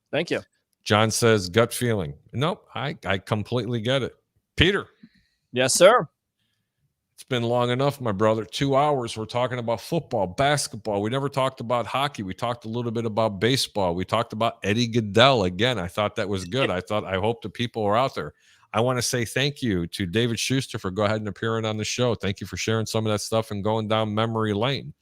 Thank you. John says, gut feeling. Nope, I completely get it. Peter. Yes, sir. It's been long enough, my brother. 2 hours. We're talking about football, basketball. We never talked about hockey. We talked a little bit about baseball. We talked about Eddie Goodell. Again, I thought that was good. I hope the people are out there. I want to say thank you to David Schuster for go ahead and appearing on the show. Thank you for sharing some of that stuff and going down memory lane.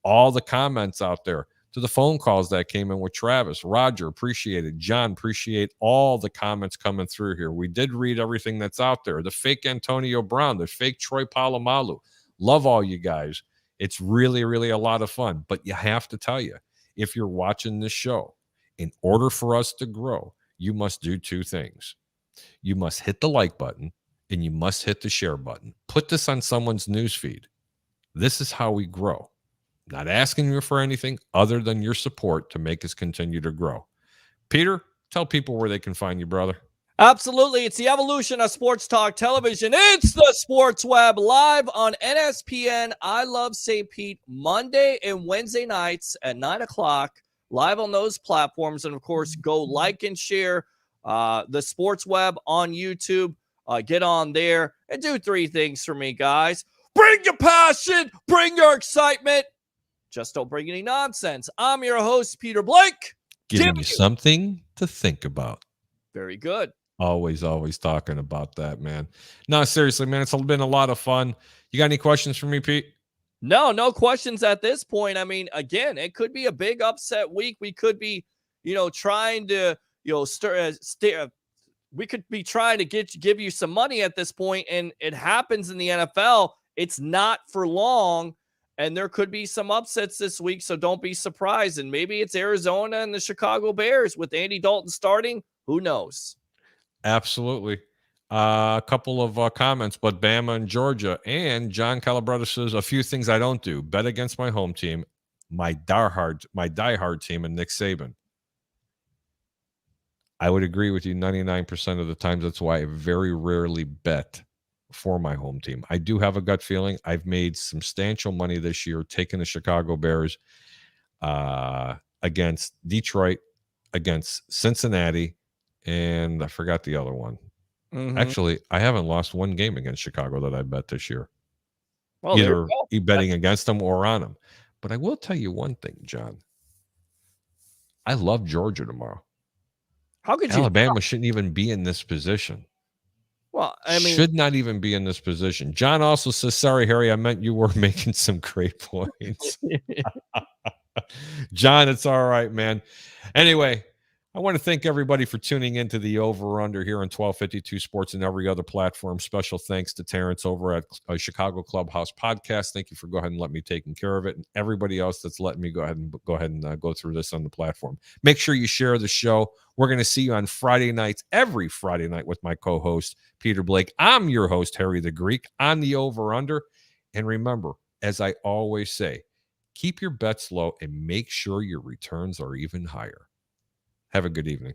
All the comments out there. To the phone calls that came in with Travis, Roger, appreciate it. John, appreciate all the comments coming through here. We did read everything that's out there. The fake Antonio Brown, the fake Troy Polamalu. Love all you guys. It's really, really a lot of fun. But you have to tell you, if you're watching this show, in order for us to grow, you must do two things. You must hit the like button and you must hit the share button. Put this on someone's newsfeed. This is how we grow. Not asking you for anything other than your support to make us continue to grow. Peter, tell people where they can find you, brother. Absolutely. It's the evolution of sports talk television. It's the Sports Web live on NSPN. I Love St. Pete, Monday and Wednesday nights at 9 o'clock, live on those platforms. And of course, go like and share the Sports Web on YouTube. Get on there and do three things for me, guys. Bring your passion, bring your excitement. Just don't bring any nonsense. I'm your host, Peter Blake. Giving you something to think about. Very good. Always talking about that, man. No, seriously, man, it's been a lot of fun. You got any questions for me, Pete? No questions at this point. I mean, again, it could be a big upset week. We could be, trying to, we could be trying to give you some money at this point, and it happens in the NFL. It's not for long. And there could be some upsets this week, so don't be surprised. And maybe it's Arizona and the Chicago Bears with Andy Dalton starting. Who knows? Absolutely. A couple of comments, but Bama and Georgia. And John Calabretta says, a few things I don't do. Bet against my home team, my diehard team, and Nick Saban. I would agree with you 99% of the times. That's why I very rarely bet for my home team. I do have a gut feeling. I've made substantial money this year taking the Chicago Bears against Detroit, against Cincinnati, and I forgot the other one. Actually, I haven't lost one game against Chicago that I bet this year. Well, either betting against them or on them. But I will tell you one thing, John. I love Georgia tomorrow. How could you? Alabama shouldn't even be in this position. Well, I mean, should not even be in this position. John also says, sorry, Harry, I meant you were making some great points. John, it's all right, man. Anyway, I want to thank everybody for tuning into the Over-Under here on 1252 Sports and every other platform. Special thanks to Terrence over at Chicago Clubhouse Podcast. Thank you for go ahead and let me taking care of it. And everybody else that's letting me go ahead and go through this on the platform. Make sure you share the show. We're going to see you on Friday nights, every Friday night with my co-host, Peter Blake. I'm your host, Harry the Greek, on the Over-Under. And remember, as I always say, keep your bets low and make sure your returns are even higher. Have a good evening.